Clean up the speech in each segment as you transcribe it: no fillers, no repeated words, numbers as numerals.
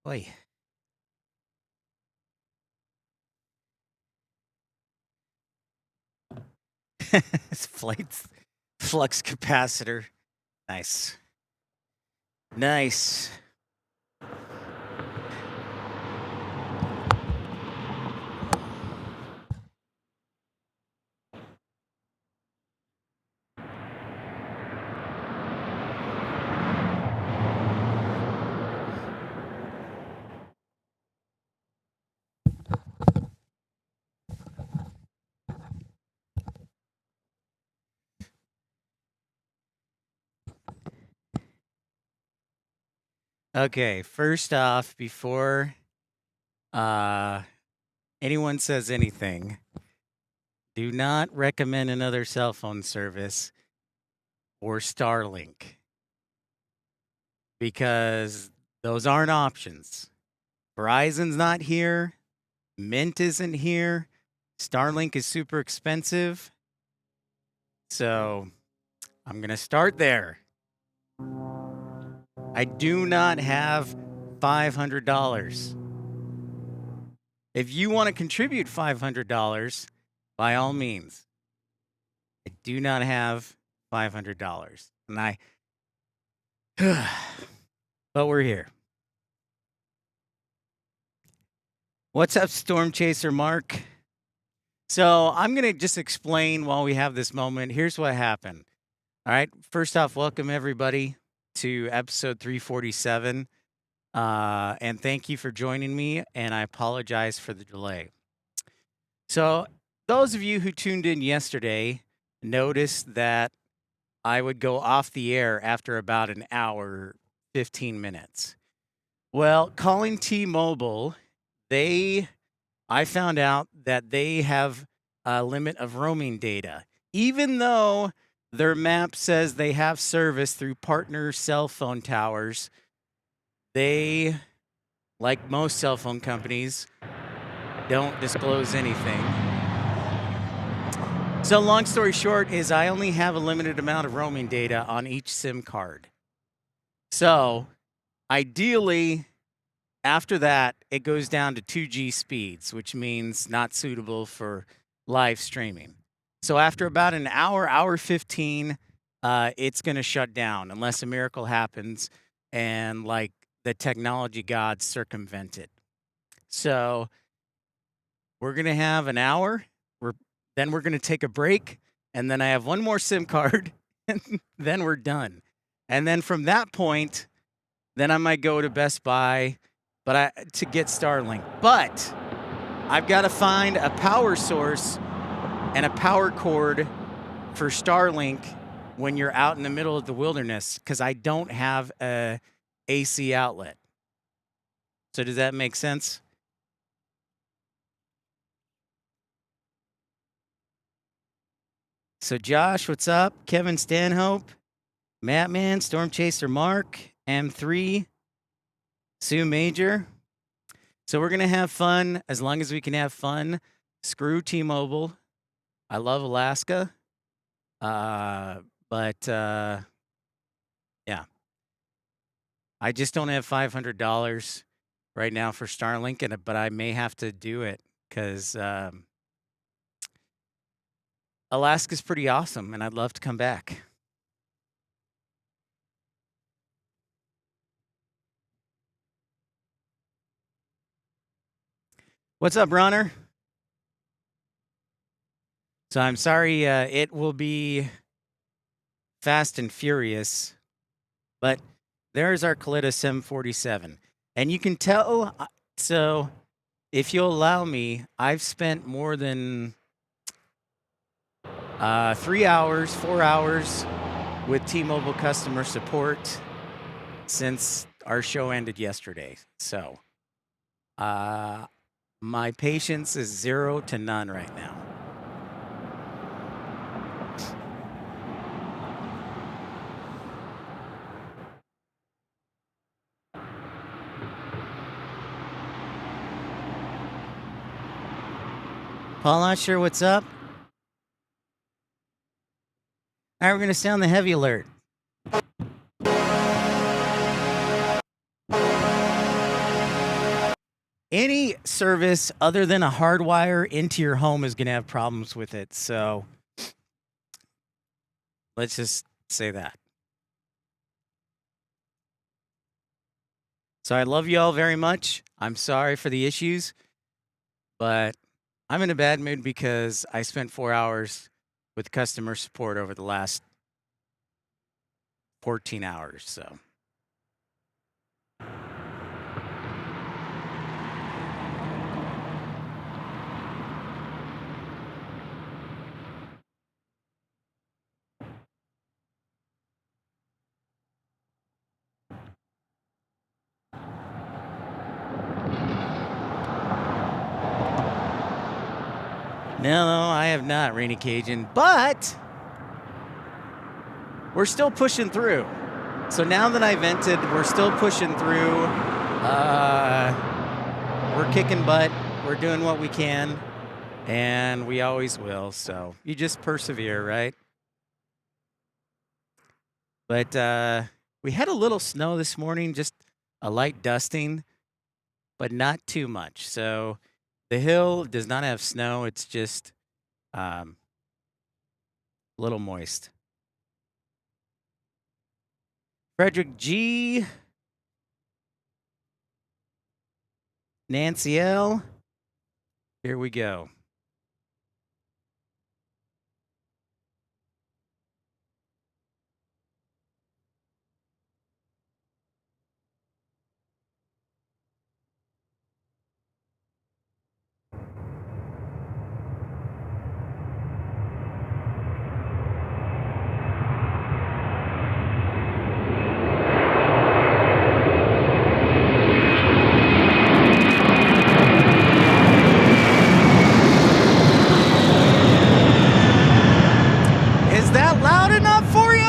Oi. Flights, flux capacitor. Nice. Nice. Okay, first off, before anyone says anything, do not recommend another cell phone service or Starlink because those aren't options. Verizon's not here. Mint isn't here. Starlink is super expensive. So I'm going to start there. I do not have $500. If you want to contribute $500, by all means. I do not have $500. And but we're here. What's up, Storm Chaser Mark? So I'm going to just explain while we have this moment. Here's what happened. All right. First off, welcome everybody to episode 347. And thank you for joining me. And I apologize for the delay. So those of you who tuned in yesterday noticed that I would go off the air after about an hour, 15 minutes. Well, calling T-Mobile, I found out that they have a limit of roaming data, even though their map says they have service through partner cell phone towers. They, like most cell phone companies, don't disclose anything. So long story short is I only have a limited amount of roaming data on each SIM card. So ideally, after that, it goes down to 2G speeds, which means not suitable for live streaming. So after about an hour 15, it's going to shut down unless a miracle happens and like the technology gods circumvent it. So we're going to have an hour. Then we're going to take a break. And then I have one more SIM card. And then we're done. And then from that point, then I might go to Best Buy to get Starlink. But I've got to find a power source and a power cord for Starlink when you're out in the middle of the wilderness because I don't have a AC outlet. So does that make sense? So Josh, what's up? Kevin Stanhope, Mattman, Storm Chaser Mark, M3, Sue Major. So we're going to have fun as long as we can have fun. Screw T-Mobile. I love Alaska. Yeah. I just don't have $500 right now for Starlink, but I may have to do it because Alaska's pretty awesome, and I'd love to come back. What's up, Runner? So I'm sorry, it will be fast and furious, but there's our Kalita Sim 47. And you can tell, so if you'll allow me, I've spent more than 3 hours, 4 hours with T-Mobile customer support since our show ended yesterday. So my patience is 0 to none right now. Paul, not sure what's up. All right, we're going to sound the heavy alert. any service other than a hardwire into your home is going to have problems with it. So let's just say that. So I love you all very much. I'm sorry for the issues, but I'm in a bad mood because I spent 4 hours with customer support over the last 14 hours. So. No, I have not, Rainy Cajun, but we're still pushing through. So now that I vented, we're still pushing through. We're kicking butt. We're doing what we can, and we always will. So you just persevere, right? But we had a little snow this morning, just a light dusting, but not too much. So the hill does not have snow. It's just a little moist. Frederick G. Nancy L. Here we go. Is that loud enough for you?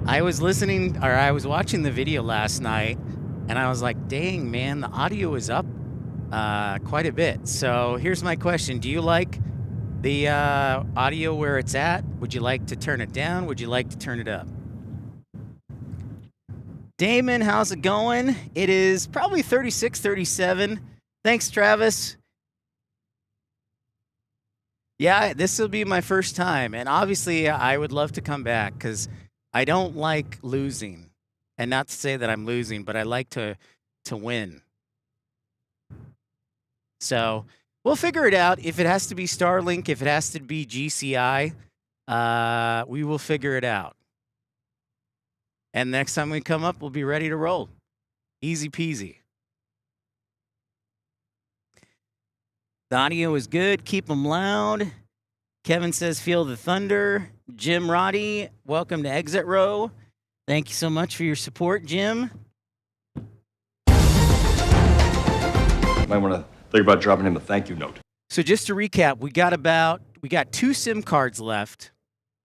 I was watching the video last night, and I was like, dang, man, the audio is up quite a bit. So here's my question. Do you like the audio where it's at? Would you like to turn it down? Would you like to turn it up? Damon, how's it going? It is probably 36, 37. Thanks, Travis. Yeah, this will be my first time, and obviously I would love to come back because I don't like losing. And not to say that I'm losing, but I like to win. So we'll figure it out. If it has to be Starlink, if it has to be GCI, we will figure it out. And next time we come up, we'll be ready to roll. Easy peasy. The audio is good. Keep them loud. Kevin says, feel the thunder. Jim Roddy, welcome to Exit Row. Thank you so much for your support, Jim. Might want to think about dropping him a thank you note. So just to recap, we got 2 SIM cards left.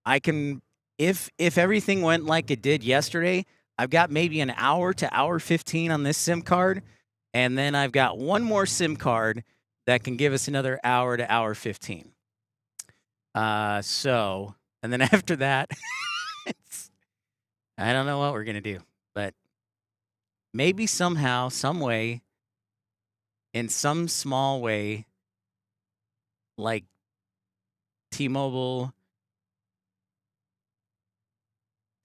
I can, if everything went like it did yesterday, I've got maybe an hour to hour 15 on this SIM card. And then I've got one more SIM card that can give us another hour to hour 15. And then after that, I don't know what we're going to do, but maybe somehow, some way, in some small way, like T-Mobile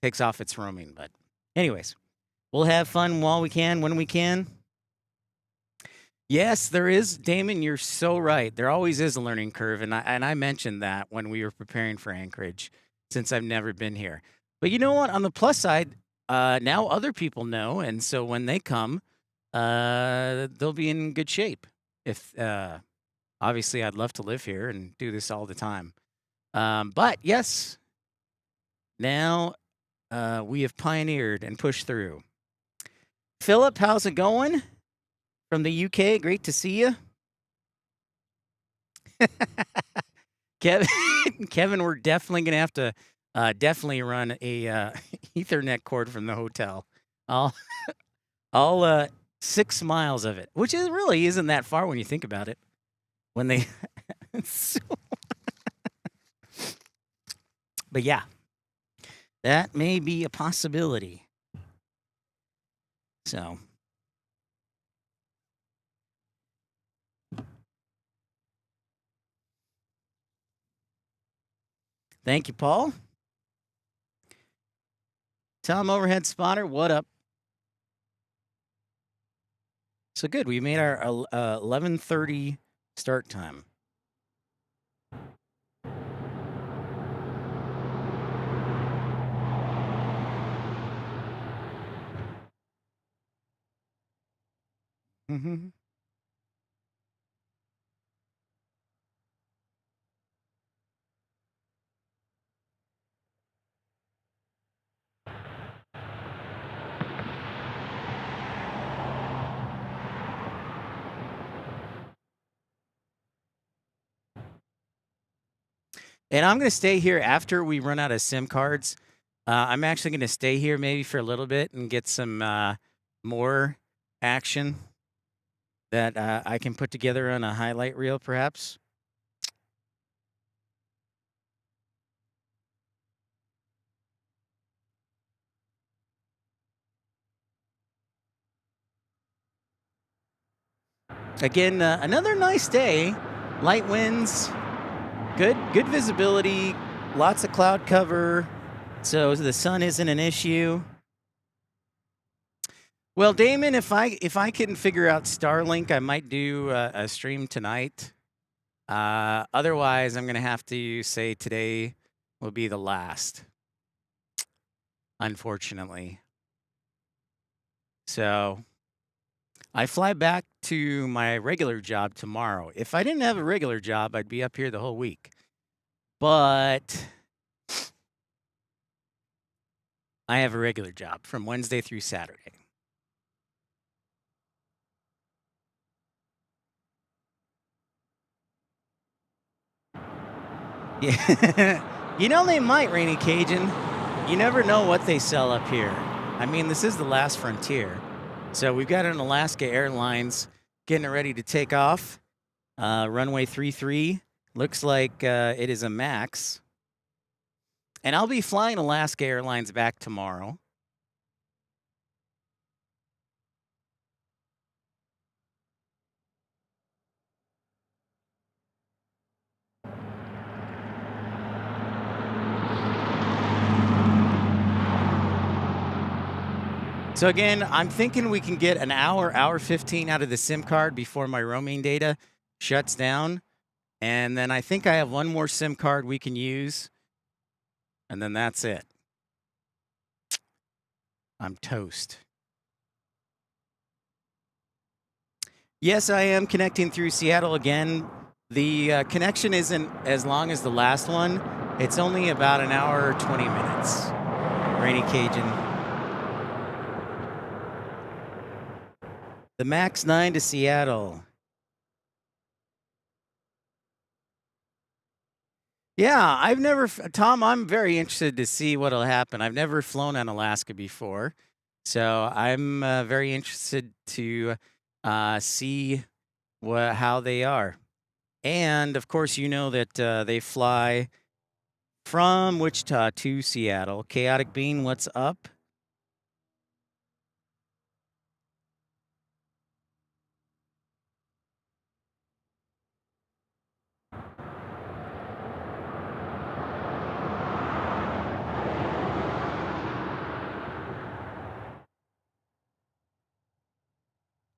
takes off its roaming. But anyways, we'll have fun while we can, when we can. Yes, there is. Damon, you're so right. There always is a learning curve, and I mentioned that when we were preparing for Anchorage, since I've never been here. But you know what? On the plus side, now other people know, and so when they come, they'll be in good shape. If obviously, I'd love to live here and do this all the time. But yes, now we have pioneered and pushed through. Philip, how's it going? From the UK, great to see you. Kevin, we're definitely going to have to definitely run a Ethernet cord from the hotel. All 6 miles of it, which really isn't that far when you think about it. When they, but yeah, that may be a possibility. So. Thank you, Paul. Tom Overhead Spotter, what up? So good. We made our 11:30 start time. Mm-hmm. And I'm going to stay here after we run out of SIM cards. I'm actually going to stay here maybe for a little bit and get some more action that I can put together on a highlight reel, perhaps. Again, another nice day. Light winds, good visibility, lots of cloud cover, so the sun isn't an issue. Well, Damon, if I couldn't figure out Starlink, I might do a stream tonight. Otherwise, I'm gonna have to say today will be the last, unfortunately. So I fly back to my regular job tomorrow. If I didn't have a regular job, I'd be up here the whole week. But I have a regular job from Wednesday through Saturday. Yeah. You know they might, Rainy Cajun. You never know what they sell up here. I mean, this is the last frontier. So we've got an Alaska Airlines getting ready to take off. Runway 33. Looks like it is a MAX. And I'll be flying Alaska Airlines back tomorrow. So again, I'm thinking we can get an hour 15 out of the SIM card before my roaming data shuts down. And then I think I have one more SIM card we can use. And then that's it. I'm toast. Yes, I am connecting through Seattle again. The connection isn't as long as the last one. It's only about an hour, 20 minutes. Rainy Cajun. The MAX 9 to Seattle. Yeah, I've never, Tom, I'm very interested to see what'll happen. I've never flown on Alaska before. So I'm very interested to see how they are. And of course, you know that they fly from Wichita to Seattle. Chaotic Bean, what's up?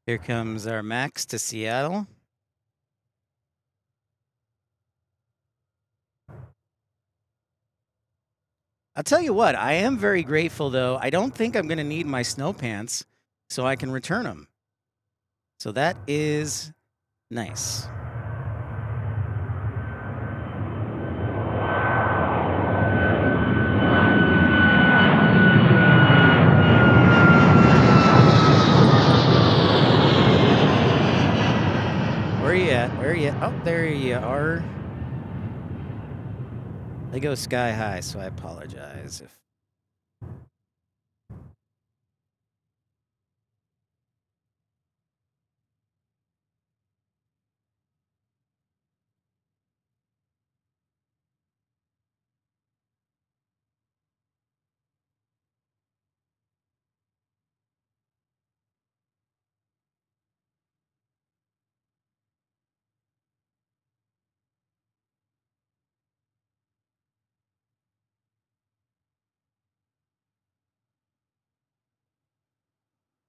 Here comes our Max to Seattle. I'll tell you what, I am very grateful though. I don't think I'm going to need my snow pants so I can return them. So that is nice. Where are you at? Where are you at? Oh, there you are. They go sky high, so I apologize if.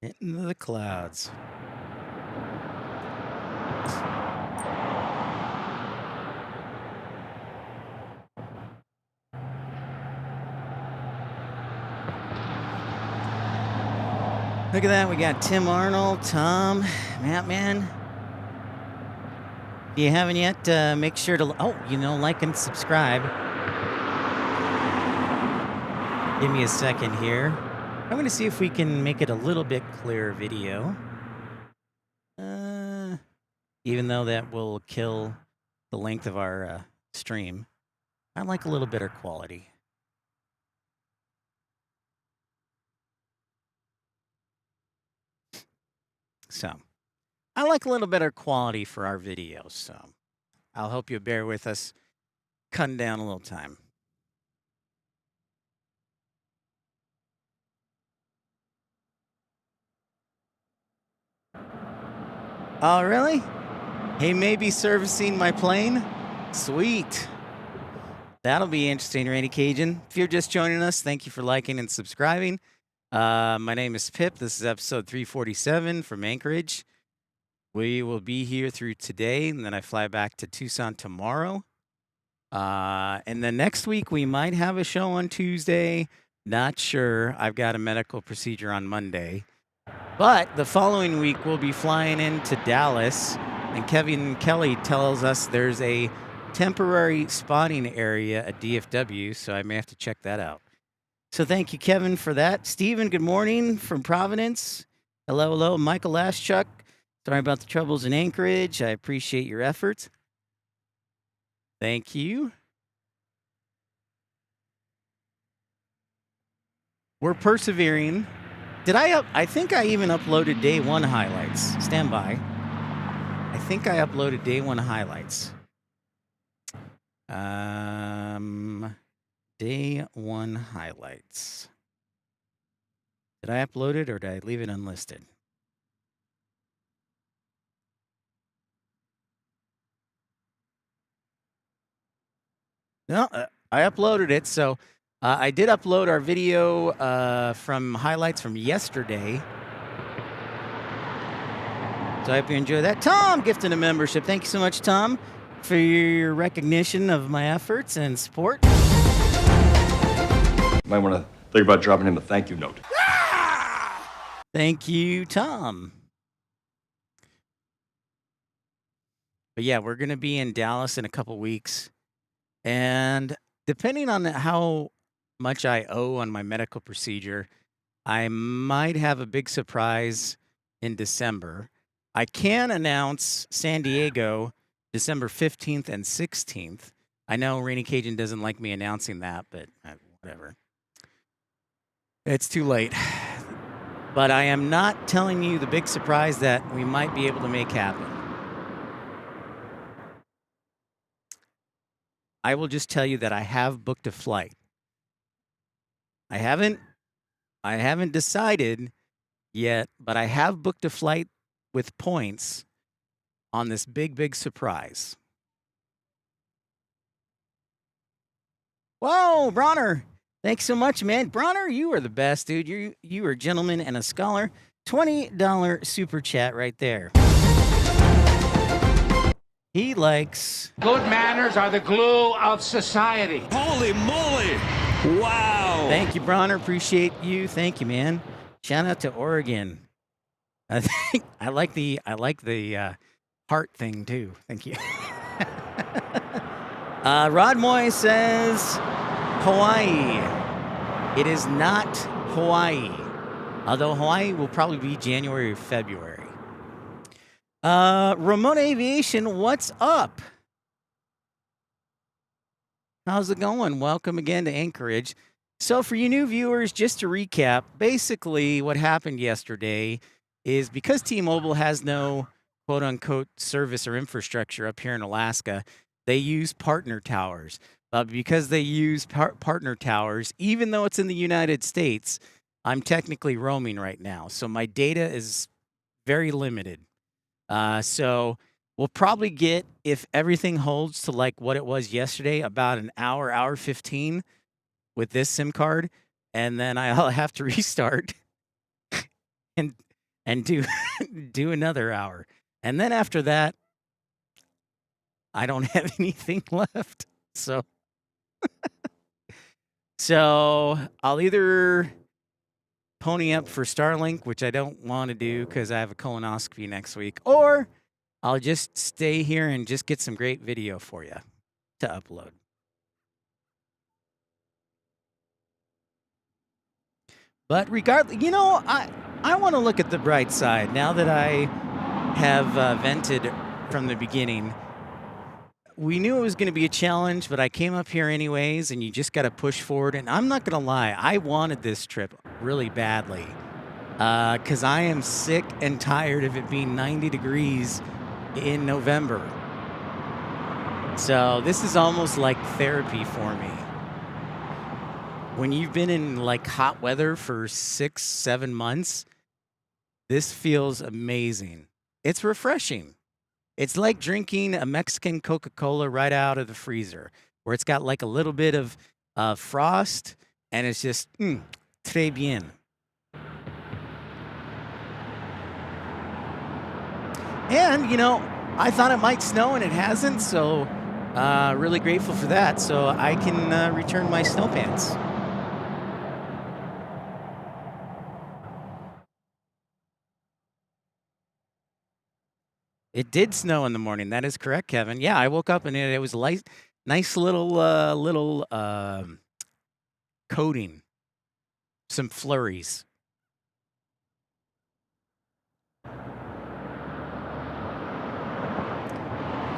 Into the clouds. Look at that. We got Tim Arnold, Tom, Mattman. If you haven't yet, make sure to, like and subscribe. Give me a second here. I'm going to see if we can make it a little bit clearer video. Even though that will kill the length of our stream. I like a little better quality. So, I like a little better quality for our videos, so I'll hope you bear with us cutting down a little time. Oh, really? He may be servicing my plane? Sweet. That'll be interesting, Randy Cajun. If you're just joining us, thank you for liking and subscribing. My name is Pip. This is episode 347 from Anchorage. We will be here through today, and then I fly back to Tucson tomorrow. And then next week, we might have a show on Tuesday. Not sure. I've got a medical procedure on Monday. But the following week, we'll be flying into Dallas, and Kevin Kelly tells us there's a temporary spotting area at DFW, so I may have to check that out. So thank you, Kevin, for that. Stephen, good morning from Providence. Hello, hello. Michael Laschuk, sorry about the troubles in Anchorage. I appreciate your efforts. Thank you. We're persevering. I think I even uploaded day one highlights. Stand by. I think I uploaded day one highlights. Day one highlights. Did I upload it or did I leave it unlisted? No, I uploaded it. So I did upload our video from highlights from yesterday. So I hope you enjoy that. Tom gifted a membership. Thank you so much, Tom, for your recognition of my efforts and support. Might want to think about dropping him a thank you note. Thank you, Tom. But yeah, we're going to be in Dallas in a couple weeks. And depending on how much I owe on my medical procedure, I might have a big surprise in December. I can announce San Diego December 15th and 16th. I know Rainy Cajun doesn't like me announcing that, but whatever. It's too late. But I am not telling you the big surprise that we might be able to make happen. I will just tell you that I have booked a flight. I haven't decided yet, but I have booked a flight with points on this big surprise. Whoa, Bronner. Thanks so much, man. Bronner, you are the best, dude. You are a gentleman and a scholar. $20 super chat right there. He likes... Good manners are the glue of society. Holy moly! Wow! Thank you, Bronner. Appreciate you. Thank you, man. Shout out to Oregon. I like the heart thing too. Thank you. Rod Moy says Hawaii. It is not Hawaii, although Hawaii will probably be January or February. Remote Aviation, what's up? How's it going? Welcome again to Anchorage. So for you new viewers, just to recap, basically what happened yesterday is because T-Mobile has no quote-unquote service or infrastructure up here in Alaska, they use partner towers. But because they use partner towers, even though it's in the United States, I'm technically roaming right now. So my data is very limited. So we'll probably get, if everything holds to like what it was yesterday, about an hour 15 with this SIM card. And then I'll have to restart. And and do do another hour. And then after that, I don't have anything left. So I'll either pony up for Starlink, which I don't want to do because I have a colonoscopy next week, or I'll just stay here and just get some great video for you to upload. But regardless, you know, I want to look at the bright side now that I have vented from the beginning. We knew it was going to be a challenge, but I came up here anyways, and you just got to push forward. And I'm not going to lie, I wanted this trip really badly because I am sick and tired of it being 90 degrees in November. So this is almost like therapy for me. When you've been in like hot weather for 6-7 months, this feels amazing. It's refreshing. It's like drinking a Mexican Coca-Cola right out of the freezer, where it's got like a little bit of frost, and it's just très bien. And, you know, I thought it might snow, and it hasn't, so really grateful for that, so I can return my snow pants. It did snow in the morning. That is correct, Kevin. Yeah, I woke up and it was light, nice little coating, some flurries.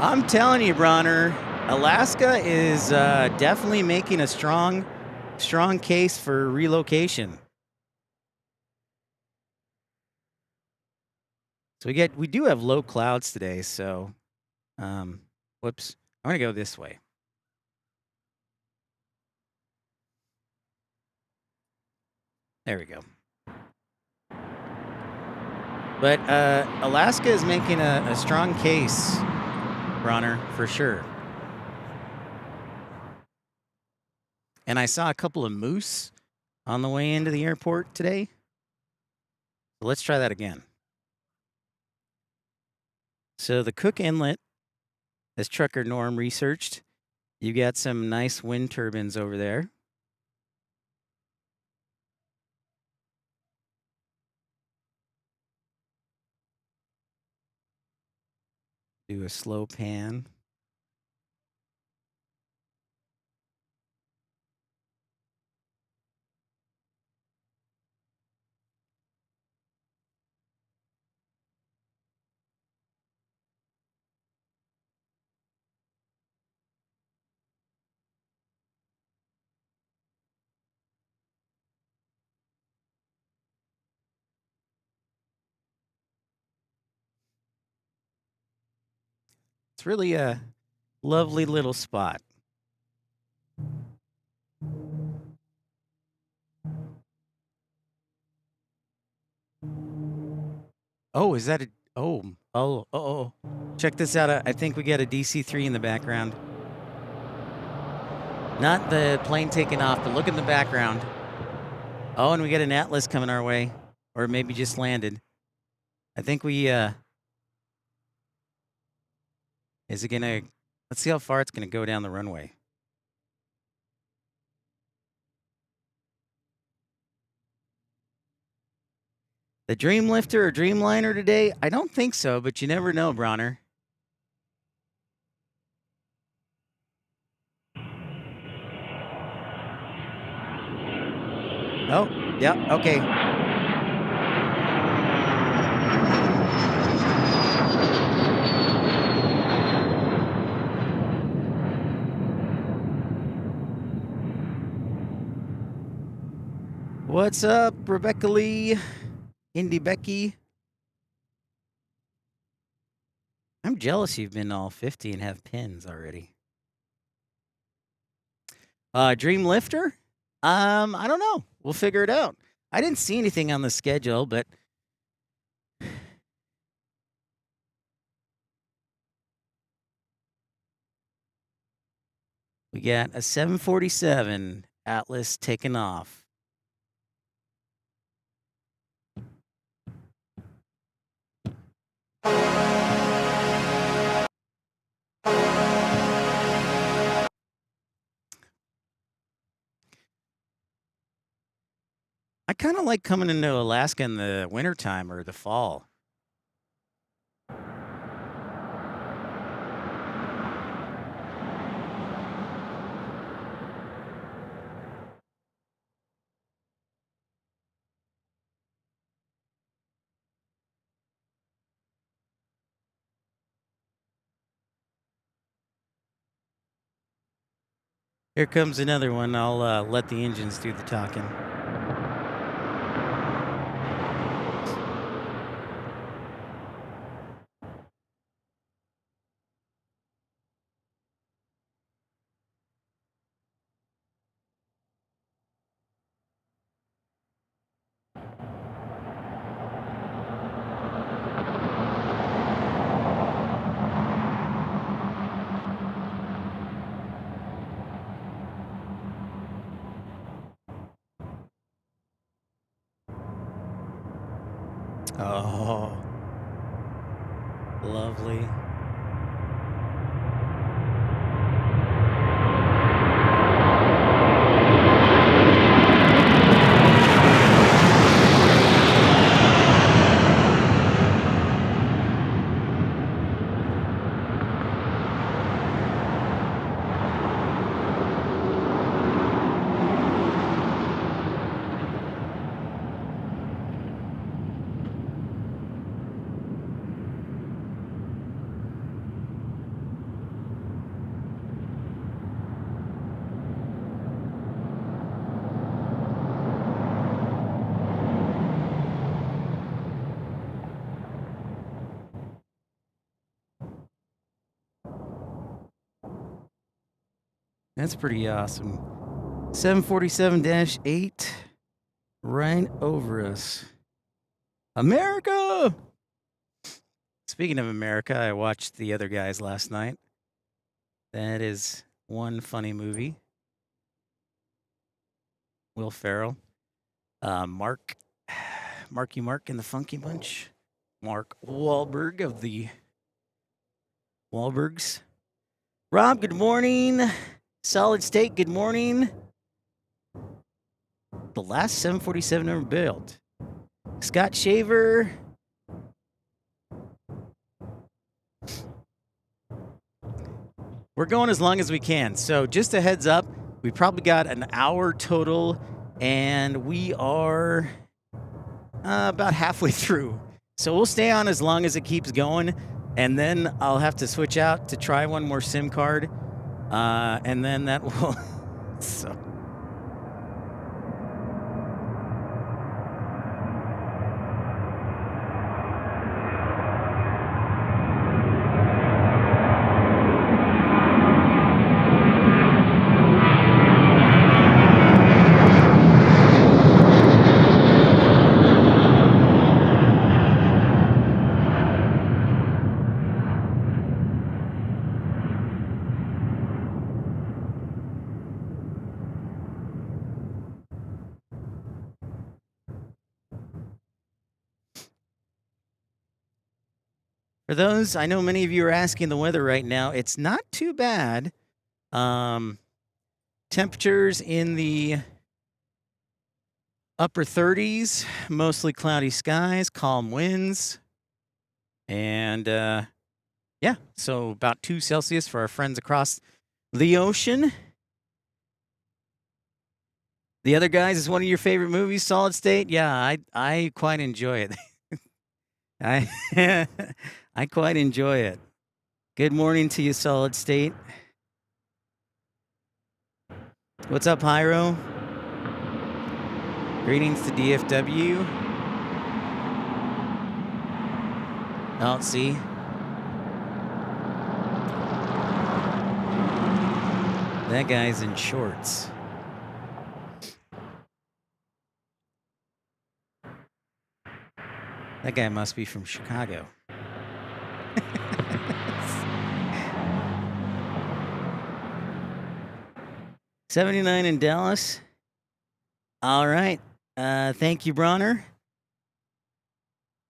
I'm telling you, Bronner, Alaska is definitely making a strong case for relocation. So we do have low clouds today, so whoops. I'm gonna go this way. There we go. But Alaska is making a strong case, Bronner, for sure. And I saw a couple of moose on the way into the airport today. So let's try that again. So the Cook Inlet, as Trucker Norm researched, you got some nice wind turbines over there. Do a slow pan. It's really a lovely little spot. Oh, is that a... Oh. Check this out. I think we got a DC-3 in the background. Not the plane taking off, but look in the background. Oh, and we got an Atlas coming our way. Or maybe just landed. I think we... Is it gonna... Let's see how far it's gonna go down the runway. The Dreamlifter or Dreamliner today? I don't think so, but you never know, Bronner. Oh, yeah, okay. What's up, Rebecca Lee? Indy Becky? I'm jealous you've been all 50 and have pins already. Dreamlifter? I don't know. We'll figure it out. I didn't see anything on the schedule, but we got a 747 Atlas taking off. I kind of like coming into Alaska in the wintertime or the fall. Here comes another one. I'll let the engines do the talking. Oh, lovely. That's pretty awesome. 747-8 right over us. America! Speaking of America, I watched The Other Guys last night. That is one funny movie. Will Ferrell. Marky Mark and the Funky Bunch. Mark Wahlberg of the Wahlbergs. Rob, good morning. Solid State, good morning. The last 747 ever built. Scott Shaver. We're going as long as we can. So just a heads up, we probably got an hour total, and we are about halfway through. So we'll stay on as long as it keeps going, and then I'll have to switch out to try one more SIM card, and then that will... so. For those, I know many of you are asking the weather right now. It's not too bad. Temperatures in the upper 30s, mostly cloudy skies, calm winds. And yeah, so about 2 Celsius for our friends across the ocean. The Other Guys is one of your favorite movies, Solid State? Yeah, I quite enjoy it. I quite enjoy it. Good morning to you, Solid State. What's up, Hyro? Greetings to DFW. Oh, see? That guy's in shorts. That guy must be from Chicago. 79 in Dallas. All right. Thank you, Bronner.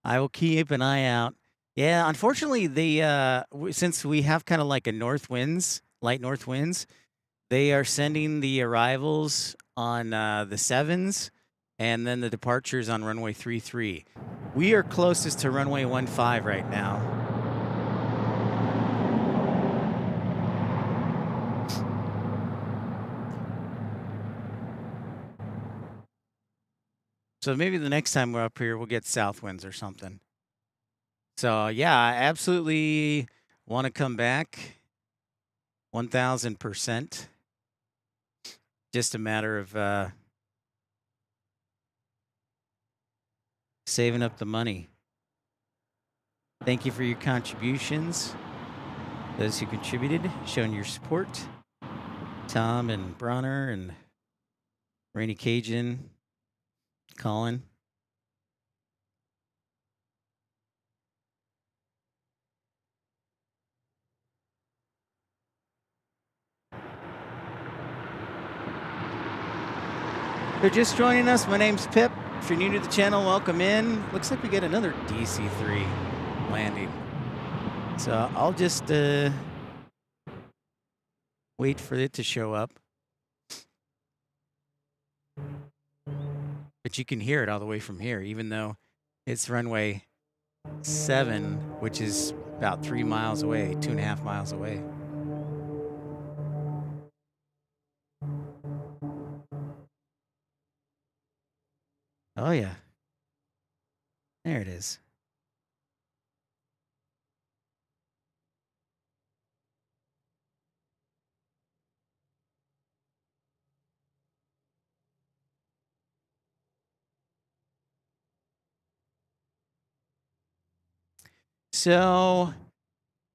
I will keep an eye out. Yeah, unfortunately, since we have kind of like a north winds, light north winds, they are sending the arrivals on the 7s and then the departures on runway 33. We are closest to runway 15 right now. So maybe the next time we're up here, we'll get south winds or something. So yeah, I absolutely want to come back 1000%. Just a matter of saving up the money. Thank you for your contributions. Those who contributed, showing your support. Tom and Bronner and Rainy Cajun, Colin. If you're just joining us, my name's Pip. If you're new to the channel, welcome in. Looks like we get another DC-3 landing. So I'll just wait for it to show up. But you can hear it all the way from here, even though it's runway 7, which is about 3 miles away, 2.5 miles away. Oh, yeah. There it is. So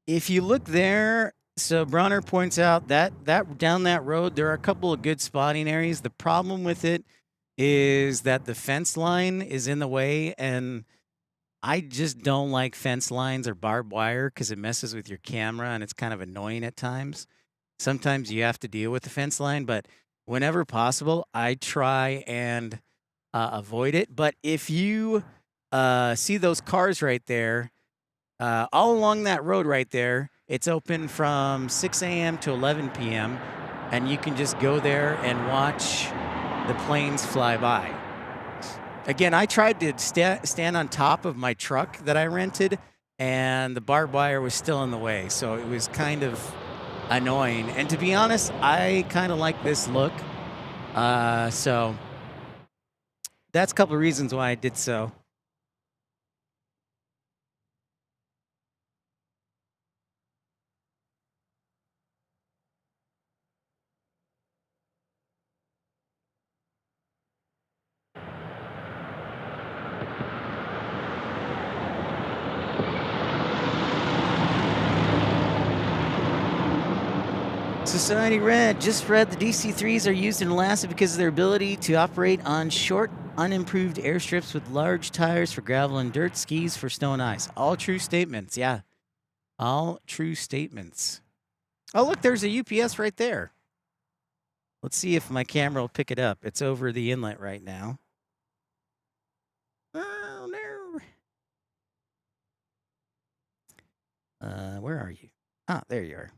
if you look there, so Bronner points out that down that road, there are a couple of good spotting areas. The problem with it is that the fence line is in the way, and I just don't like fence lines or barbed wire because it messes with your camera and it's kind of annoying at times. Sometimes you have to deal with the fence line, but whenever possible, I try and avoid it. But if you see those cars right there, all along that road right there, it's open from 6 a.m. to 11 p.m., and you can just go there and watch the planes fly by. Again, I tried to stand on top of my truck that I rented, and the barbed wire was still in the way, so it was kind of annoying. And to be honest, I kind of like this look, so that's a couple of reasons why I did so. Society Red just read the DC-3s are used in Alaska because of their ability to operate on short, unimproved airstrips with large tires for gravel and dirt, skis for snow and ice. All true statements, yeah. All true statements. Oh, look, there's a UPS right there. Let's see if my camera will pick it up. It's over the inlet right now. Oh, no. Where are you? Ah, there you are.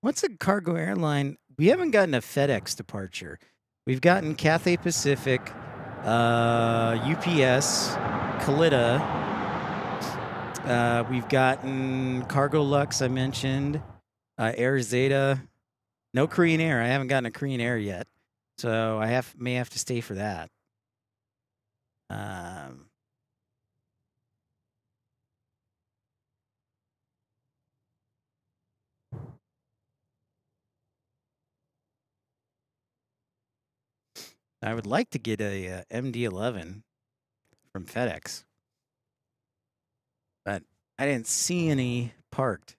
What's a cargo airline? We haven't gotten a FedEx departure. We've gotten Cathay Pacific, UPS, Kalitta. We've gotten Cargo Lux, I mentioned, Air Zeta. No Korean Air. I haven't gotten a Korean Air yet, so I may have to stay for that. I would like to get a MD-11 from FedEx, but I didn't see any parked.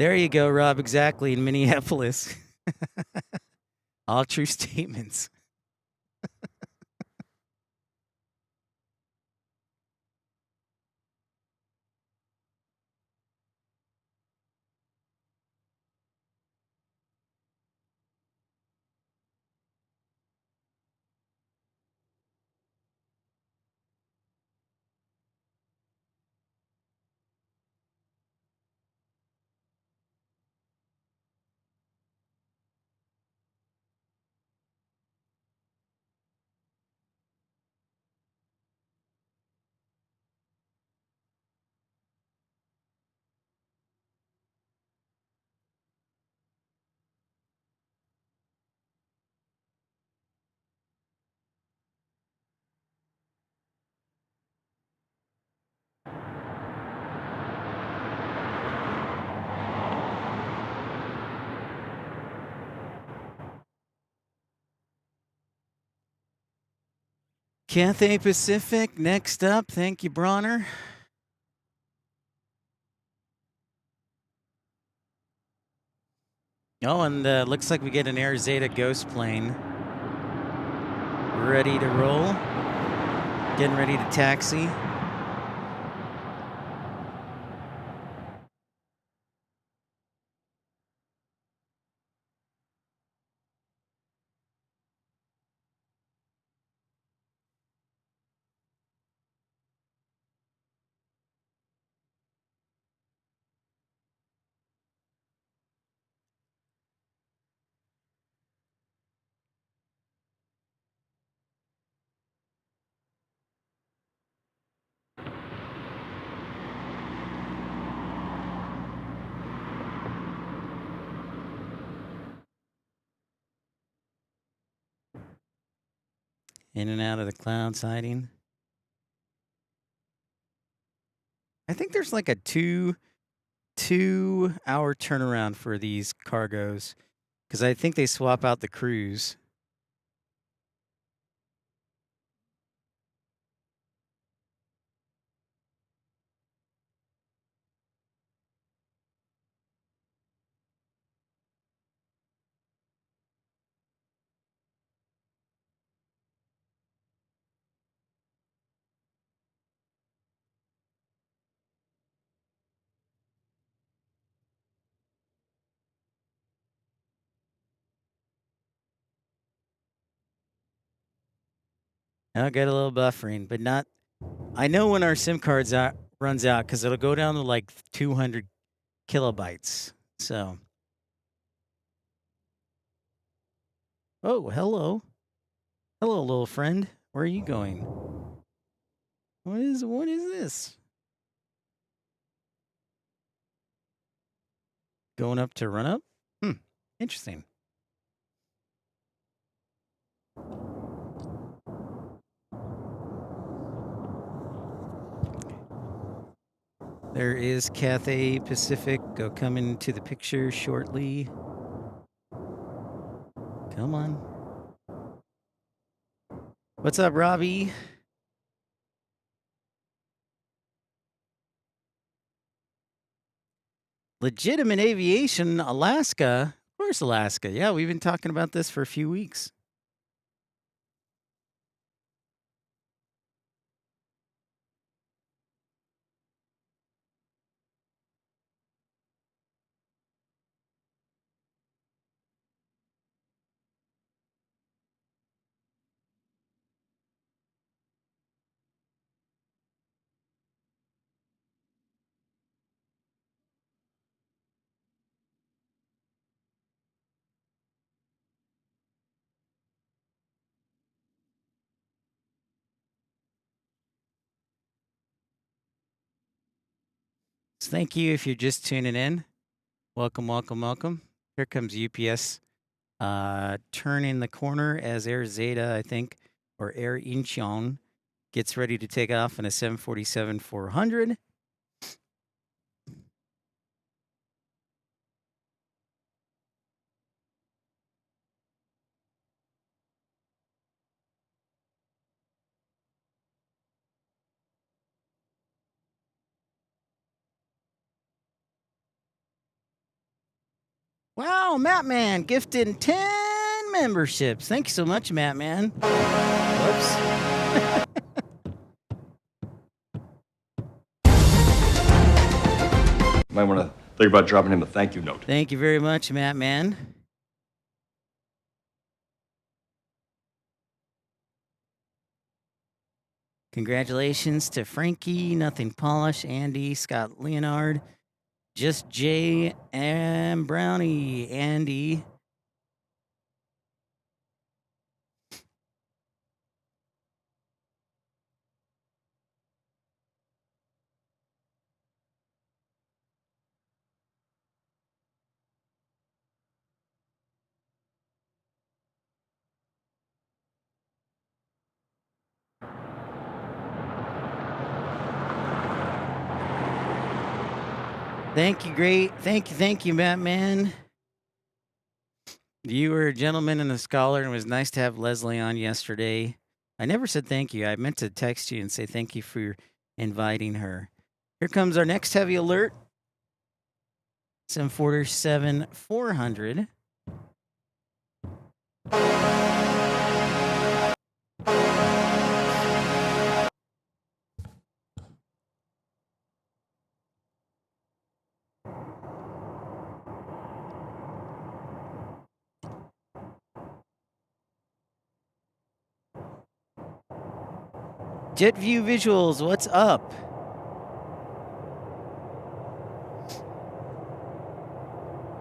There you go, Rob. Exactly, in Minneapolis. All true statements. Cathay Pacific, next up. Thank you, Bronner. Oh, and looks like we get an Air Zeta Ghost plane. Ready to roll. Getting ready to taxi. In and out of the cloud siding. I think there's like a two-hour turnaround for these cargos because I think they swap out the crews. I'll get a little buffering, but not. I know when our SIM cards runs out because it'll go down to like 200 kilobytes. So. Oh, hello. Hello, little friend. Where are you going? What is this? Going up to run up? Interesting. There is Cathay Pacific coming to the picture shortly. Come on. What's up, Robbie? Legitimate Aviation, Alaska. Of course, Alaska. Yeah, we've been talking about this for a few weeks. Thank you if you're just tuning in. Welcome, welcome, welcome. Here comes UPS turning the corner as Air Zeta, I think, or Air Incheon gets ready to take off in a 747-400. Wow, Mattman gifted 10 memberships. Thank you so much, Mattman. Whoops. Might want to think about dropping him a thank you note. Thank you very much, Mattman. Congratulations to Frankie, Nothing Polish, Andy, Scott Leonard, Just Jay, and Brownie, Andy. Thank you, great. Thank you, Batman. You were a gentleman and a scholar, and it was nice to have Leslie on yesterday. I never said thank you. I meant to text you and say thank you for inviting her. Here comes our next heavy alert. 747-400. JetView Visuals, what's up?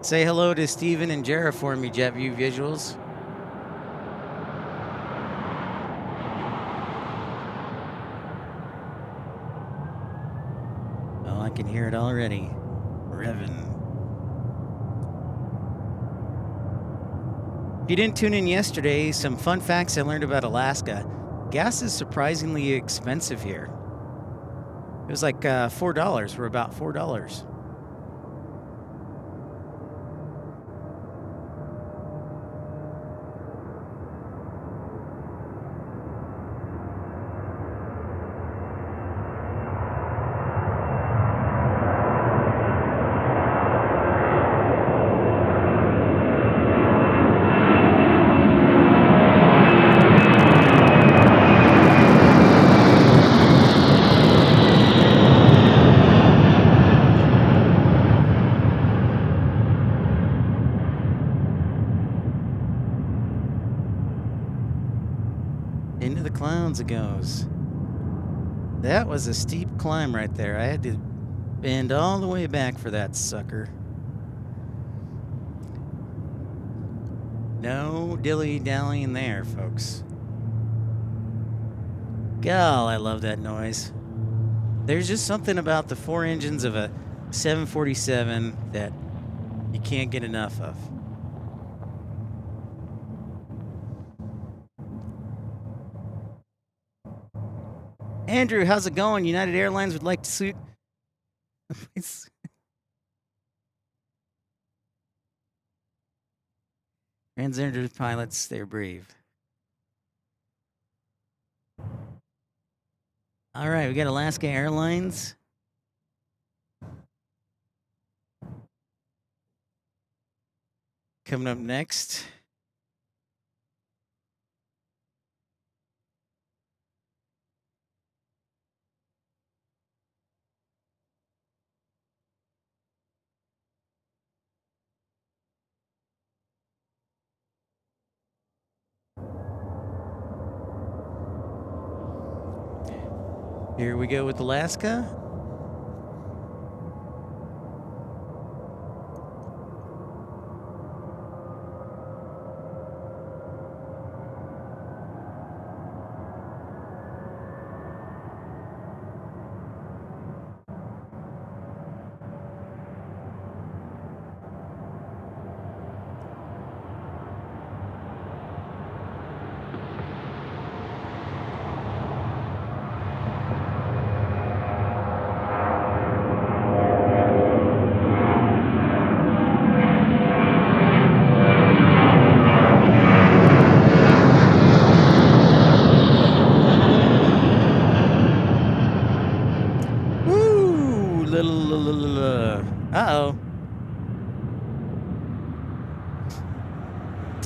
Say hello to Steven and Jara for me, JetView Visuals. Oh, I can hear it already. Revving. If you didn't tune in yesterday, some fun facts I learned about Alaska. Gas is surprisingly expensive here. It was like $4. We're about $4. Into the clouds it goes. That was a steep climb right there. I had to bend all the way back for that sucker. No dilly-dallying there, folks. God, I love that noise. There's just something about the four engines of a 747 that you can't get enough of. Andrew, how's it going? United Airlines would like to suit. Transgender pilots, they're brave. All right, we got Alaska Airlines. Coming up next. Here we go with Alaska.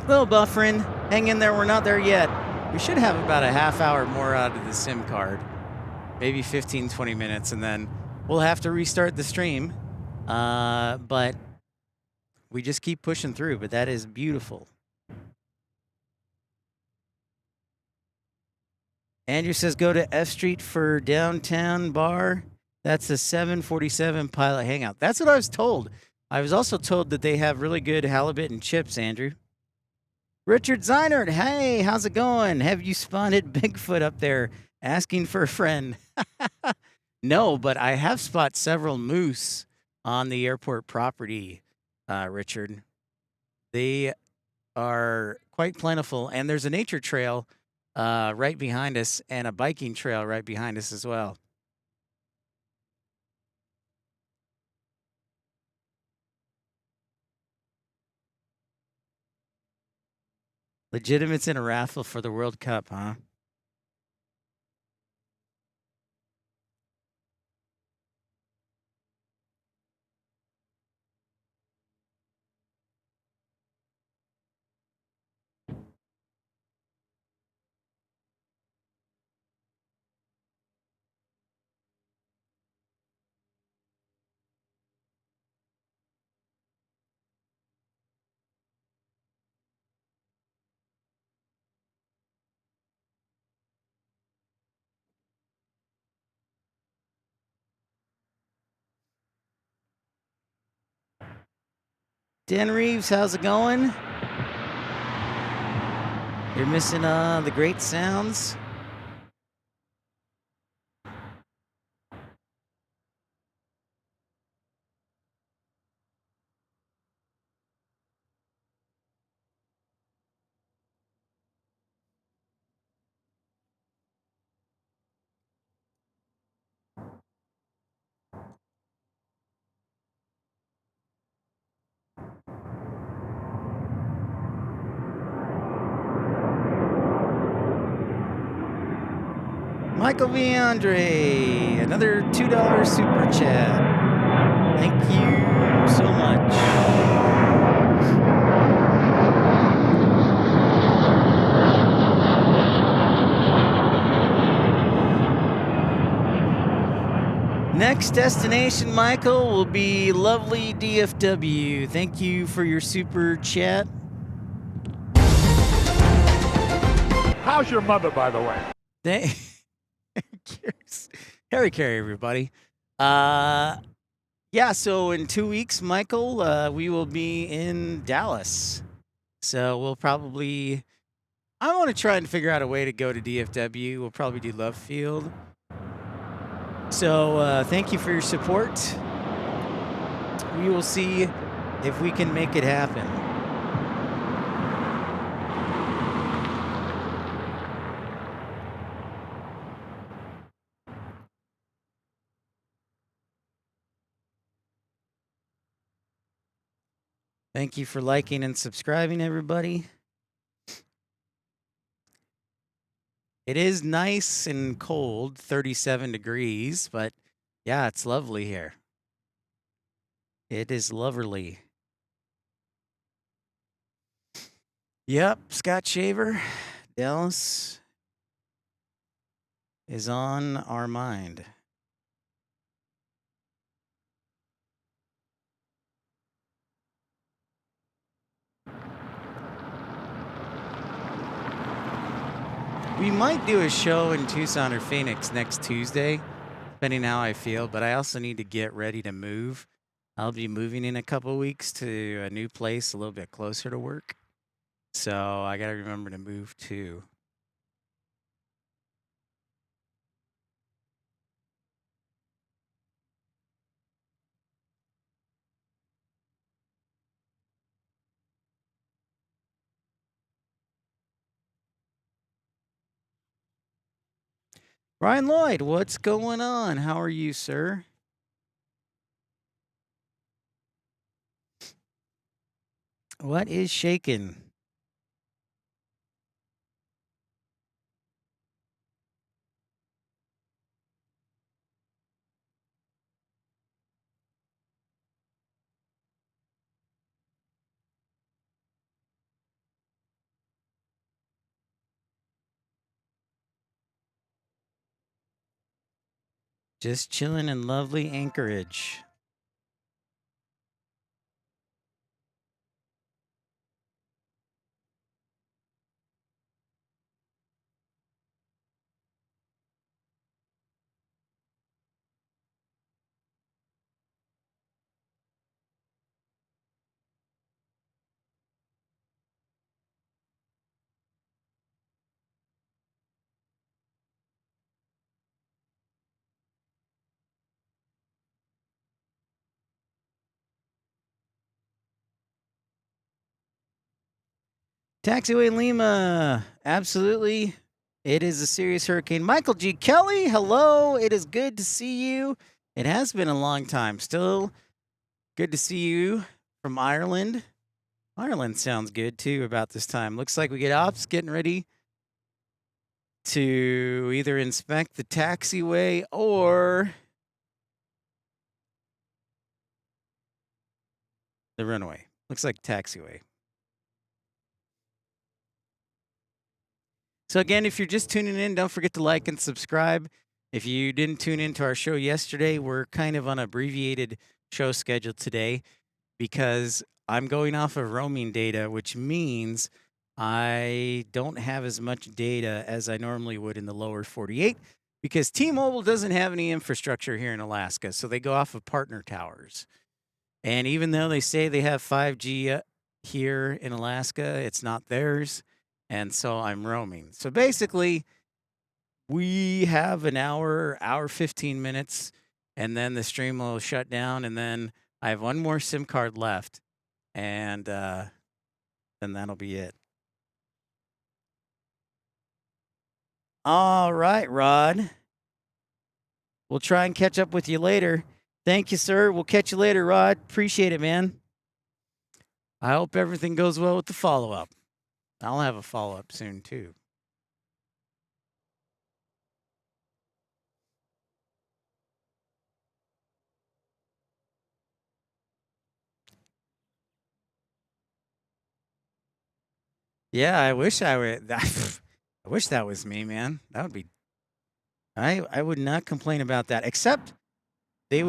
Little buffering. Hang in there. We're not there yet. We should have about a half hour more out of the SIM card. Maybe 15, 20 minutes, and then we'll have to restart the stream. But we just keep pushing through. But that is beautiful. Andrew says go to F Street for downtown bar. That's the 747 Pilot Hangout. That's what I was told. I was also told that they have really good halibut and chips, Andrew. Richard Zeinert, hey, how's it going? Have you spotted Bigfoot up there asking for a friend? No, but I have spotted several moose on the airport property, Richard. They are quite plentiful, and there's a nature trail right behind us and a biking trail right behind us as well. Legitimates in a raffle for the World Cup, huh? Dan Reeves, how's it going? You're missing the great sounds. Michael V. Andre, another $2 super chat. Thank you so much. Next destination, Michael, will be lovely DFW. Thank you for your super chat. How's your mother, by the way? Harry Carey, everybody. Yeah, so in 2 weeks, Michael, we will be in Dallas. So we'll probably, I want to try and figure out a way to go to DFW. We'll probably do Love Field. So thank you for your support. We will see if we can make it happen. Thank you for liking and subscribing, everybody. It is nice and cold, 37 degrees, but yeah, it's lovely here. It is lovely. Yep, Scott Shaver, Dallas is on our mind. We might do a show in Tucson or Phoenix next Tuesday, depending how I feel, but I also need to get ready to move. I'll be moving in a couple weeks to a new place a little bit closer to work. So I got to remember to move too. Ryan Lloyd, what's going on? How are you, sir? What is shaking? Just chilling in lovely Anchorage. Taxiway Lima, absolutely. It is a serious hurricane. Michael G. Kelly, hello. It is good to see you. It has been a long time. Still good to see you from Ireland. Ireland sounds good too about this time. Looks like we get ops getting ready to either inspect the taxiway or the runway. Looks like taxiway. So again, if you're just tuning in, don't forget to like and subscribe. If you didn't tune into our show yesterday, we're kind of on an abbreviated show schedule today because I'm going off of roaming data, which means I don't have as much data as I normally would in the lower 48 because T-Mobile doesn't have any infrastructure here in Alaska, so they go off of partner towers. And even though they say they have 5G here in Alaska, it's not theirs. And so I'm roaming. So basically, we have an hour, 15 minutes, and then the stream will shut down. And then I have one more SIM card left. And then that'll be it. All right, Rod. We'll try and catch up with you later. Thank you, sir. We'll catch you later, Rod. Appreciate it, man. I hope everything goes well with the follow-up. I'll have a follow-up soon, too. Yeah, I wish I would. I wish that was me, man. That would be. I would not complain about that. Except they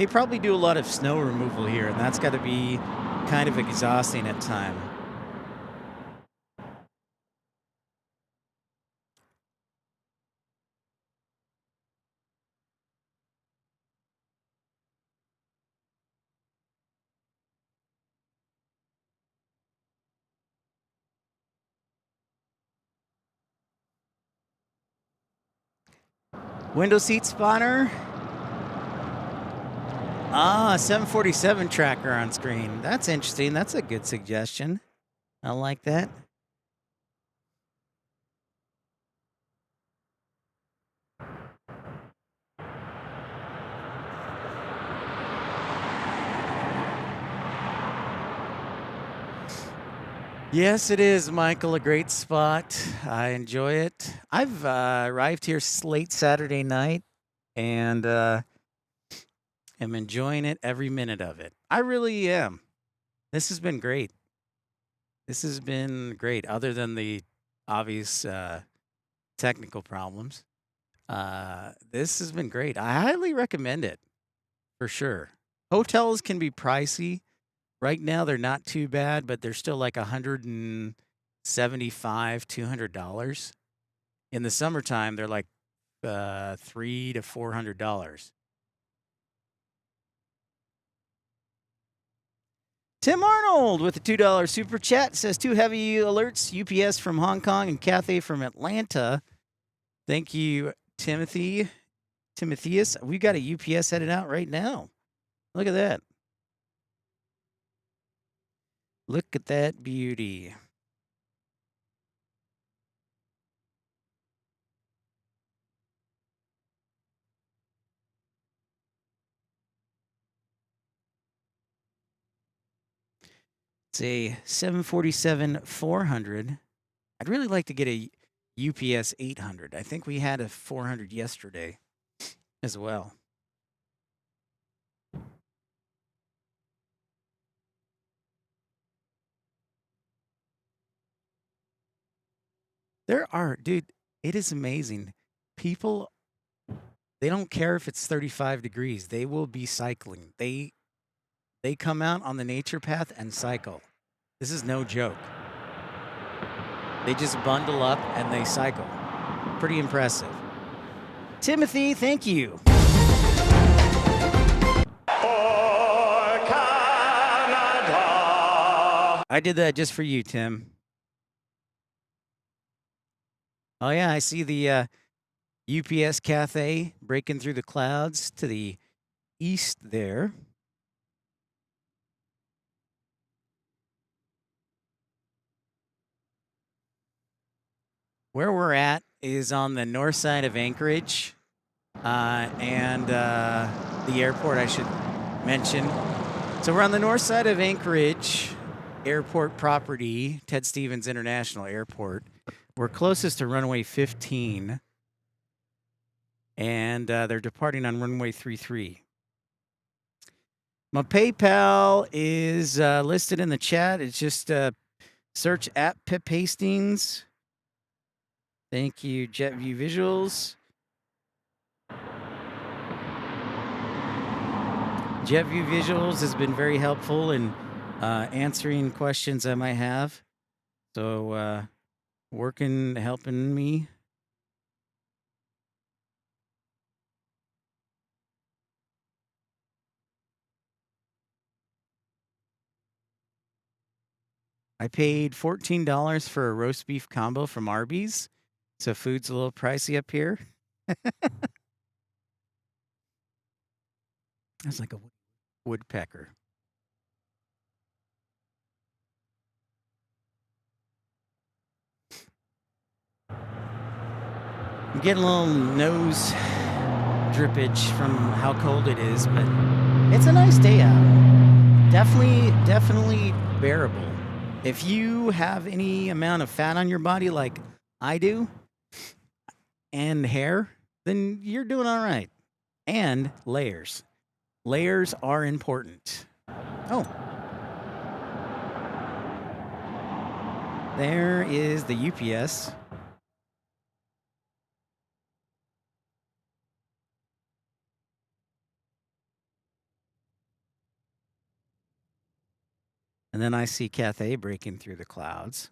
probably do a lot of snow removal here, and that's got to be kind of exhausting at time. Window seat spawner. Ah, 747 tracker on screen. That's interesting. That's a good suggestion. I like that. Yes, it is, Michael. A great spot. I enjoy it. I've arrived here late Saturday night and am enjoying it every minute of it. I really am. This has been great. This has been great, other than the obvious technical problems. This has been great. I highly recommend it for sure. Hotels can be pricey. Right now, they're not too bad, but they're still like $175, $200. In the summertime, they're like $300 to $400. Tim Arnold with a $2 super chat says 2 heavy alerts, UPS from Hong Kong and Cathay from Atlanta. Thank you, Timotheus. We've got a UPS headed out right now. Look at that. Look at that beauty. It's a 747-400. I'd really like to get a UPS 800. I think we had a 400 yesterday as well. There are, dude, it is amazing. People They don't care if it's 35 degrees. They will be cycling. They come out on the nature path and cycle. This is no joke. They just bundle up and they cycle. Pretty impressive. Timothy, thank you. I did that just for you, Tim. Oh, yeah, I see the UPS Cathay breaking through the clouds to the east there. Where we're at is on the north side of Anchorage and the airport, I should mention. So we're on the north side of Anchorage Airport property, Ted Stevens International Airport. We're closest to runway 15, and they're departing on runway 33. My PayPal is listed in the chat. It's just search at Pip Hastings. Thank you, JetView Visuals. JetView Visuals has been very helpful in answering questions I might have. So helping me. I paid $14 for a roast beef combo from Arby's. So food's a little pricey up here. That's like a woodpecker. I'm getting a little nose drippage from how cold it is, but it's a nice day out. Definitely bearable. If you have any amount of fat on your body like I do, and hair, then you're doing all right. And layers. Layers are important. Oh. There is the UPS. And then I see Cathay breaking through the clouds.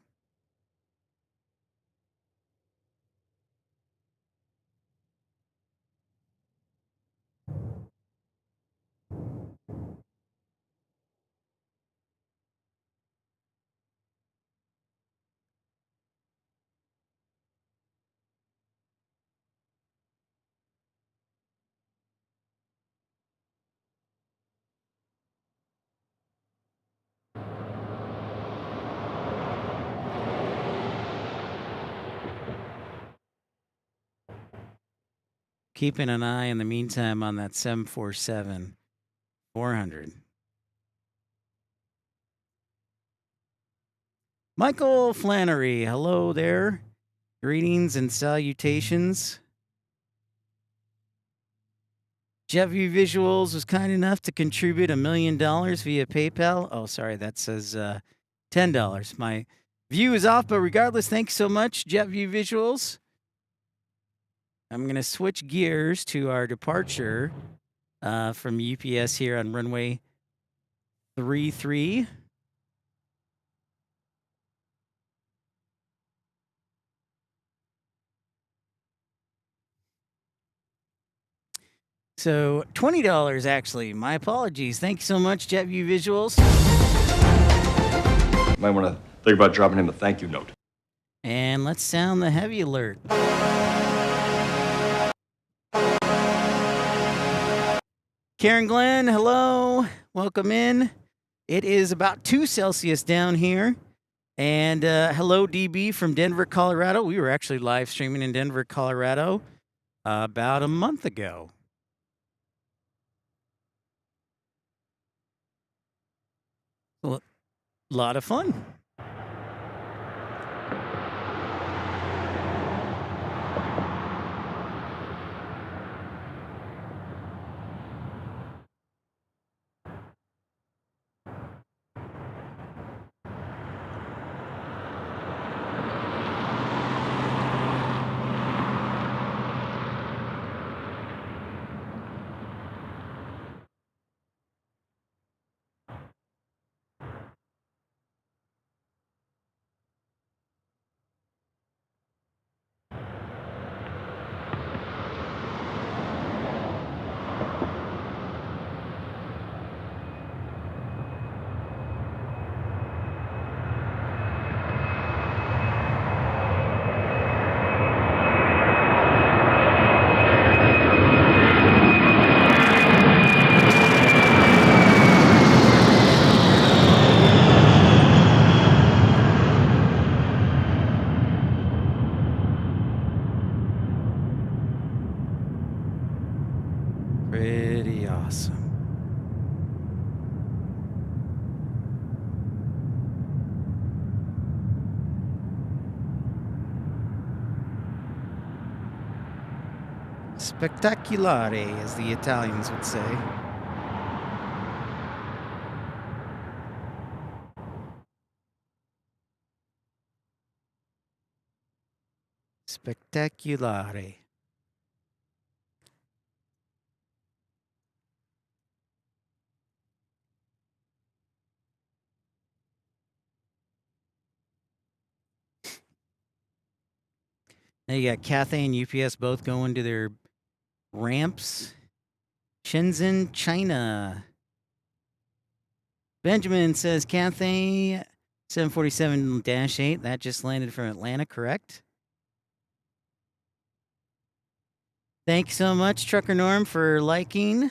Keeping an eye in the meantime on that 747-400. Michael Flannery, hello there. Greetings and salutations. JetView Visuals was kind enough to contribute $1 million via PayPal. Oh, sorry, that says $10. My view is off, but regardless, thanks so much, JetView Visuals. I'm going to switch gears to our departure from UPS here on runway 33. So $20 actually. My apologies. Thanks so much, JetView Visuals. You might want to think about dropping him a thank you note. And let's sound the heavy alert. Karen Glenn, hello. Welcome in. It is about 2 Celsius down here. And hello, DB from Denver, Colorado. We were actually live streaming in Denver, Colorado about a month ago. A lot of fun. Pretty awesome. Spectaculare, as the Italians would say. Spectaculare. Now you got Cathay and UPS both going to their ramps. Shenzhen, China. Benjamin says Cathay 747-8. That just landed from Atlanta, correct? Thank you so much, Trucker Norm, for liking.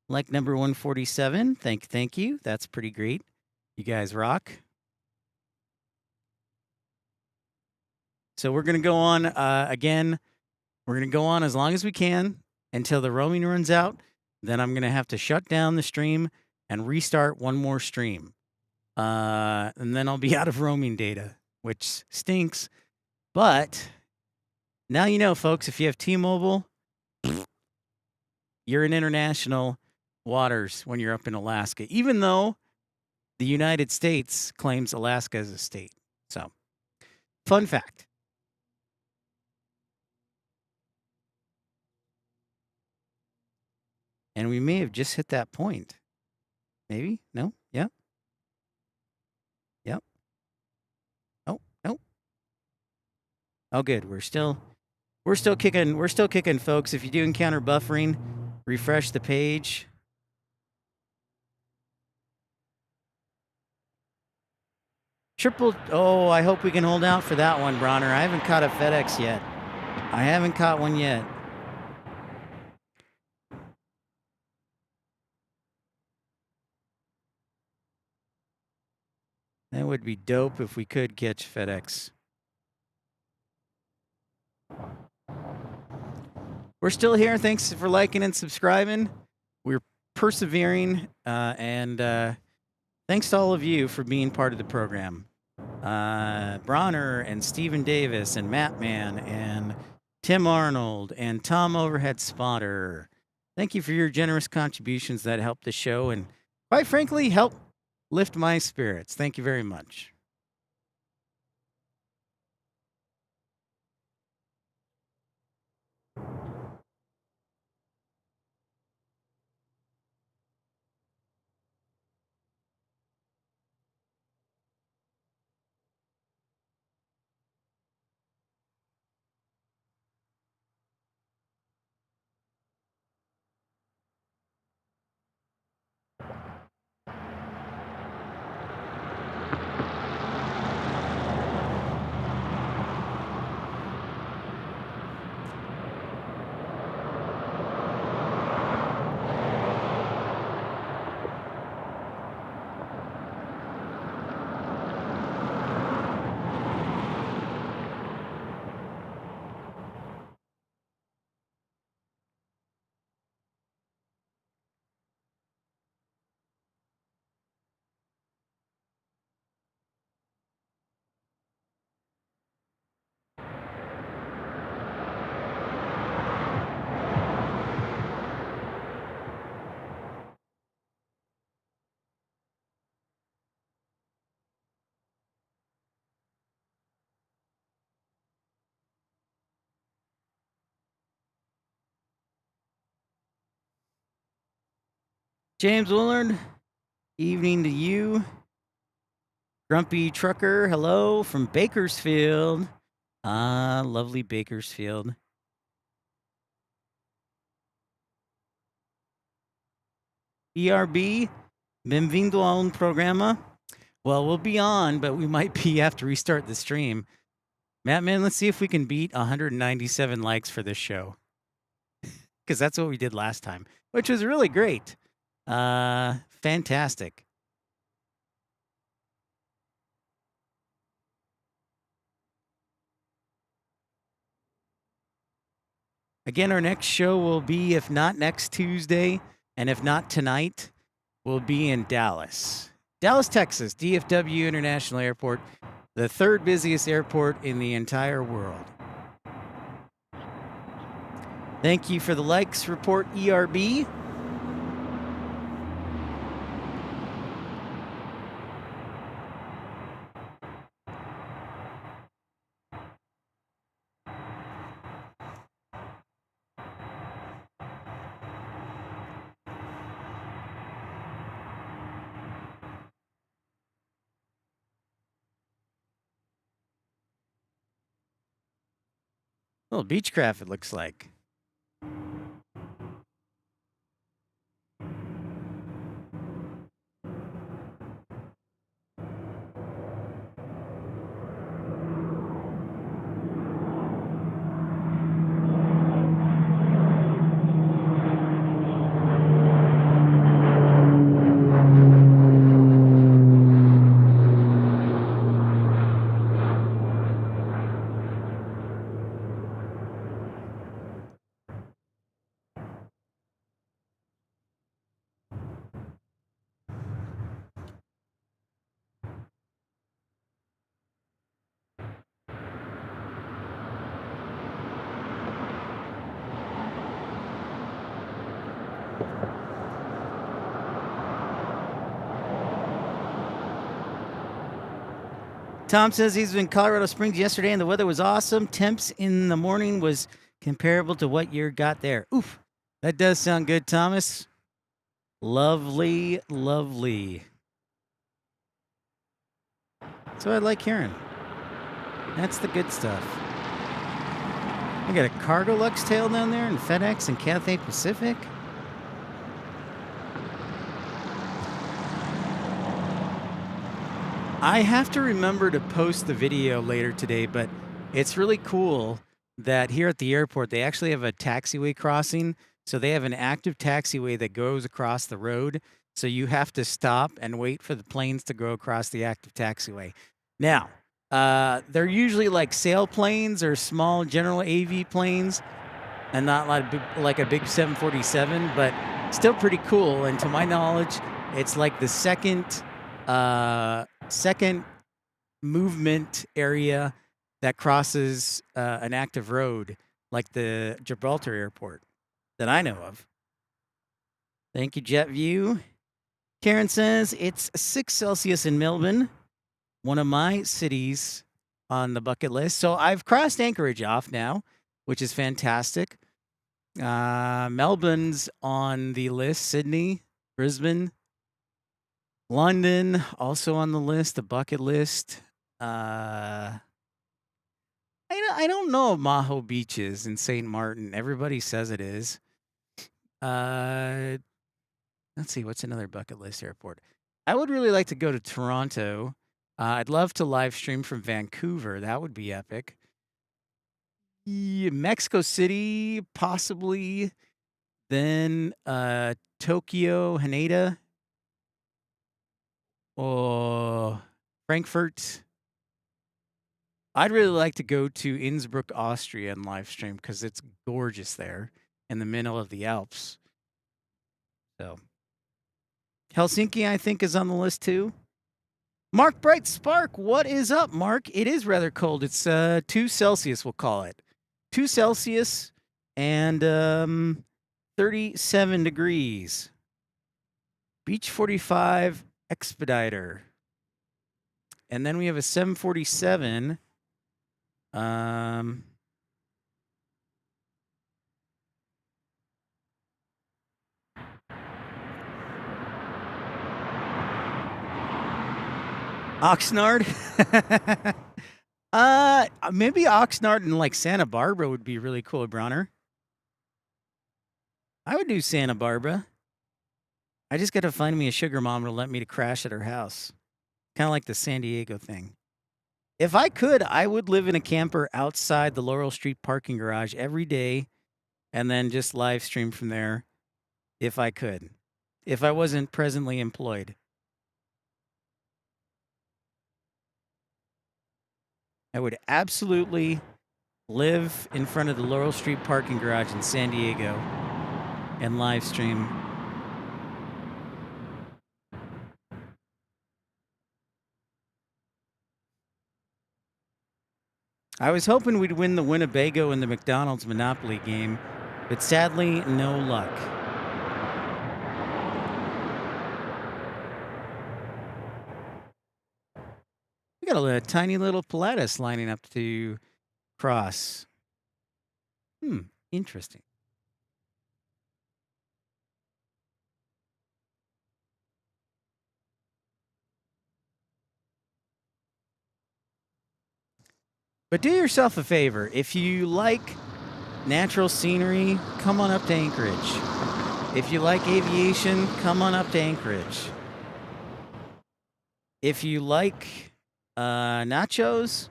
Like number 147. Thank you. That's pretty great. You guys rock. So we're going to go on again. We're going to go on as long as we can until the roaming runs out. Then I'm going to have to shut down the stream and restart one more stream. And then I'll be out of roaming data, which stinks. But now you know, folks, if you have T-Mobile, you're in international waters when you're up in Alaska, even though the United States claims Alaska as a state. So, fun fact. And we may have just hit that point. Maybe? No? Yeah? Yep. Oh, no. Oh, good. We're still kicking, folks. If you do encounter buffering, refresh the page. Oh, I hope we can hold out for that one, Bronner. I haven't caught a FedEx yet. I haven't caught one yet. That would be dope if we could catch FedEx. We're still here. Thanks for liking and subscribing. We're persevering, and thanks to all of you for being part of the program. Bronner and Stephen Davis and Matt Man and Tim Arnold and Tom Overhead Spotter. Thank you for your generous contributions that help the show and, quite frankly, help lift my spirits. Thank you very much. James Willard, evening to you. Grumpy Trucker, hello from Bakersfield. Lovely Bakersfield. ERB, benvindo a un programa. Well, we'll be on, but we might be have to restart the stream. Matt, man, let's see if we can beat 197 likes for this show. Because that's what we did last time, which was really great. Fantastic. Again, our next show will be, if not next Tuesday, and if not tonight, will be in Dallas. Dallas, Texas, DFW International Airport, the third busiest airport in the entire world. Thank you for the likes, report ERB. Little Beechcraft, it looks like. Tom says he's in Colorado Springs yesterday and the weather was awesome. Temps in the morning was comparable to what you got there. Oof. That does sound good, Thomas. Lovely, lovely. That's what I like hearing. That's the good stuff. We got a Cargo Lux tail down there and FedEx and Cathay Pacific. I have to remember to post the video later today, but it's really cool that here at the airport, they actually have a taxiway crossing. So they have an active taxiway that goes across the road. So you have to stop and wait for the planes to go across the active taxiway. Now, they're usually like sailplanes or small general AV planes and not like a big 747, but still pretty cool. And to my knowledge, it's like the second movement area that crosses an active road, like the Gibraltar Airport that I know of. Thank you, JetView. Karen says it's 6 Celsius in Melbourne, one of my cities on the bucket list. So I've crossed Anchorage off now, which is fantastic. Melbourne's on the list. Sydney, Brisbane, London, also on the list, the bucket list. I don't know if Maho Beach is in St. Martin. Everybody says it is. Let's see, what's another bucket list airport? I would really like to go to Toronto. I'd love to live stream from Vancouver. That would be epic. Yeah, Mexico City, possibly. Then Tokyo, Haneda. Or Frankfurt. I'd really like to go to Innsbruck, Austria and live stream because it's gorgeous there in the middle of the Alps. So Helsinki, I think, is on the list too. Mark Bright Spark, what is up, Mark? It is rather cold. It's 2 Celsius, we'll call it. 2 Celsius and 37 degrees. Beach 45 Expediter. And then we have a 747. Oxnard? Maybe Oxnard and like Santa Barbara would be really cool, Bronner. I would do Santa Barbara. I just got to find me a sugar mom to let me to crash at her house. Kind of like the San Diego thing. If I could, I would live in a camper outside the Laurel Street parking garage every day and then just live stream from there if I could. If I wasn't presently employed. I would absolutely live in front of the Laurel Street parking garage in San Diego and live stream. I was hoping we'd win the Winnebago in the McDonald's Monopoly game, but sadly, no luck. We got a tiny little Pilatus lining up to cross. Interesting. But do yourself a favor. If you like natural scenery, come on up to Anchorage. If you like aviation, come on up to Anchorage. If you like nachos,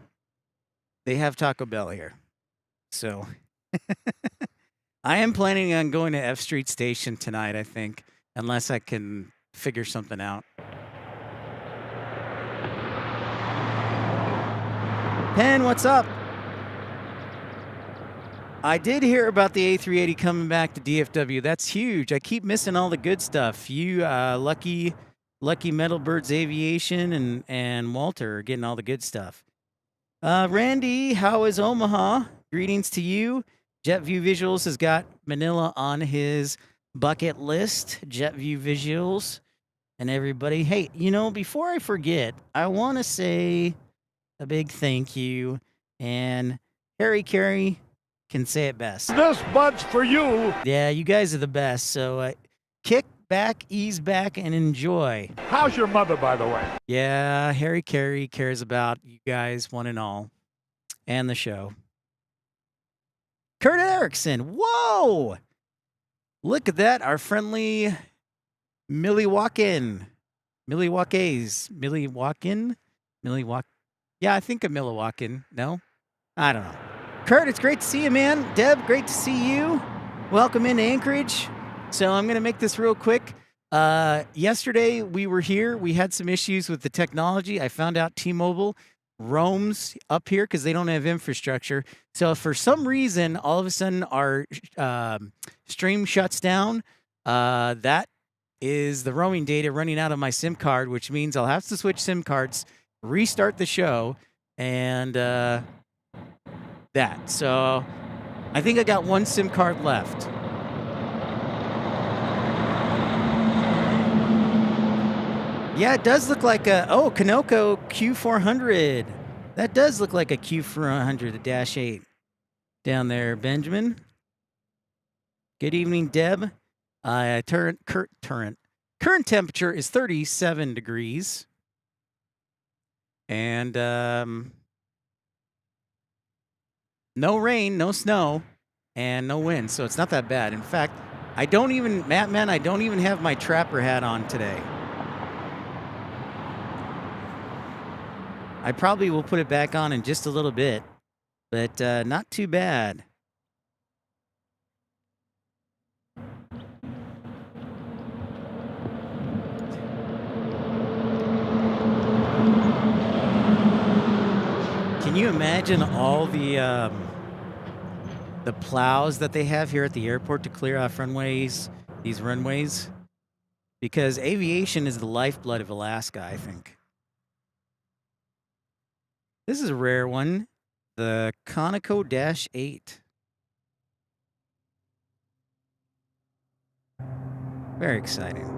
they have Taco Bell here. So I am planning on going to F Street Station tonight, I think, unless I can figure something out. Penn, what's up? I did hear about the A380 coming back to DFW. That's huge. I keep missing all the good stuff. You, Lucky Metalbirds Aviation and Walter are getting all the good stuff. Randy, how is Omaha? Greetings to you. JetView Visuals has got Manila on his bucket list. JetView Visuals and everybody. Hey, you know, before I forget, I want to say a big thank you. And Harry Carey can say it best. This bunch for you. Yeah, you guys are the best. So kick back, ease back, and enjoy. How's your mother, by the way? Yeah, Harry Carey cares about you guys, one and all, and the show. Kurt Erickson, whoa! Look at that, our friendly Milwaukeean. Yeah, I think a Milwaukeean. No? I don't know. Kurt, it's great to see you, man. Deb, great to see you. Welcome into Anchorage. So I'm going to make this real quick. Yesterday, we were here. We had some issues with the technology. I found out T-Mobile roams up here because they don't have infrastructure. So if for some reason, all of a sudden, our stream shuts down, that is the roaming data running out of my SIM card, which means I'll have to switch SIM cards, restart the show, and that. So I think I got one SIM card left. Yeah, it does look like a, Kanoko Q400. That does look like a Q400, the Dash 8 down there, Benjamin. Good evening, Deb. Current temperature is 37 degrees. And no rain, no snow, and no wind, so it's not that bad. In fact, I don't even have my trapper hat on today. I probably will put it back on in just a little bit, but not too bad. Can you imagine all the plows that they have here at the airport to clear off runways, these runways? Because aviation is the lifeblood of Alaska, I think. This is a rare one, the Conoco Dash 8. Very exciting.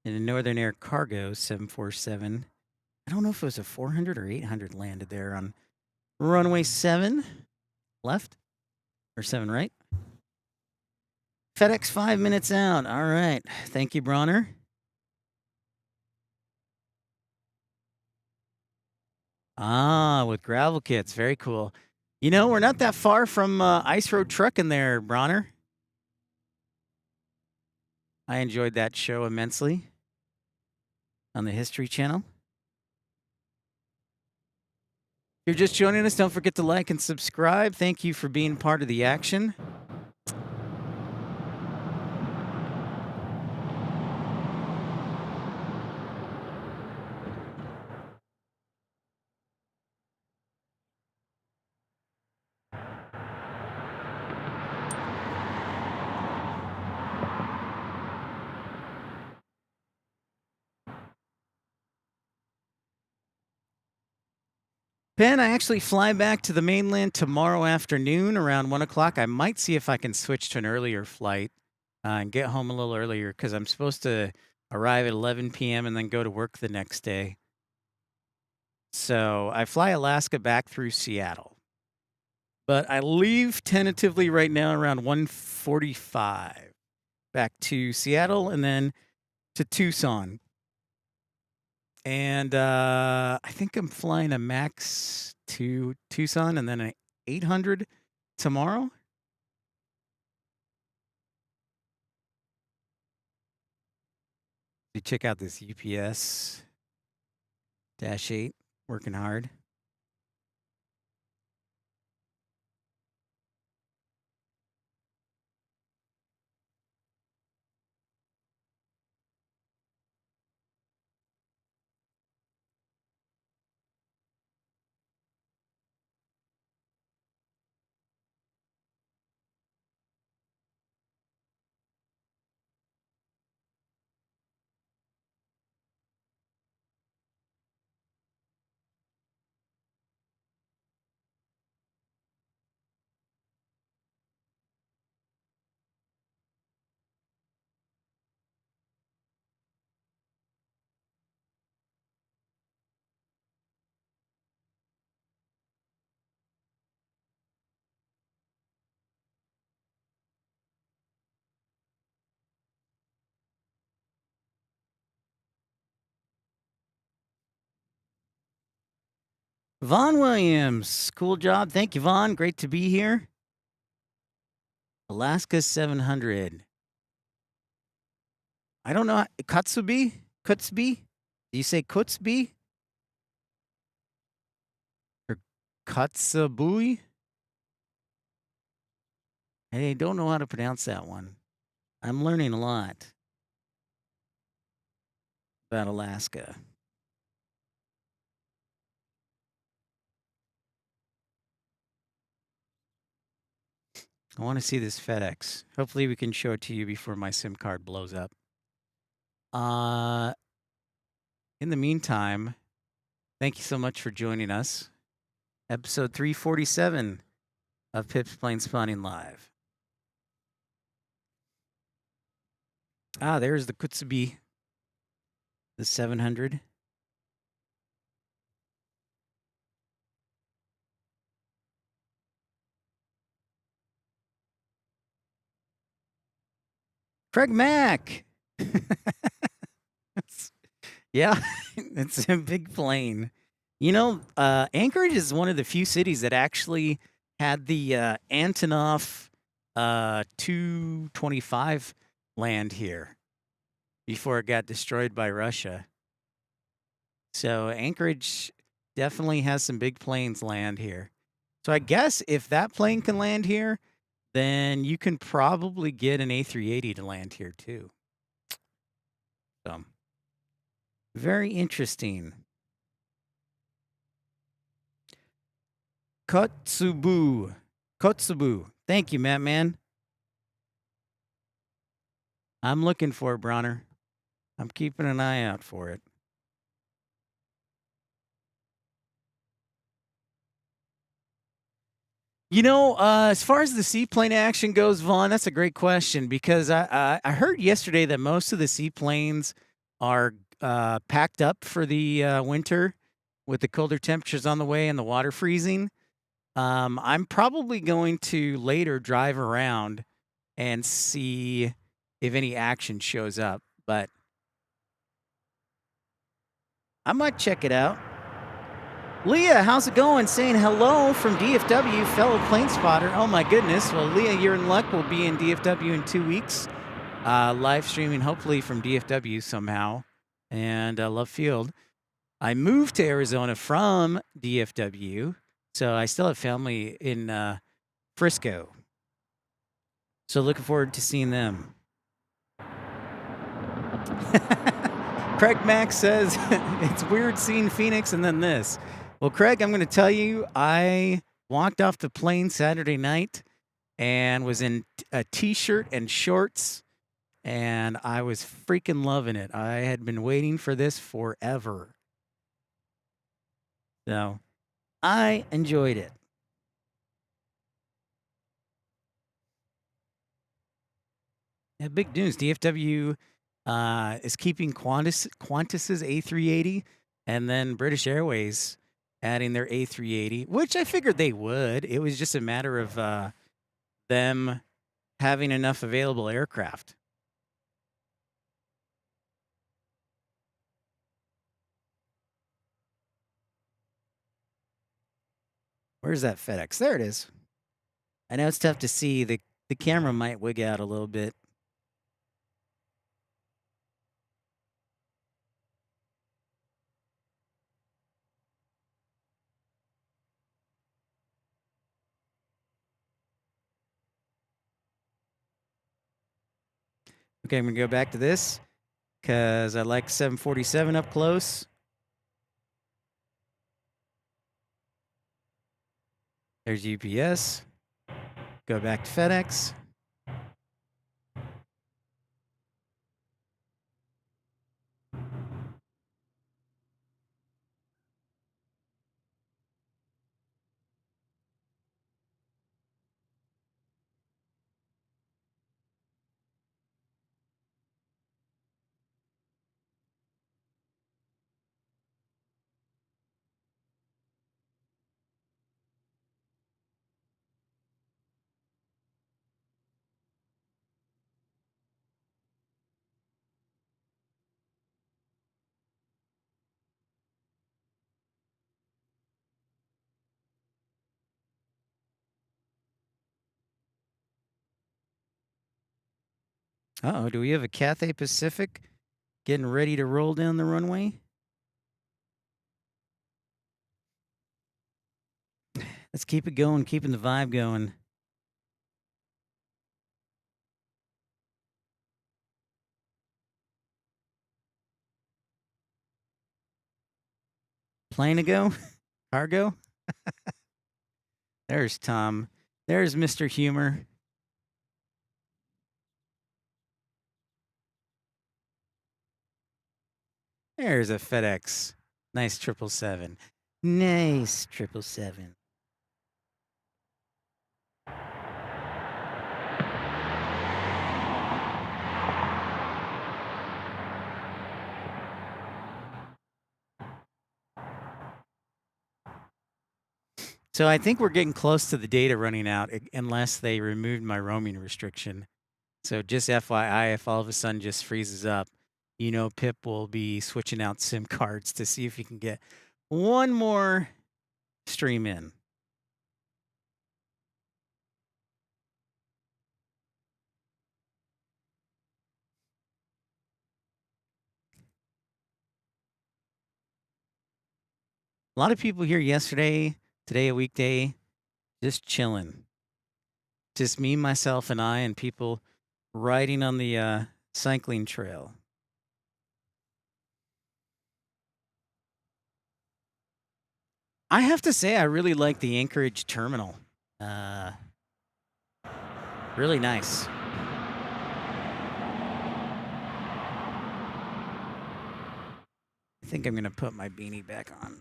And a Northern Air Cargo 747. I don't know if it was a 400 or 800 landed there on runway 7 left or 7 right. FedEx 5 minutes out. All right. Thank you, Bronner. Ah, with gravel kits. Very cool. You know, we're not that far from Ice Road Trucking there, Bronner. I enjoyed that show immensely on the History Channel. If you're just joining us, don't forget to like and subscribe. Thank you for being part of the action. Ben, I actually fly back to the mainland tomorrow afternoon around 1 o'clock. I might see if I can switch to an earlier flight and get home a little earlier because I'm supposed to arrive at 11 p.m. and then go to work the next day. So I fly Alaska back through Seattle. But I leave tentatively right now around 1:45 back to Seattle and then to Tucson. And I think I'm flying a Max to Tucson and then an 800 tomorrow. You check out this UPS -8, working hard. Vaughn Williams, cool job. Thank you, Vaughn. Great to be here. Alaska 700. I don't know. Kutsby? Do you say Kutsby? Or Kutsabui? I don't know how to pronounce that one. I'm learning a lot about Alaska. I want to see this FedEx. Hopefully we can show it to you before my SIM card blows up. In the meantime, thank you so much for joining us. Episode 347 of Pip's PLANESPOTTING Live. Ah, there's the Kutsby, the 700. Craig Mack. Yeah, it's a big plane. You know, Anchorage is one of the few cities that actually had the Antonov 225 land here before it got destroyed by Russia. So Anchorage definitely has some big planes land here. So I guess if that plane can land here, then you can probably get an A380 to land here too. So very interesting. Kotsubu. Thank you, Matt, man. I'm looking for it, Bronner. I'm keeping an eye out for it. You know, as far as the seaplane action goes, Vaughn, that's a great question because I heard yesterday that most of the seaplanes are packed up for the winter with the colder temperatures on the way and the water freezing. I'm probably going to later drive around and see if any action shows up, but I might check it out. Leah, how's it going? Saying hello from DFW, fellow plane spotter. Oh my goodness. Well, Leah, you're in luck. We'll be in DFW in 2 weeks. Live streaming, hopefully from DFW somehow. And Love Field. I moved to Arizona from DFW, so I still have family in Frisco. So looking forward to seeing them. Craig Max says, it's weird seeing Phoenix and then this. Well, Craig, I'm going to tell you, I walked off the plane Saturday night and was in a T-shirt and shorts, and I was freaking loving it. I had been waiting for this forever. So I enjoyed it. Yeah, big news. DFW is keeping Qantas's A380, and then British Airways adding their A380, which I figured they would. It was just a matter of them having enough available aircraft. Where's that FedEx? There it is. I know it's tough to see. The camera might wig out a little bit. Okay, I'm going to go back to this because I like 747 up close. There's UPS. Go back to FedEx. Uh-oh, do we have a Cathay Pacific getting ready to roll down the runway? Let's keep it going, keeping the vibe going. Plane to go? Cargo? There's Tom. There's Mr. Humor. There's a FedEx. Nice 777. Nice 777. So I think we're getting close to the data running out unless they removed my roaming restriction. So just FYI, if all of a sudden just freezes up, you know Pip will be switching out SIM cards to see if he can get one more stream in. A lot of people here yesterday, today a weekday, just chilling. Just me, myself, and I, and people riding on the cycling trail. I have to say, I really like the Anchorage terminal. Really nice. I think I'm going to put my beanie back on.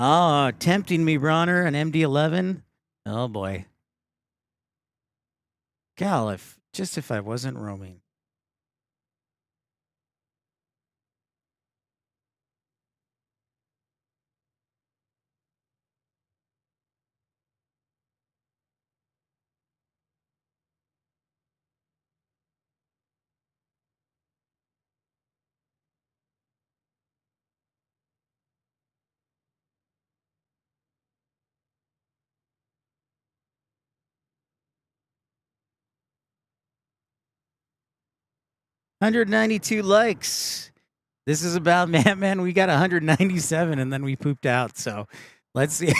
Oh, tempting me, Bronner, an MD-11. Oh, boy. Gal, if I wasn't roaming. 192 likes. This is about man. We got 197 and then we pooped out. So let's see.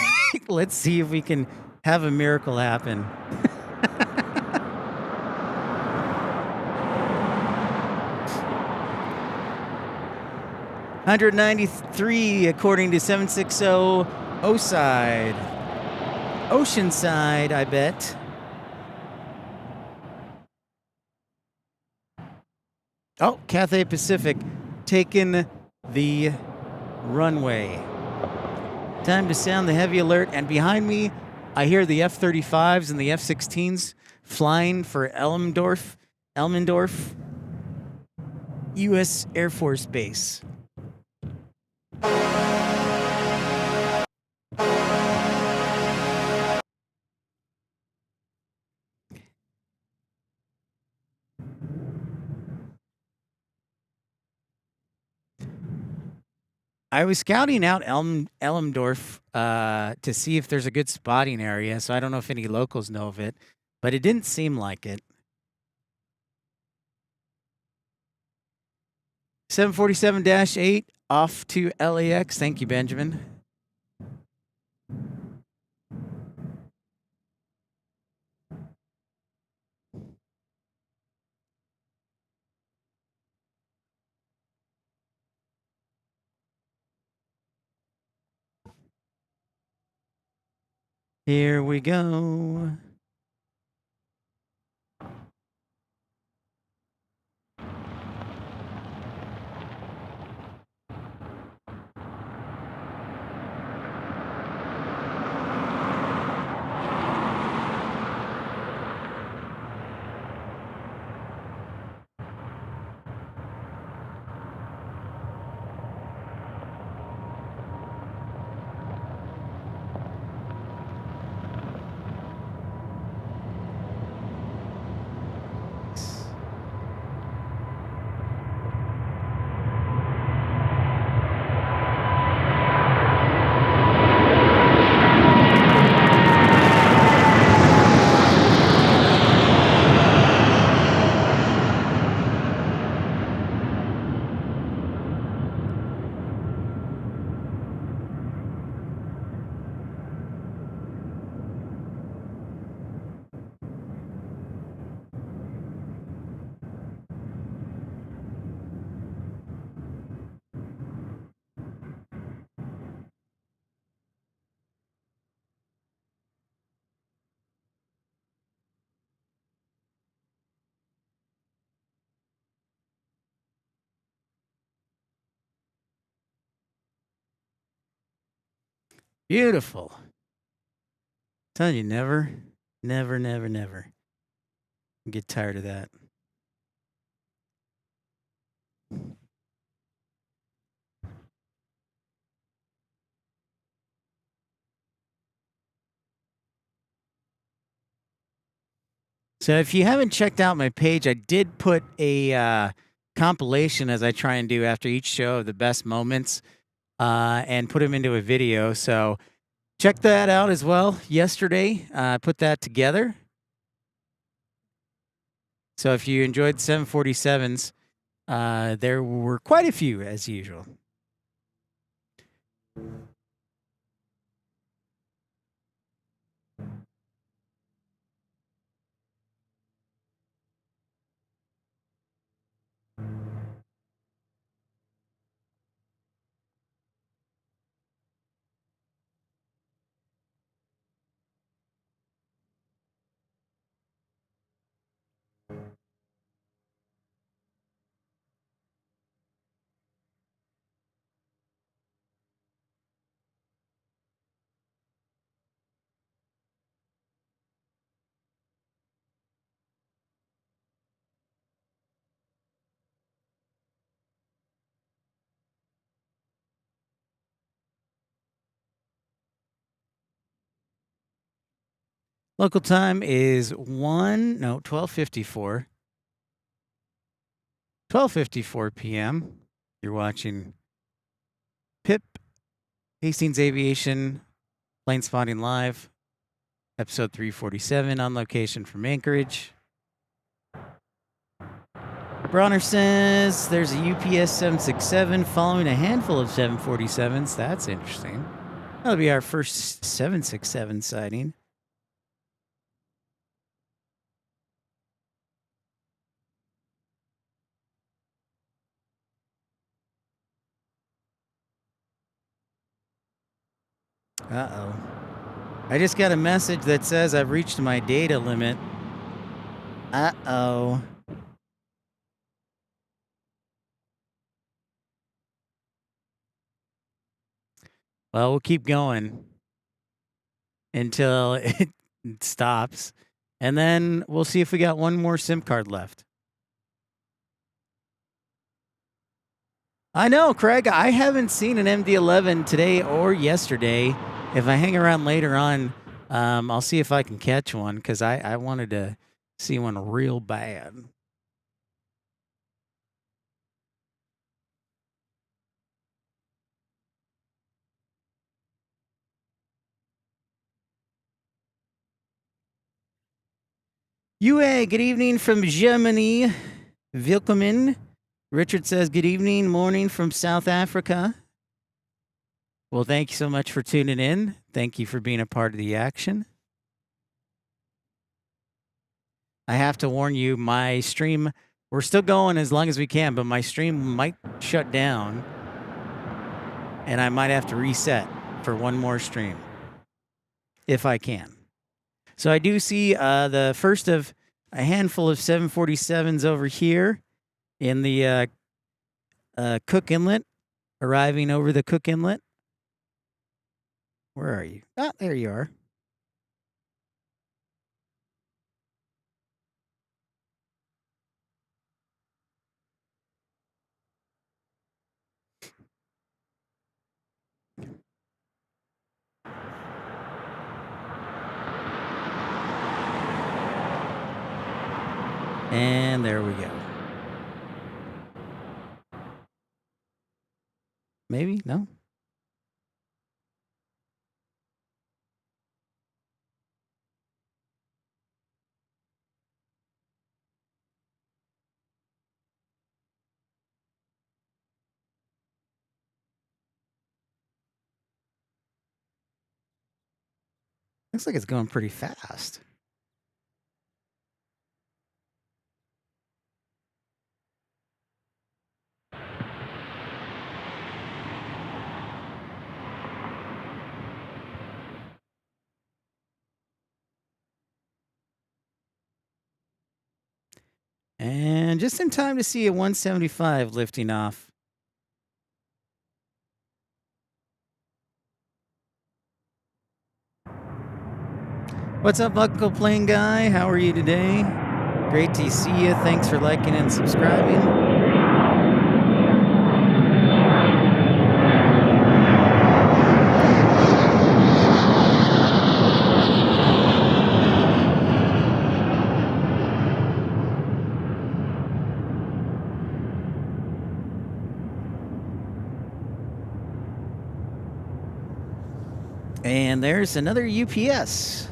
Let's see if we can have a miracle happen. $193 according to 760 Oside. Oceanside, I bet. Oh, Cathay Pacific taking the runway. Time to sound the heavy alert. And behind me, I hear the F-35s and the F-16s flying for Elmendorf, U.S. Air Force Base. I was scouting out Elmendorf to see if there's a good spotting area, so I don't know if any locals know of it, but it didn't seem like it. 747-8 off to LAX. Thank you, Benjamin. Here we go. Beautiful. Telling you, never get tired of that. So if you haven't checked out my page, I did put a compilation, as I try and do after each show, of the best moments and put them into a video. So check that out as well. Yesterday, I put that together. So if you enjoyed 747s, there were quite a few, as usual. Local time is 12:54. 12:54 p.m. You're watching Pip Hastings Aviation Plane Spotting Live, episode 347, on location from Anchorage. Bronner says there's a UPS 767 following a handful of 747s. That's interesting. That'll be our first 767 sighting. Uh-oh. I just got a message that says I've reached my data limit. Uh-oh. Well, we'll keep going until it stops. And then we'll see if we got one more SIM card left. I know, Craig. I haven't seen an MD-11 today or yesterday. If I hang around later on, I'll see if I can catch one because I wanted to see one real bad. UA, good evening from Germany. Willkommen. Richard says, good evening, morning from South Africa. Well, thank you so much for tuning in. Thank you for being a part of the action. I have to warn you, my stream, we're still going as long as we can, but my stream might shut down and I might have to reset for one more stream if I can. So I do see the first of a handful of 747s over here in the Cook Inlet, arriving over the Cook Inlet. Where are you? Ah, there you are. And there we go. Maybe? No? Looks like it's going pretty fast. And just in time to see a 175 lifting off. What's up, Uncle Plane Guy? How are you today? Great to see you. Thanks for liking and subscribing. And there's another UPS.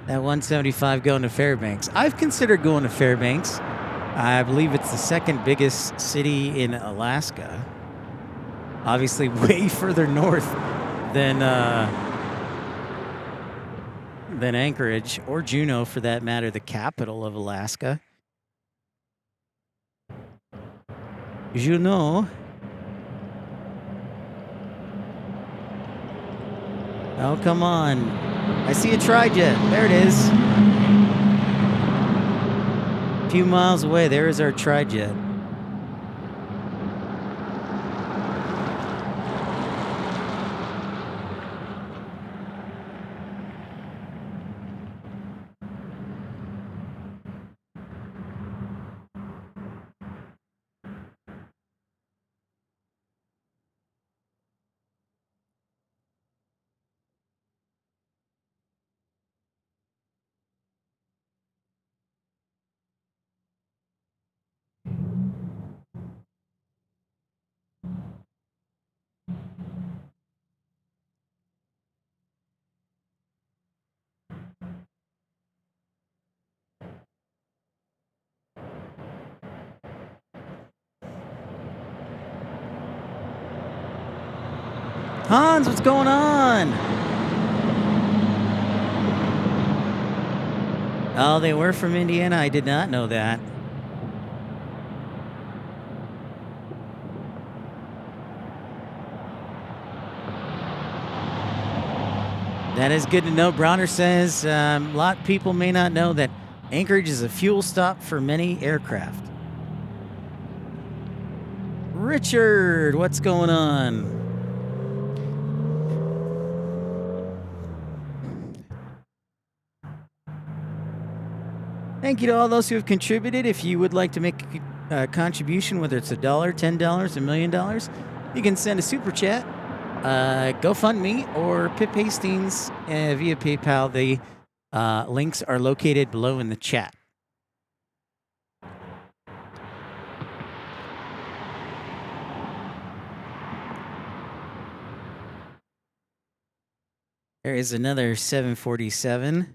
That 175 going to Fairbanks. I've considered going to Fairbanks. I believe it's the second biggest city in Alaska. Obviously way further north than Anchorage or Juneau, for that matter, the capital of Alaska. Juneau. Oh, come on. I see a tri-jet. There it is. A few miles away, there is our tri-jet. Hans, what's going on? Oh, they were from Indiana? I did not know that. That is good to know. Bronner says a lot of people may not know that Anchorage is a fuel stop for many aircraft. Richard, what's going on? Thank you to all those who have contributed. If you would like to make a contribution, whether it's $1, $10, $1 million, you can send a super chat, GoFundMe, or Pip Hastings via PayPal. The links are located below in the chat. There is another 747.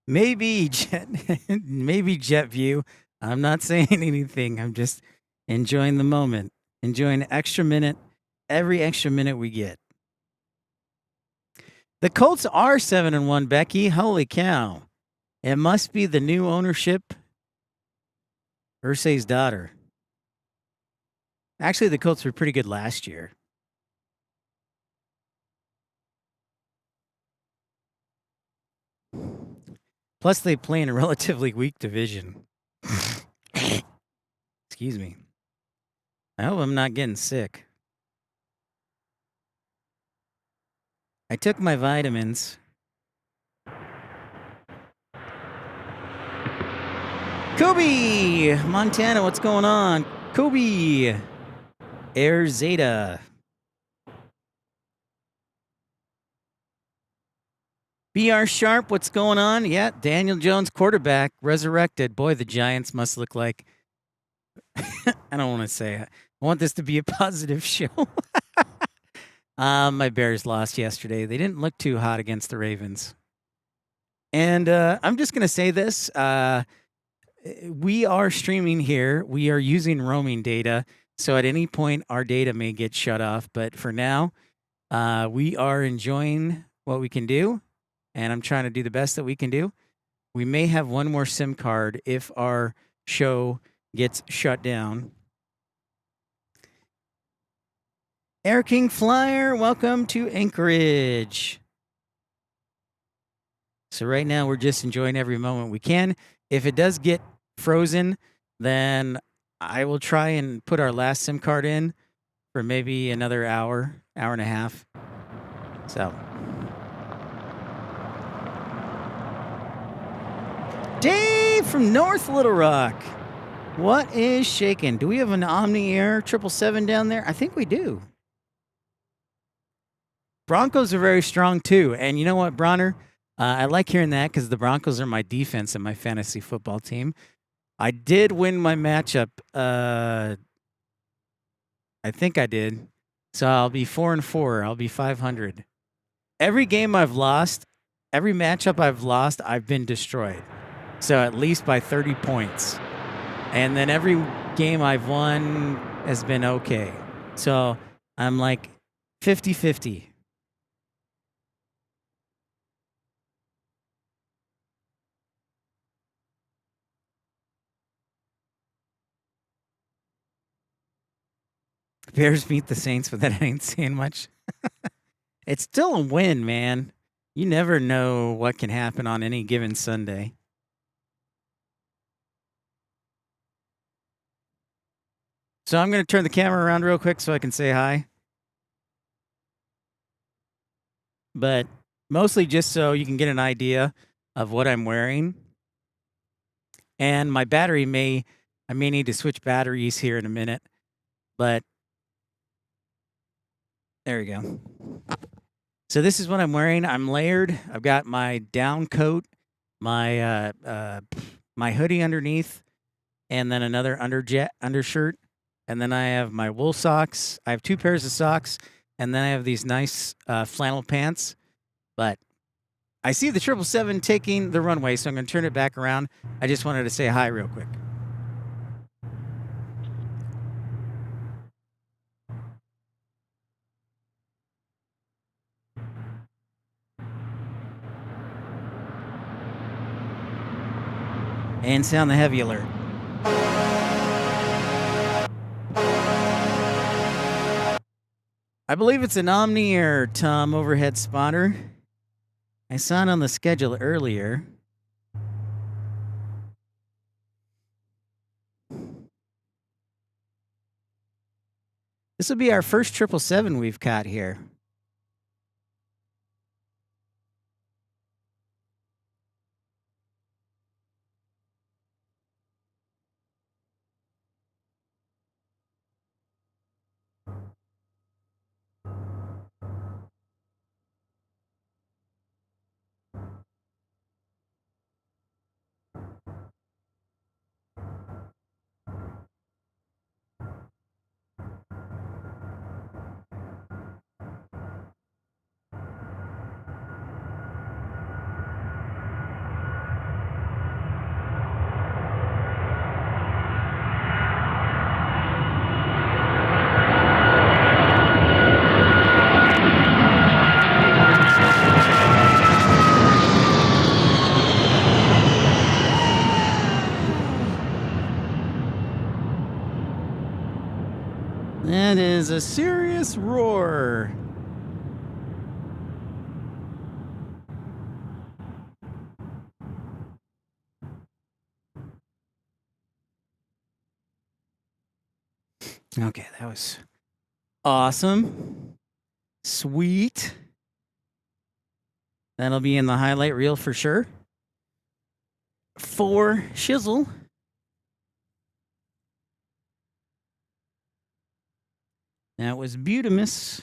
Maybe maybe JetView. I'm not saying anything. I'm just enjoying the moment, enjoying every extra minute we get. The Colts are 7-1, Becky. Holy cow! It must be the new ownership. Ursay's daughter. Actually, the Colts were pretty good last year. Plus, they play in a relatively weak division. Excuse me. I hope I'm not getting sick. I took my vitamins. Kobe! Montana, what's going on? Kobe! Air Zeta. BR Sharp, what's going on? Yeah, Daniel Jones, quarterback, resurrected. Boy, the Giants must look like... I don't want to say it. I want this to be a positive show. My Bears lost yesterday. They didn't look too hot against the Ravens. And I'm just going to say this. We are streaming here. We are using roaming data. So at any point, our data may get shut off. But for now, we are enjoying what we can do. And I'm trying to do the best that we can do. We may have one more SIM card if our show gets shut down. Air King Flyer, welcome to Anchorage. So right now we're just enjoying every moment we can. If it does get frozen, then I will try and put our last SIM card in for maybe another hour and a half. So. Dave from North Little Rock. What is shaking? Do we have an Omni Air 777 down there? I think we do. Broncos are very strong too. And you know what, Bronner? I like hearing that because the Broncos are my defense in my fantasy football team. I did win my matchup. I think I did. So I'll be 4-4. I'll be 500. Every game I've lost, every matchup I've lost, I've been destroyed. So at least by 30 points. And then every game I've won has been okay. So I'm like 50-50. Bears beat the Saints, but that ain't saying much. It's still a win, man. You never know what can happen on any given Sunday. So I'm going to turn the camera around real quick so I can say hi. But mostly just so you can get an idea of what I'm wearing. And my battery I may need to switch batteries here in a minute. But there we go. So this is what I'm wearing. I'm layered. I've got my down coat, my my hoodie underneath, and then another undershirt. And then I have my wool socks. I have 2 pairs of socks, and then I have these nice flannel pants. But I see the 777 taking the runway, so I'm going to turn it back around. I just wanted to say hi real quick. And sound the heavy alert. I believe it's an Omni Air Tom overhead spotter. I saw it on the schedule earlier. This will be our first 777 we've caught here. That is a serious roar. Okay, that was awesome. Sweet. That'll be in the highlight reel for sure. For shizzle. That was Butamus.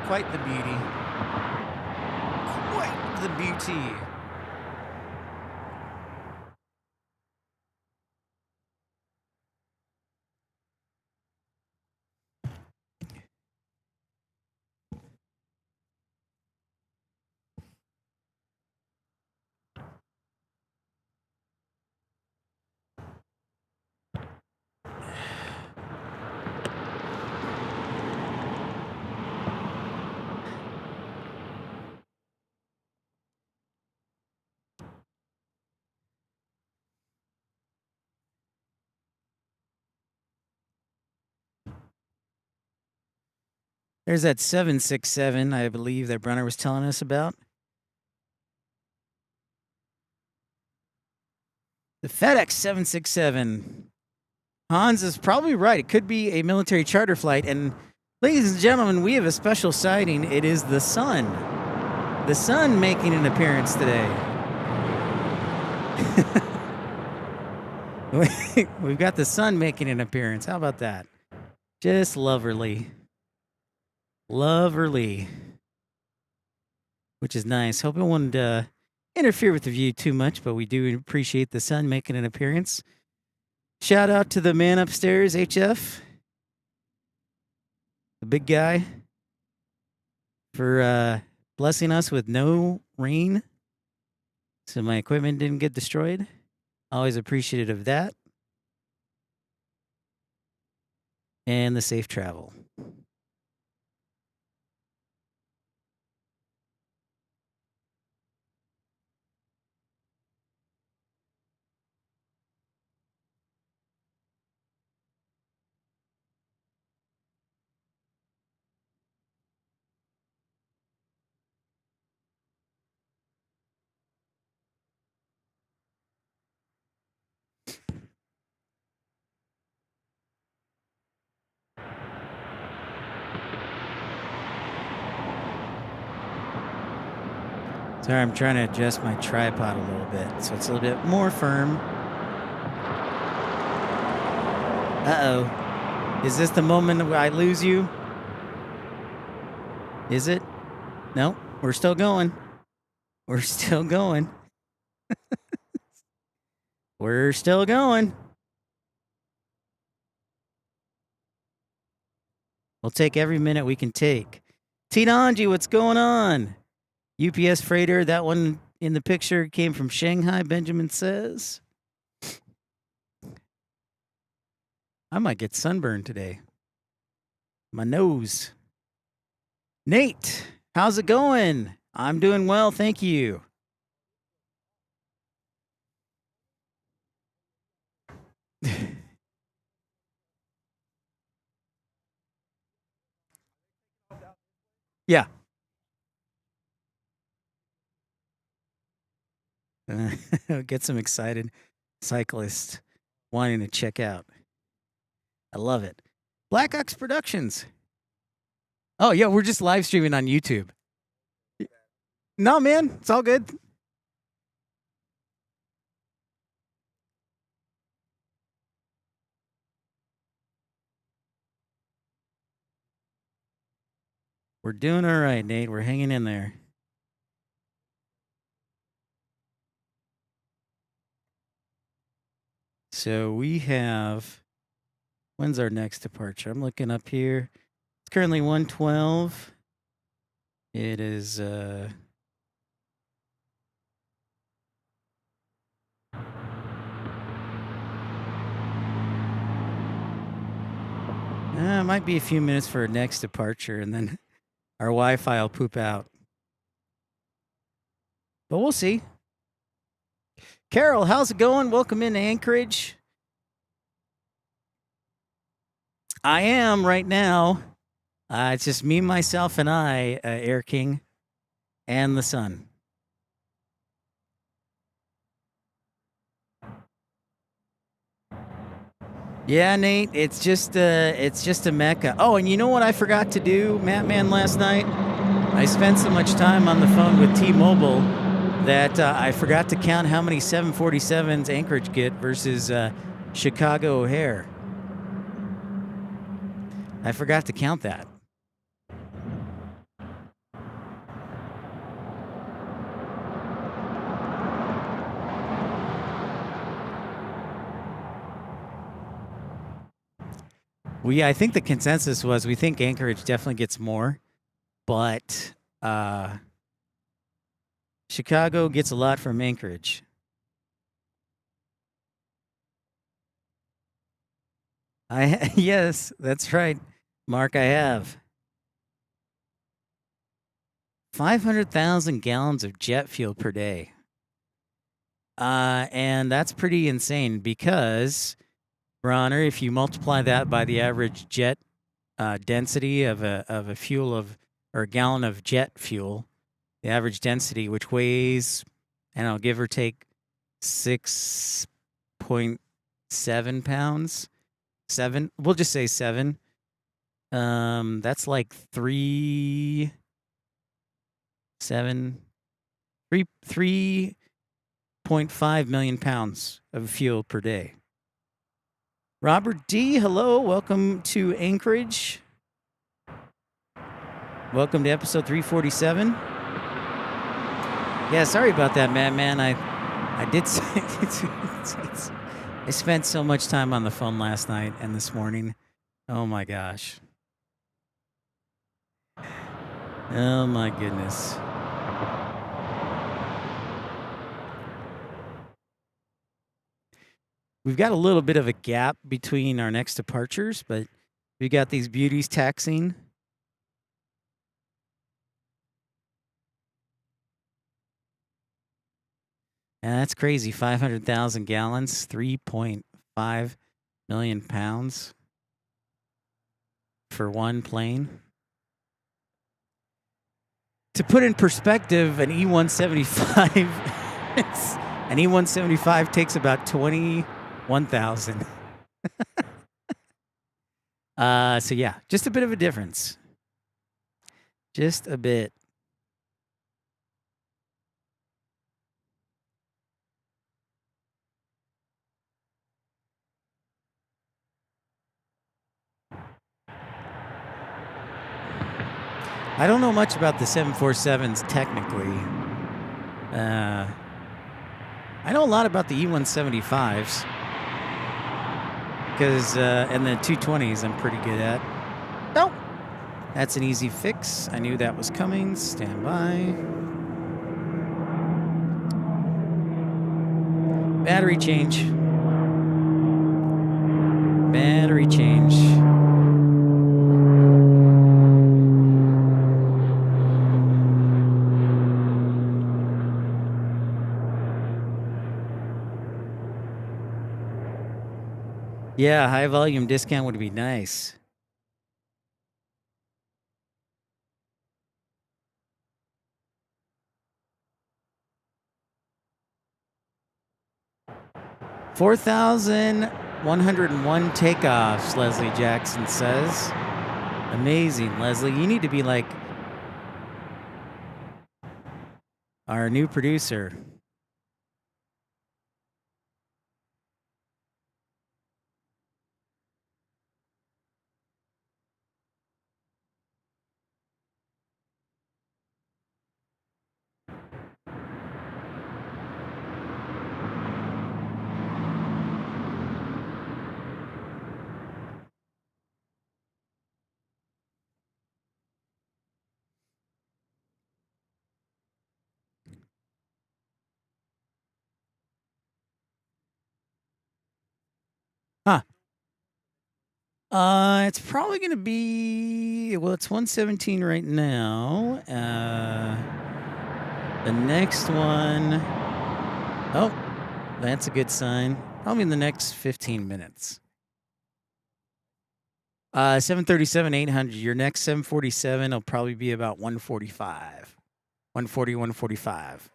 Quite the beauty. Quite the beauty. There's that 767, I believe, that Brunner was telling us about. The FedEx 767. Hans is probably right. It could be a military charter flight. And ladies and gentlemen, we have a special sighting. It is the sun. The sun making an appearance today. We've got the sun making an appearance. How about that? Just loverly. Loverly. Which is nice. Hope it won't interfere with the view too much, but we do appreciate the sun making an appearance. Shout out to the man upstairs, HF. The big guy. For blessing us with no rain. So my equipment didn't get destroyed. Always appreciative of that. And the safe travel. Sorry, I'm trying to adjust my tripod a little bit so it's a little bit more firm. Uh-oh. Is this the moment where I lose you? Is it? No, we're still going. We're still going. We're still going. We'll take every minute we can take. Tinanji, what's going on? UPS freighter, that one in the picture came from Shanghai, Benjamin says. I might get sunburned today. My nose. Nate, how's it going? I'm doing well, thank you. Yeah. Get some excited cyclists wanting to check out. I love it. Black Ox Productions. Oh, yeah, we're just live streaming on YouTube. No, man, it's all good. We're doing all right, Nate. We're hanging in there. So we have, when's our next departure? I'm looking up here. It's currently 1:12. It is, it might be a few minutes for our next departure, and then our Wi-Fi will poop out. But we'll see. Carol, how's it going? Welcome into Anchorage. I am right now. It's just me, myself, and I, Air King, and the sun. Yeah, Nate, it's just a mecca. Oh, and you know what I forgot to do, Mattman, last night? I spent so much time on the phone with T-Mobile that I forgot to count how many 747s Anchorage get versus Chicago O'Hare. I forgot to count that. I think the consensus was we think Anchorage definitely gets more, but Chicago gets a lot from Anchorage. Yes, that's right, Mark. I have 500,000 gallons of jet fuel per day, and that's pretty insane because, Bronner, if you multiply that by the average jet density of a gallon of jet fuel, the average density, which weighs, I don't know, give or take 6.7 pounds. 7. We'll just say 7. That's like 3.5 million pounds of fuel per day. Robert D, hello. Welcome to Anchorage. Welcome to episode 347. Yeah, sorry about that, man. I did say I spent so much time on the phone last night and this morning. Oh my gosh. Oh my goodness. We've got a little bit of a gap between our next departures, but we got these beauties taxiing. And that's crazy. 500,000 gallons, 3.5 million pounds for one plane. To put in perspective, an E-175, an E-175 takes about 21,000. So yeah, just a bit of a difference. Just a bit. I don't know much about the 747s technically. I know a lot about the E-175s. Because, and the 220s I'm pretty good at. Nope. That's an easy fix. I knew that was coming. Stand by. Battery change. Battery change. Yeah, high volume discount would be nice. $4,101 takeoffs, Leslie Jackson says. Amazing, Leslie. You need to be like our new producer. Huh. It's probably going to be, well, it's 117 right now. The next one, oh, that's a good sign. Probably in the next 15 minutes. 737-800. Your next 747 will probably be about 145. 140, 145.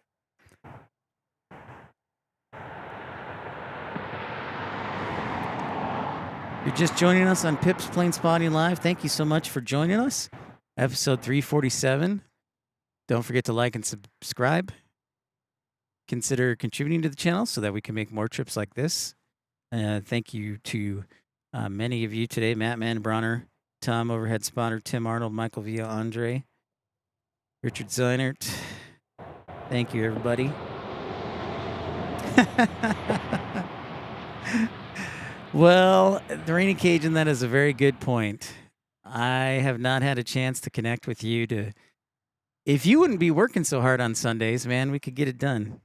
You're just joining us on Pip's Plane Spotting Live. Thank you so much for joining us. Episode 347. Don't forget to like and subscribe. Consider contributing to the channel so that we can make more trips like this. Thank you to many of you today. Matt Manbronner, Tom Overhead Spotter, Tim Arnold, Michael Villa, Andre, Richard Zeinert. Thank you, everybody. Well, the Rainy Cajun, that is a very good point. I have not had a chance to connect with you to... If you wouldn't be working so hard on Sundays, man, we could get it done.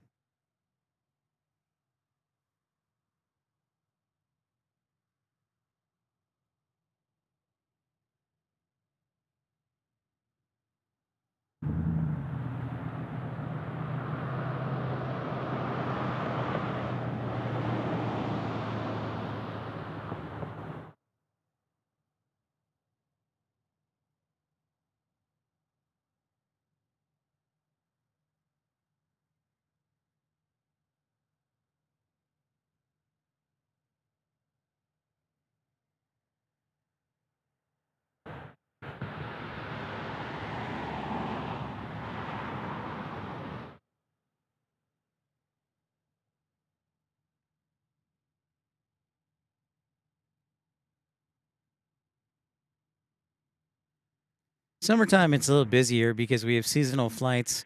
Summertime, it's a little busier because we have seasonal flights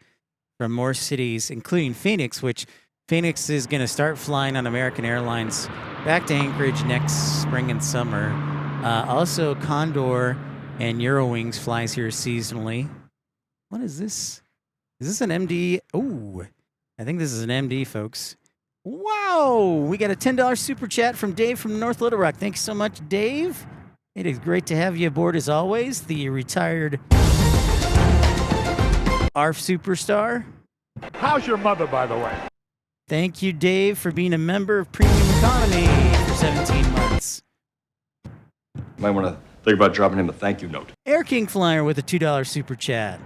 from more cities, including Phoenix, which Phoenix is going to start flying on American Airlines back to Anchorage next spring and summer. Also, Condor and Eurowings flies here seasonally. What is this? Is this an MD? Oh, I think this is an MD, folks. Wow! We got a $10 super chat from Dave from North Little Rock. Thanks so much, Dave. It is great to have you aboard as always, the retired ARF superstar. How's your mother, by the way? Thank you, Dave, for being a member of Premium Economy for 17 months. Might want to think about dropping him a thank you note. Air King Flyer with a $2 super chat.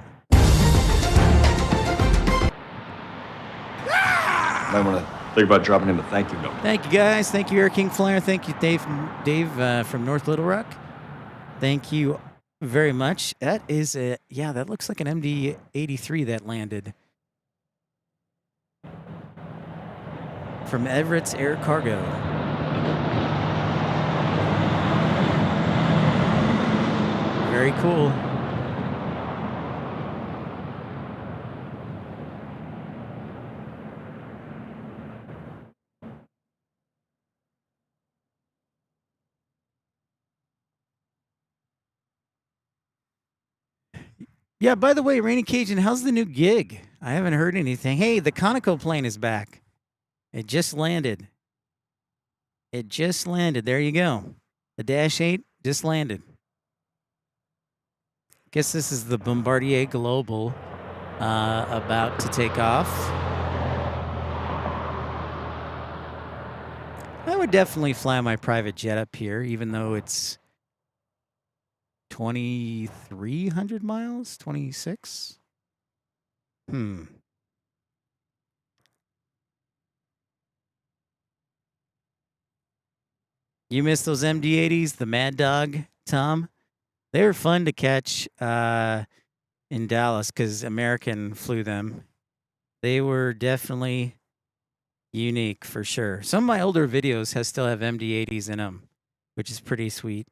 Might want to think about dropping him a thank you note. Thank you, guys. Thank you, Air King Flyer. Thank you, Dave from North Little Rock. Thank you very much. That is a, yeah, that looks like an MD-83 that landed. From Everett's Air Cargo. Very cool. Yeah, by the way, Rainy Cajun, how's the new gig? I haven't heard anything. Hey, the Conoco plane is back. It just landed. It just landed. There you go. The Dash 8 just landed. Guess this is the Bombardier Global about to take off. I would definitely fly my private jet up here, even though it's 2,300 miles, 26. You miss those MD-80s, the Mad Dog, Tom? They were fun to catch in Dallas because American flew them. They were definitely unique for sure. Some of my older videos still have MD-80s in them, which is pretty sweet.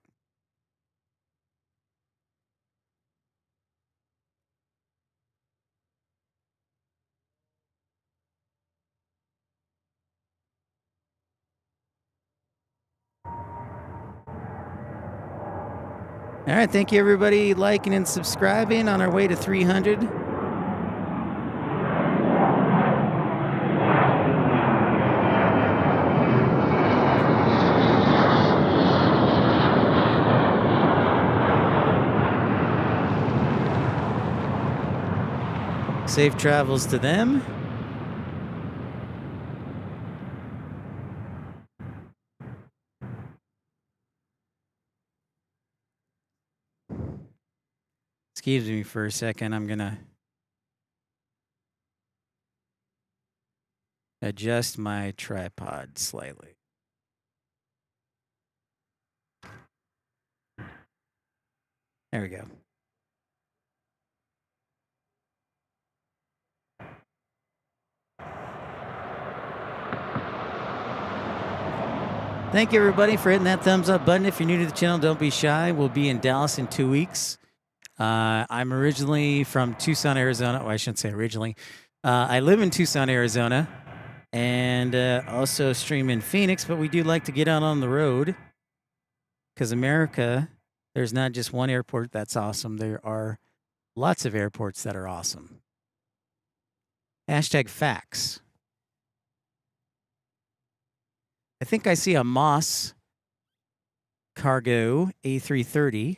All right, thank you everybody liking and subscribing on our way to 300. Safe travels to them. Excuse me for a second. I'm going to adjust my tripod slightly. There we go. Thank you, everybody, for hitting that thumbs up button. If you're new to the channel, don't be shy. We'll be in Dallas in 2 weeks. I'm originally from Tucson, Arizona. Well, I shouldn't say originally. I live in Tucson, Arizona, and also stream in Phoenix, but we do like to get out on the road because America, there's not just one airport that's awesome. There are lots of airports that are awesome. Hashtag facts. I think I see a Moss Cargo A330.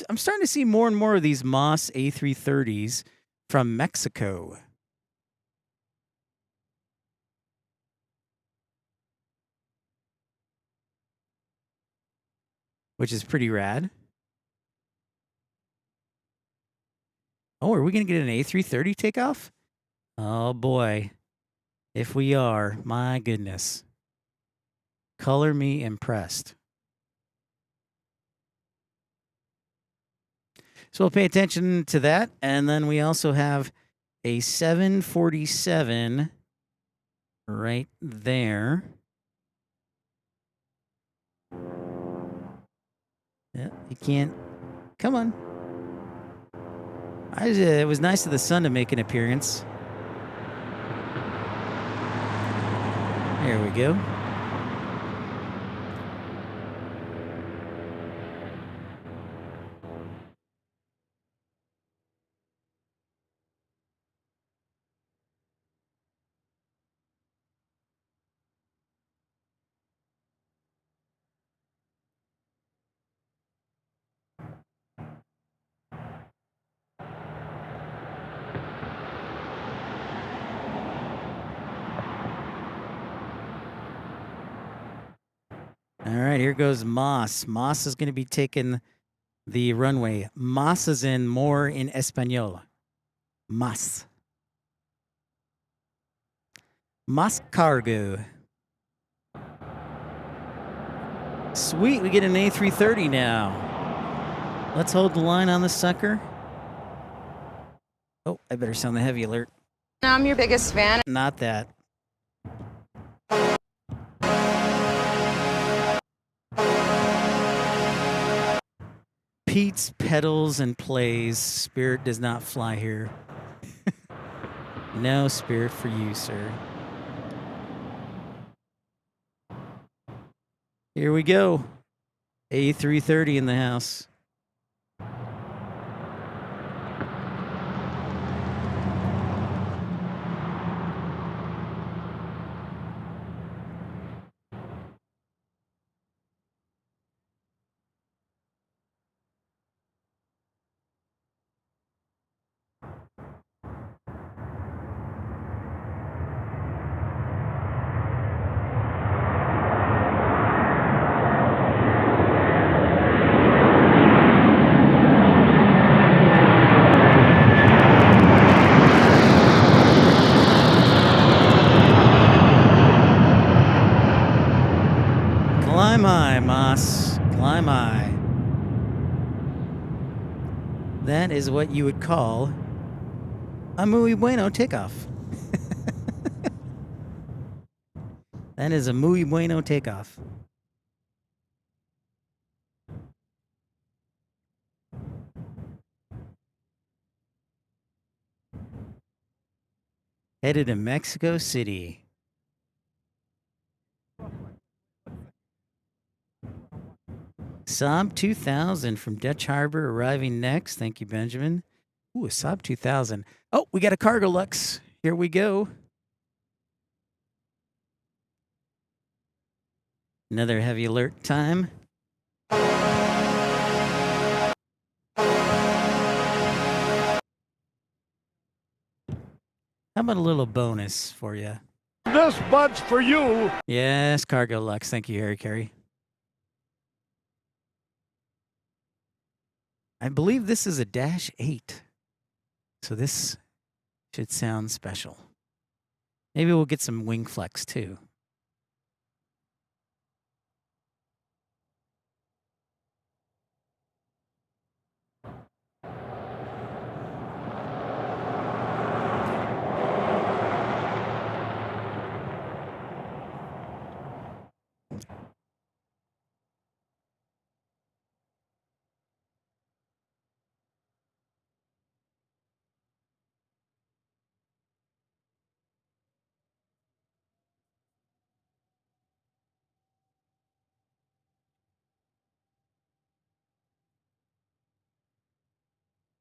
I'm starting to see more and more of these Moss A330s from Mexico. Which is pretty rad. Oh, are we going to get an A330 takeoff? Oh, boy. If we are, my goodness. Color me impressed. So we'll pay attention to that. And then we also have a 747 right there. Yeah, you can't. Come on. It was nice of the sun to make an appearance. There we go. All right, here goes Moss. Moss is going to be taking the runway. Moss is in more in Espanol. Moss. Moss Cargo. Sweet, we get an A330 now. Let's hold the line on the sucker. Oh, I better sound the heavy alert. I'm your biggest fan. Not that. Pete's pedals and plays. Spirit does not fly here. No Spirit for you, sir. Here we go. A330 in the house. Fly my. That is what you would call a muy bueno takeoff. That is a muy bueno takeoff. Headed to Mexico City. Saab 2000 from Dutch Harbor arriving next. Thank you, Benjamin. Ooh, a Saab 2000. Oh, we got a Cargo Lux. Here we go. Another heavy alert time. How about a little bonus for you? This bud's for you. Yes, Cargo Lux. Thank you, Harry Carey. I believe this is a Dash 8. So this should sound special. Maybe we'll get some wing flex too.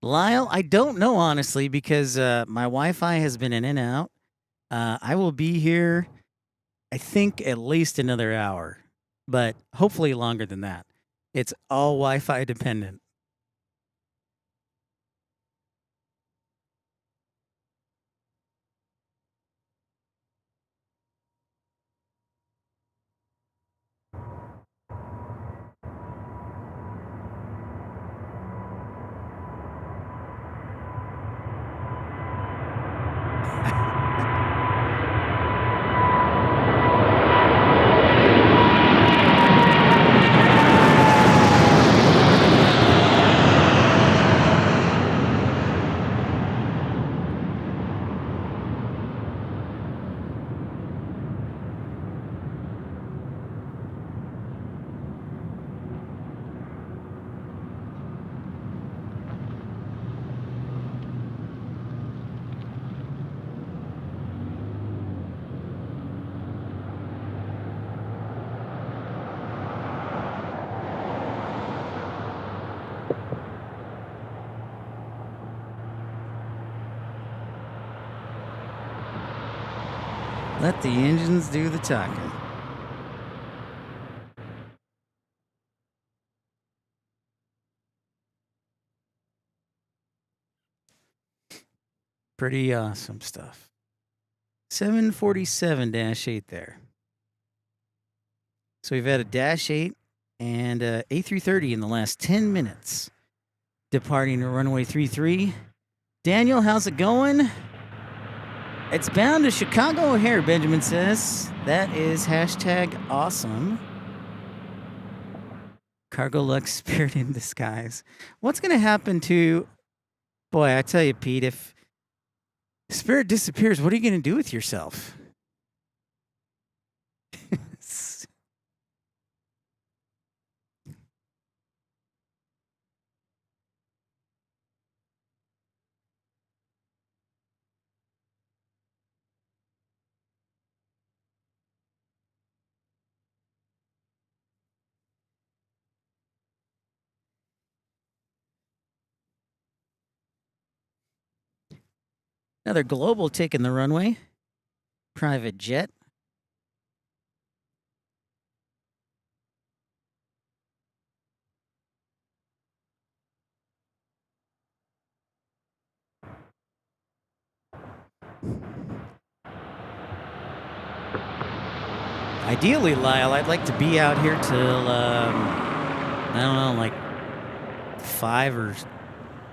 Lyle, I don't know, honestly, because my Wi-Fi has been in and out. I will be here, I think, at least another hour, but hopefully longer than that. It's all Wi-Fi dependent. Let the engines do the talking. Pretty awesome stuff. 747-8 there. So we've had a Dash 8 and a A330 in the last 10 minutes. Departing to runway 33. Daniel, how's it going? It's bound to Chicago O'Hare, Benjamin says. That is hashtag awesome. Cargo Lux Spirit in disguise. What's going to happen to... Boy, I tell you, Pete, if Spirit disappears, what are you going to do with yourself? Another Global taking the runway. Private jet. Ideally, Lyle, I'd like to be out here till, I don't know, like 5 or...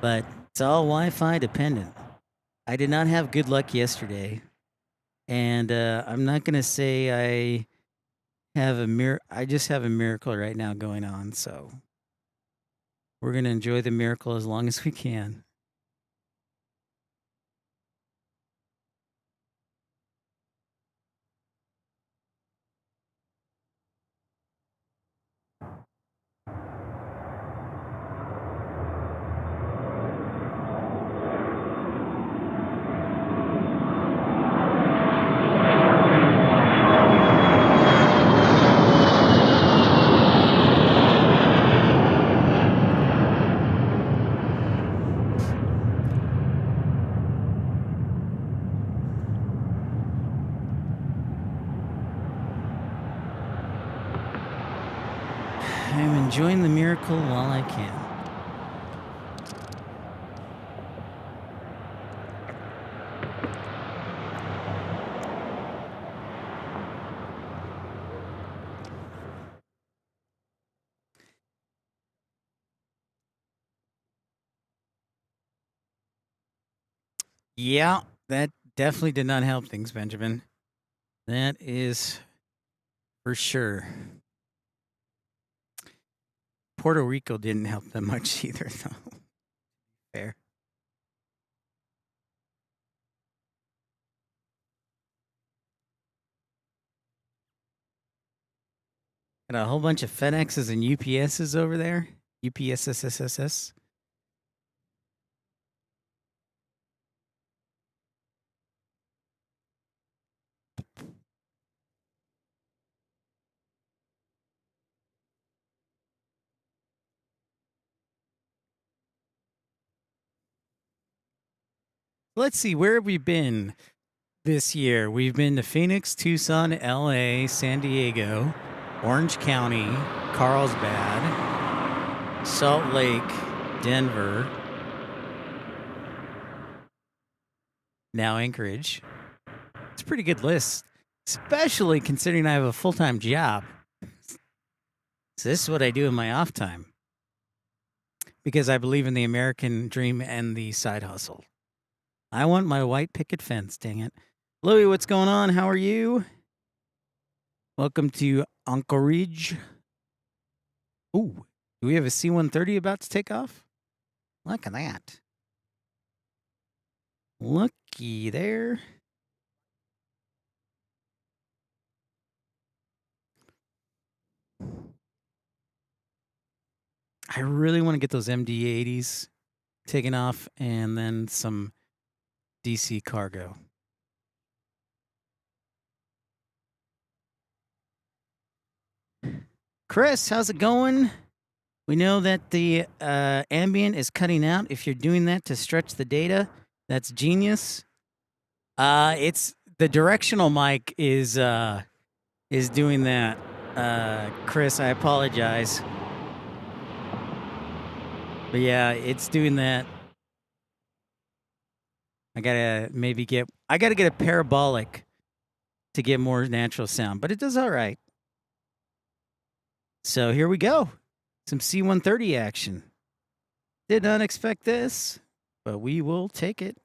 But it's all Wi-Fi dependent. I did not have good luck yesterday. And I'm not going to say I I just have a miracle right now going on, so we're gonna enjoy the miracle as long as we can. I'm enjoying the miracle while I can. Yeah, that definitely did not help things, Benjamin. That is for sure. Puerto Rico didn't help them much either, though. Fair. Got a whole bunch of FedExes and UPSs over there. UPSSSS. Let's see, where have we been this year? We've been to Phoenix, Tucson, LA, San Diego, Orange County, Carlsbad, Salt Lake, Denver, now Anchorage. It's a pretty good list, especially considering I have a full-time job. So this is what I do in my off time because I believe in the American dream and the side hustle. I want my white picket fence, dang it. Louie, what's going on? How are you? Welcome to Anchorage. Ooh, do we have a C-130 about to take off? Look at that. Looky there. I really want to get those MD-80s taken off and then some DC cargo. Chris, how's it going? We know that the ambient is cutting out. If you're doing that to stretch the data, that's genius. It's the directional mic is doing that. Chris, I apologize. But yeah, it's doing that. I gotta get a parabolic to get more natural sound, but it does all right. So here we go. Some C-130 action. Did not expect this, but we will take it.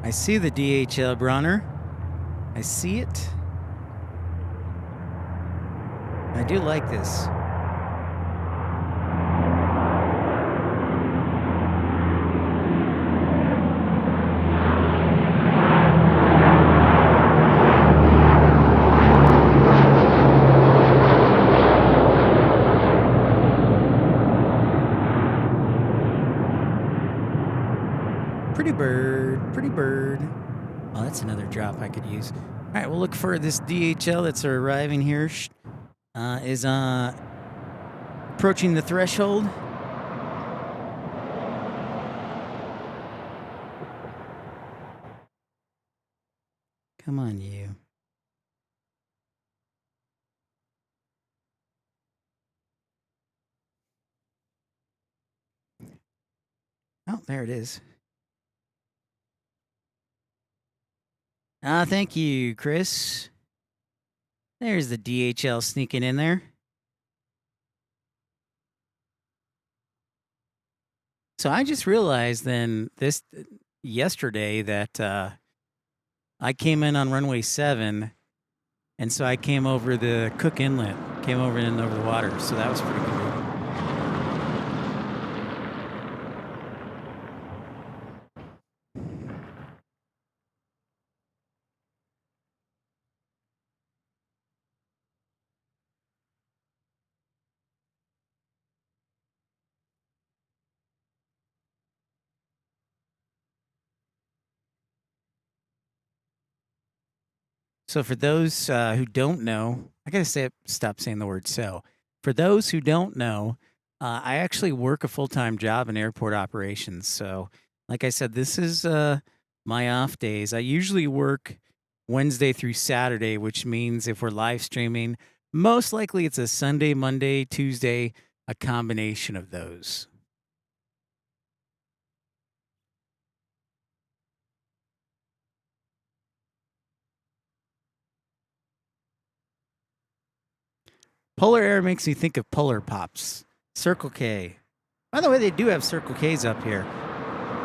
I see the DHL Bronner. I see it. I do like this. Pretty bird. Oh, that's another drop I could use. All right, we'll look for this DHL that's arriving here. Is approaching the threshold. Come on, you. Oh, there it is. Thank you, Chris. There's the DHL sneaking in there. So I just realized then yesterday that I came in on runway 7, and so I came over the Cook Inlet, came over and over the water. So that was pretty cool. So for those who don't know, I gotta stop saying the word so. For those who don't know, I actually work a full-time job in airport operations. So, like I said, this is my off days. I usually work Wednesday through Saturday, which means if we're live streaming, most likely it's a Sunday, Monday, Tuesday, a combination of those. Polar Air makes me think of Polar Pops. Circle K. By the way, they do have Circle Ks up here.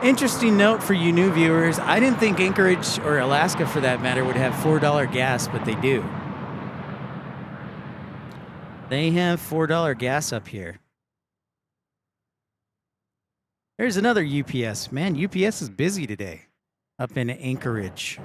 Interesting note for you new viewers. I didn't think Anchorage, or Alaska for that matter, would have $4 gas, but they do. They have $4 gas up here. There's another UPS. Man, UPS is busy today up in Anchorage.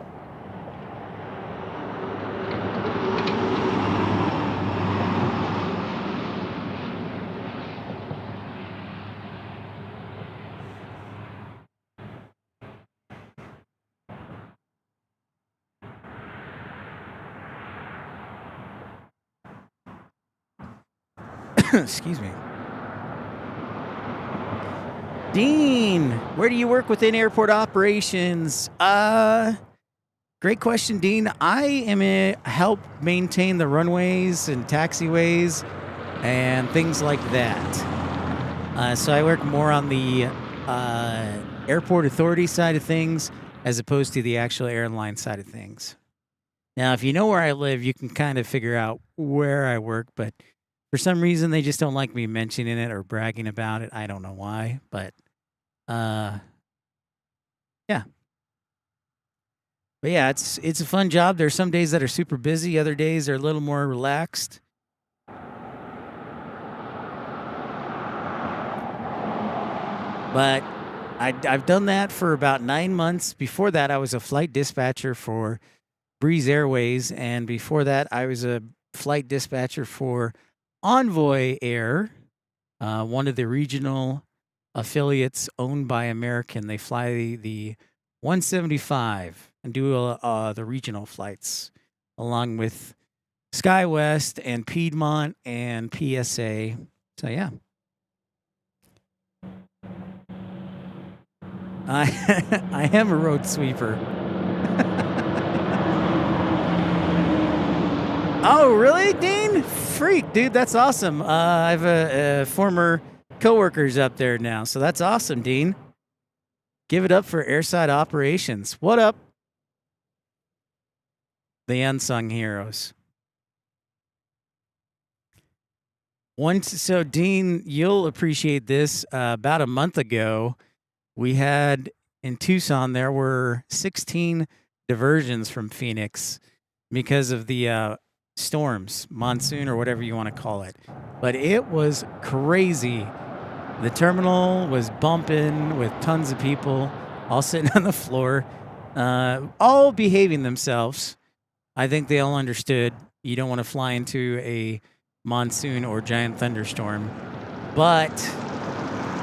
Excuse me. Dean, where do you work within airport operations? Great question, Dean. I help maintain the runways and taxiways and things like that. So I work more on the airport authority side of things as opposed to the actual airline side of things. Now, if you know where I live, you can kind of figure out where I work, but for some reason, they just don't like me mentioning it or bragging about it. I don't know why, but yeah. But yeah, it's a fun job. There's some days that are super busy. Other days are a little more relaxed. But I've done that for about 9 months. Before that, I was a flight dispatcher for Breeze Airways, and before that, I was a flight dispatcher for Envoy Air, one of the regional affiliates owned by American. They fly the 175 and do the regional flights along with SkyWest and Piedmont and PSA. So yeah. I am a road sweeper. Oh, really, Dean? Freak, dude, that's awesome. I have a former coworkers up there now, so that's awesome, Dean. Give it up for airside operations. What up? The unsung heroes. So, Dean, you'll appreciate this. About a month ago, we had in Tucson, there were 16 diversions from Phoenix because of the storms, monsoon, or whatever you want to call it. But it was crazy. The terminal was bumping with tons of people all sitting on the floor, all behaving themselves. I think they all understood you don't want to fly into a monsoon or giant thunderstorm. But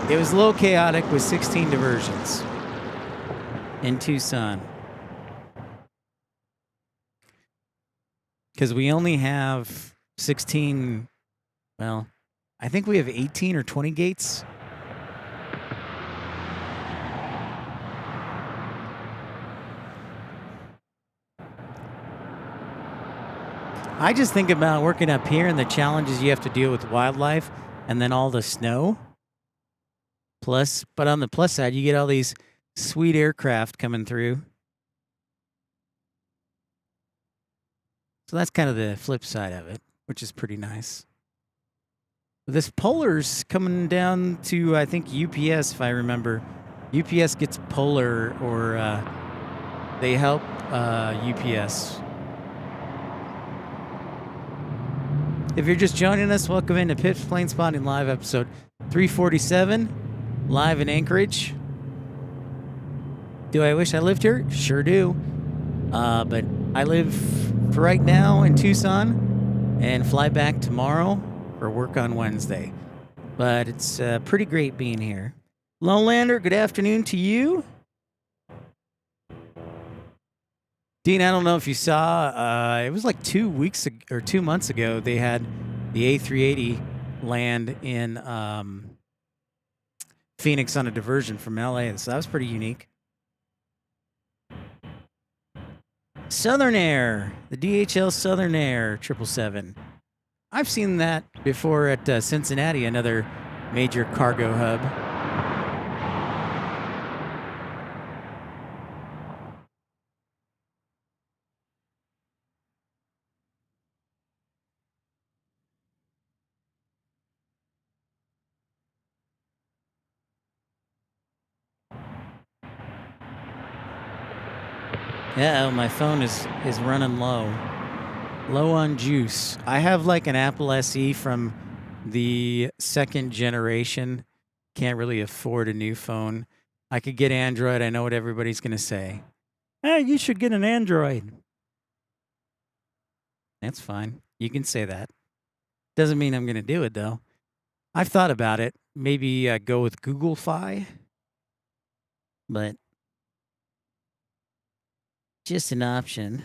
it was a little chaotic with 16 diversions in Tucson. Because we only have 16, well, I think we have 18 or 20 gates. I just think about working up here and the challenges you have to deal with wildlife and then all the snow. But on the plus side, you get all these sweet aircraft coming through. So that's kind of the flip side of it, which is pretty nice. This Polar's coming down to, I think, UPS, if I remember. UPS gets Polar, or they help UPS. If you're just joining us, welcome into Pip's Plane Spotting Live, episode 347, live in Anchorage. Do I wish I lived here? Sure do. But I live for right now in Tucson and fly back tomorrow for work on Wednesday. But it's pretty great being here. Lowlander, good afternoon to you. Dean, I don't know if you saw, it was like 2 weeks or 2 months ago, they had the A380 land in Phoenix on a diversion from LA. So that was pretty unique. Southern Air, the DHL Southern Air 777. I've seen that before at Cincinnati, another major cargo hub. Yeah, my phone is running low. Low on juice. I have like an Apple SE from the second generation. Can't really afford a new phone. I could get Android. I know what everybody's going to say. Hey, you should get an Android. That's fine. You can say that. Doesn't mean I'm going to do it, though. I've thought about it. Maybe go with Google Fi. But just an option.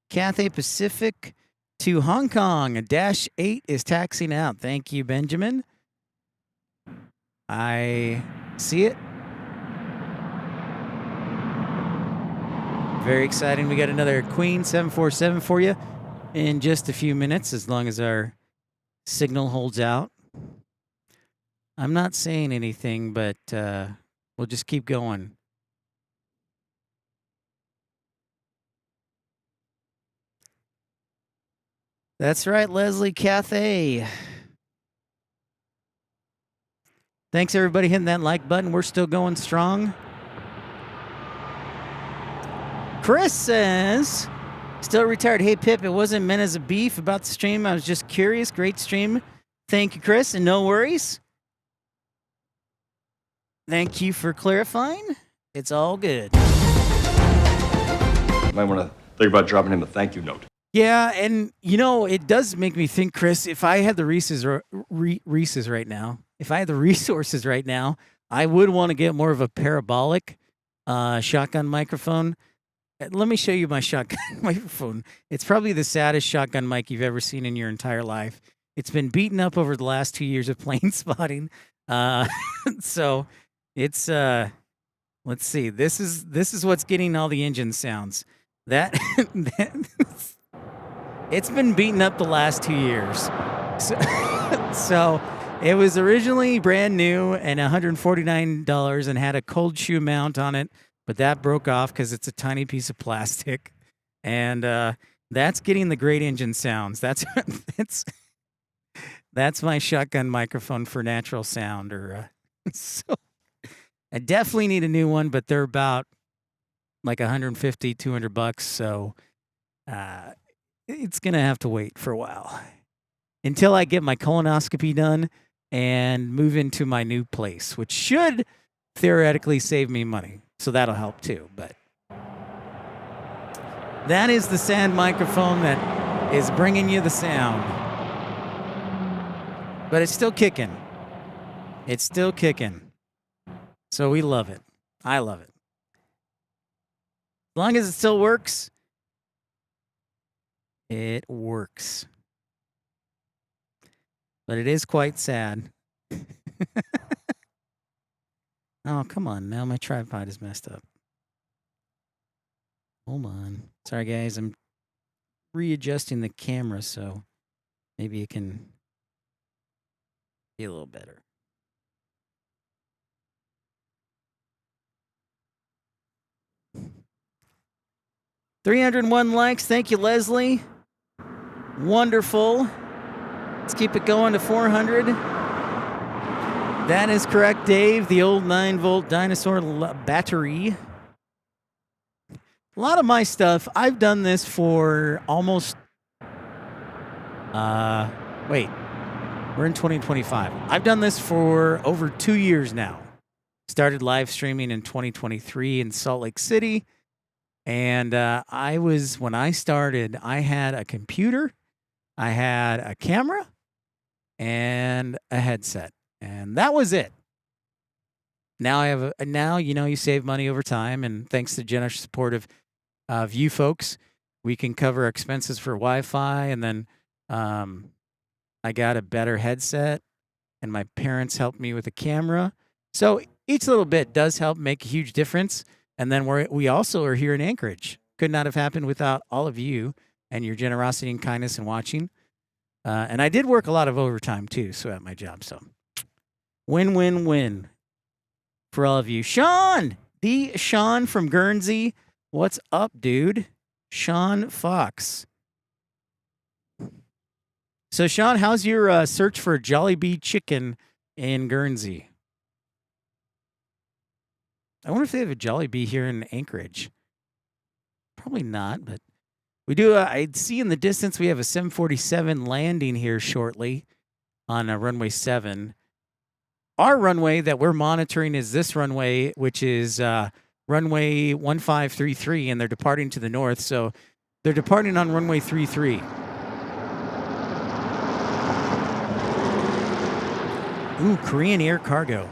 Cathay Pacific to Hong Kong. A Dash 8 is taxiing out. Thank you, Benjamin. I see it. Very exciting. We got another Queen 747 for you in just a few minutes, as long as our signal holds out. I'm not saying anything, but we'll just keep going. That's right, Leslie Cathay. Thanks, everybody, hitting that like button. We're still going strong. Chris says, still retired. Hey, Pip, it wasn't meant as a beef about the stream. I was just curious. Great stream. Thank you, Chris, and no worries. Thank you for clarifying. It's all good. Might want to think about dropping him a thank you note. Yeah, and you know, it does make me think, Chris, if I had the resources right now, I would want to get more of a parabolic shotgun microphone. Let me show you my shotgun microphone. It's probably the saddest shotgun mic you've ever seen in your entire life. It's been beaten up over the last 2 years of plane spotting. So it's let's see. This is what's getting all the engine sounds. It's been beaten up the last 2 years. So it was originally brand new and $149 and had a cold shoe mount on it, but that broke off because it's a tiny piece of plastic. And that's getting the great engine sounds. That's my shotgun microphone for natural sound. So I definitely need a new one, but they're about like $150, $200. So it's going to have to wait for a while until I get my colonoscopy done and move into my new place, which should theoretically save me money. So that'll help too. But that is the sand microphone that is bringing you the sound. But it's still kicking. It's still kicking. So we love it. I love it. As long as it still works, it works. But it is quite sad. Oh, come on. Now my tripod is messed up. Hold on. Sorry, guys. I'm readjusting the camera, so maybe you can Be a little better. $301 likes. Thank you, Leslie. Wonderful. Let's keep it going to 400. That is correct, Dave. The old 9-volt dinosaur battery. A lot of my stuff, I've done this for almost... wait. We're in 2025. I've done this for over 2 years now. Started live streaming in 2023 in Salt Lake City. And when I started, I had a computer, I had a camera, and a headset. And that was it. Now you save money over time, and thanks to the generous support of you folks, we can cover expenses for Wi-Fi, and then I got a better headset, and my parents helped me with a camera. So each little bit does help make a huge difference. And then we also are here in Anchorage. Could not have happened without all of you and your generosity and kindness in watching. And I did work a lot of overtime too, so at my job. So win, win, win for all of you. Sean from Guernsey. What's up, dude? Sean Fox. So, Sean, how's your search for Jollibee chicken in Guernsey? I wonder if they have a Jollibee here in Anchorage. Probably not, but we do. I see in the distance we have a 747 landing here shortly on runway 7. Our runway that we're monitoring is this runway, which is runway 1533, and they're departing to the north. So they're departing on runway 33. Ooh, Korean Air Cargo.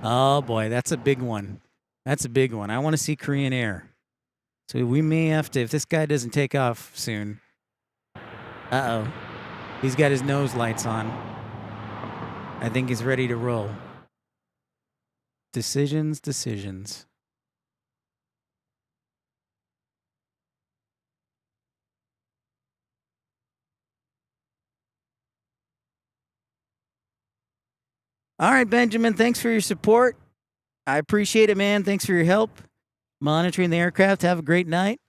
Oh, boy, that's a big one. That's a big one. I want to see Korean Air. So we may have to, if this guy doesn't take off soon. Uh-oh. He's got his nose lights on. I think he's ready to roll. Decisions. All right, Benjamin, thanks for your support. I appreciate it, man. Thanks for your help monitoring the aircraft. Have a great night.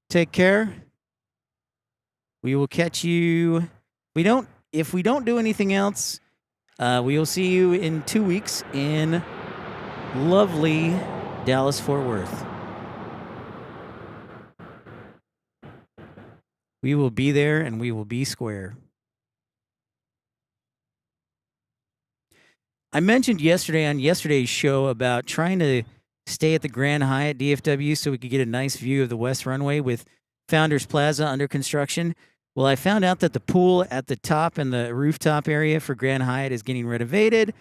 Take care. We will catch you. If we don't do anything else, we will see you in 2 weeks in lovely Dallas-Fort Worth. We will be there and we will be square. I mentioned yesterday on yesterday's show about trying to stay at the Grand Hyatt DFW so we could get a nice view of the West Runway with Founders Plaza under construction. Well, I found out that the pool at the top and the rooftop area for Grand Hyatt is getting renovated.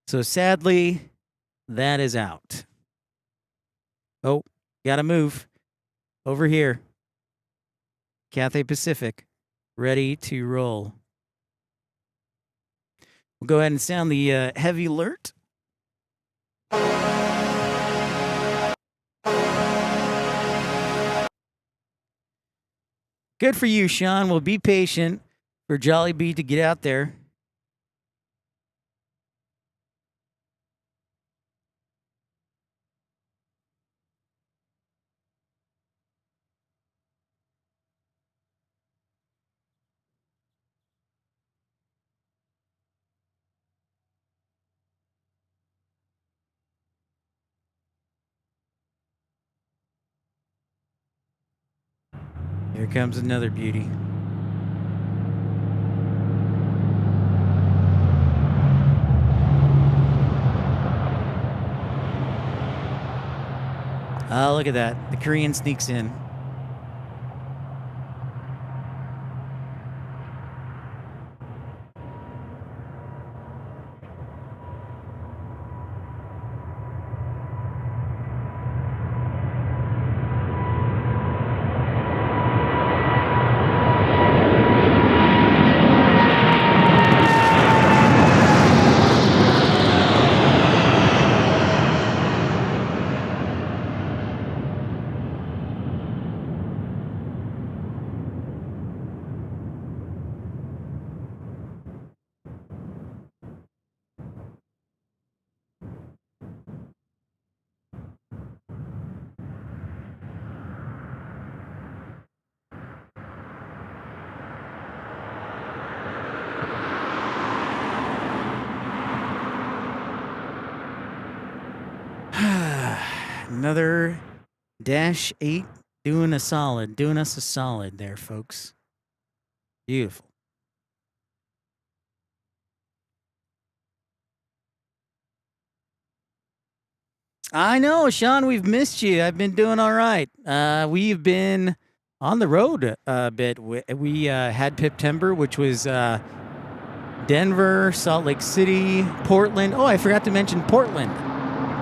So sadly, that is out. Oh, gotta move. Over here. Cathay Pacific, ready to roll. We'll go ahead and sound the heavy alert. Good for you, Sean. We'll be patient for Jollibee to get out there. Here comes another beauty. Oh, look at that. The Korean sneaks in. Another Dash 8 doing us a solid there, folks. Beautiful. I know, Sean, we've missed you. I've been doing all right. We've been on the road a bit. We had Piptember, which was Denver, Salt Lake City, Portland. Oh, I forgot to mention Portland.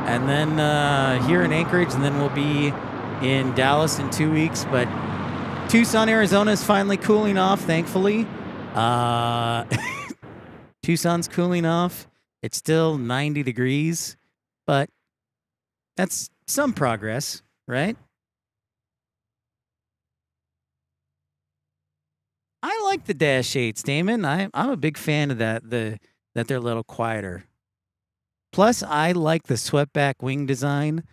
And then here in Anchorage, and then we'll be in Dallas in 2 weeks. But Tucson, Arizona is finally cooling off, thankfully. Tucson's cooling off. It's still 90 degrees, but that's some progress, right? I like the Dash 8s, Damon. I'm a big fan of that. That they're a little quieter. Plus, I like the swept back wing design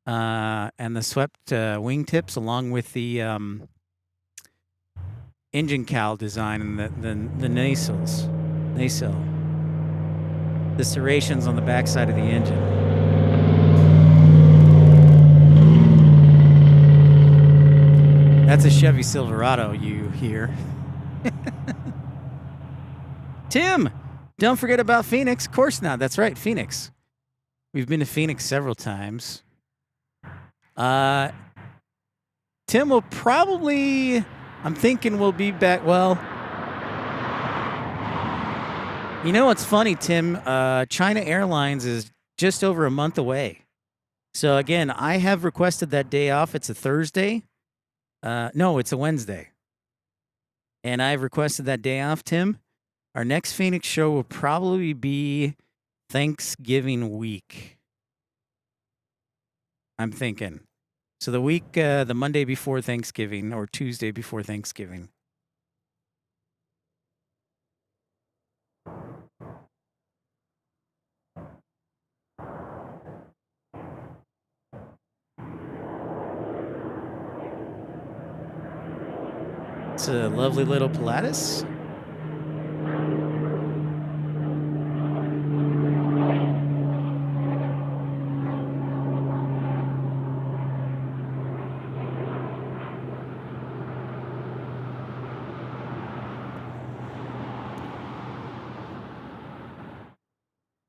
and the swept wing tips, along with the engine cowl design and the nacelles, the serrations on the backside of the engine. That's a Chevy Silverado you hear. Tim, don't forget about Phoenix. Of course not. That's right, Phoenix. We've been to Phoenix several times. Tim will probably, I'm thinking we'll be back. Well, you know what's funny, Tim? China Airlines is just over a month away. So again, I have requested that day off. It's a Thursday. No, it's a Wednesday. And I've requested that day off, Tim. Our next Phoenix show will probably be Thanksgiving week. I'm thinking. So the week, the Monday before Thanksgiving or Tuesday before Thanksgiving. It's a lovely little Pilatus.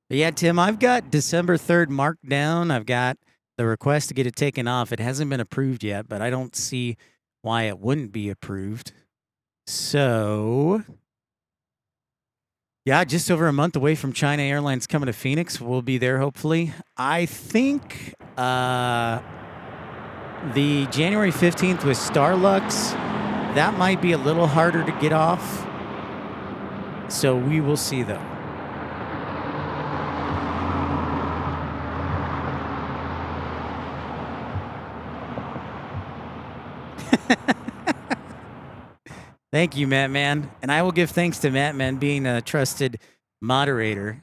But yeah, Tim, I've got December 3rd marked down. I've got the request to get it taken off. It hasn't been approved yet, but I don't see why it wouldn't be approved. So, yeah, just over a month away from China Airlines coming to Phoenix. We'll be there, hopefully. I think the January 15th with Starlux, that might be a little harder to get off. So we will see, though. Thank you, Matt Man. And I will give thanks to Matt Man being a trusted moderator.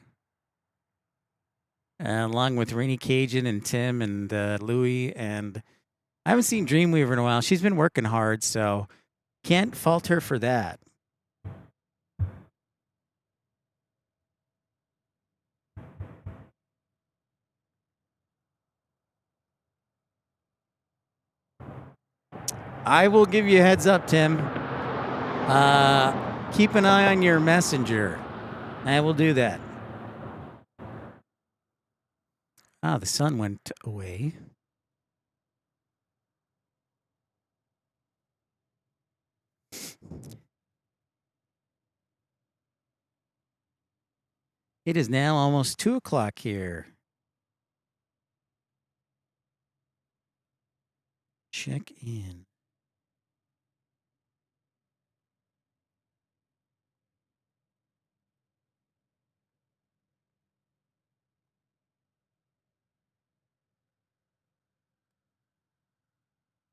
Along with Rainy Cajun and Tim and Louie. And I haven't seen Dreamweaver in a while. She's been working hard, so can't fault her for that. I will give you a heads up, Tim. Keep an eye on your messenger. I will do that. Ah, the sun went away. It is now almost 2 o'clock here. Check in.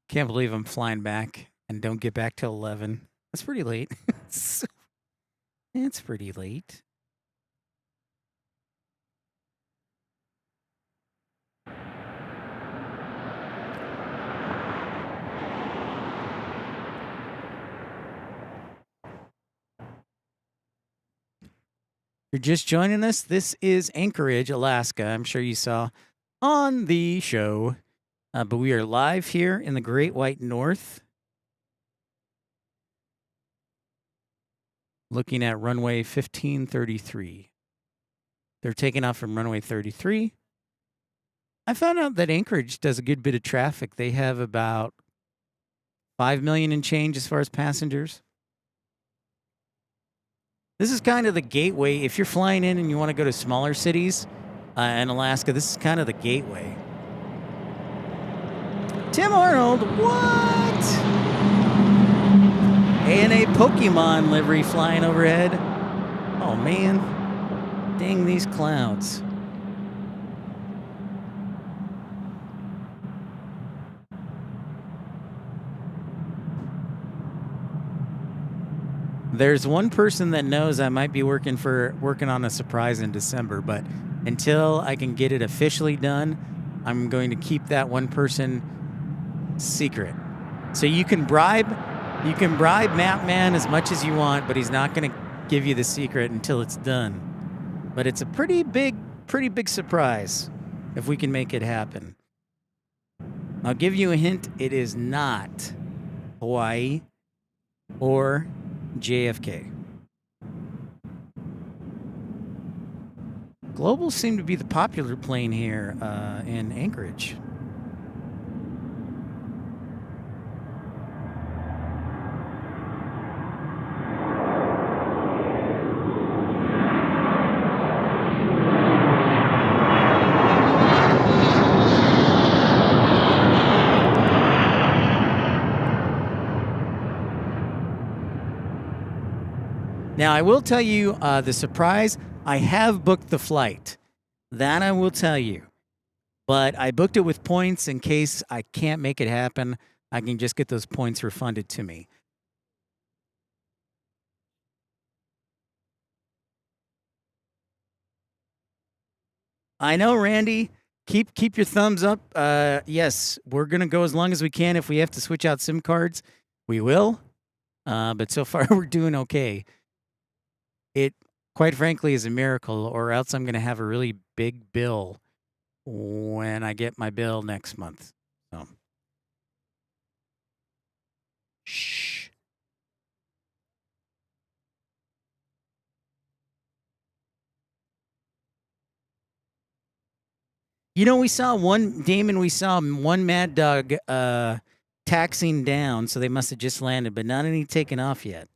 Can't believe I'm flying back and don't get back till 11. That's pretty late. It's pretty late. You're just joining us. This is Anchorage, Alaska. I'm sure you saw on the show But we are live here in the Great White North, looking at runway 1533. They're taking off from runway 33. I found out that Anchorage does a good bit of traffic. They have about 5 million and change as far as passengers. This is kind of the gateway. If you're flying in and you want to go to smaller cities in Alaska, this is kind of the gateway. Tim Arnold, what? ANA Pokemon livery flying overhead. Oh, man. Dang these clouds. There's one person that knows I might be working on a surprise in December, but until I can get it officially done, I'm going to keep that one person secret. So you can bribe Mapman as much as you want, but he's not going to give you the secret until it's done. But it's a pretty big surprise if we can make it happen. I'll give you a hint. It is not Hawaii or JFK. Global seem to be the popular plane here in Anchorage. Now, I will tell you the surprise. I have booked the flight. That I will tell you. But I booked it with points in case I can't make it happen. I can just get those points refunded to me. I know, Randy. Keep your thumbs up. Yes, we're going to go as long as we can. If we have to switch out SIM cards, we will. But so far, we're doing okay. It, quite frankly, is a miracle, or else I'm going to have a really big bill when I get my bill next month. So, shh. You know, we saw one Mad Dog taxiing down, so they must have just landed, but not any taken off yet.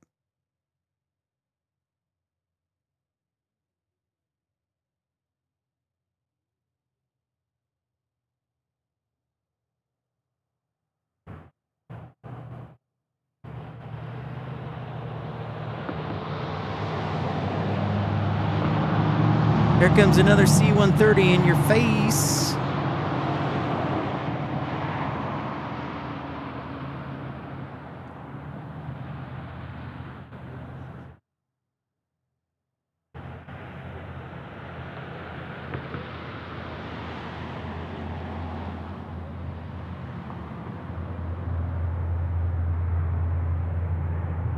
Here comes another C-130 in your face.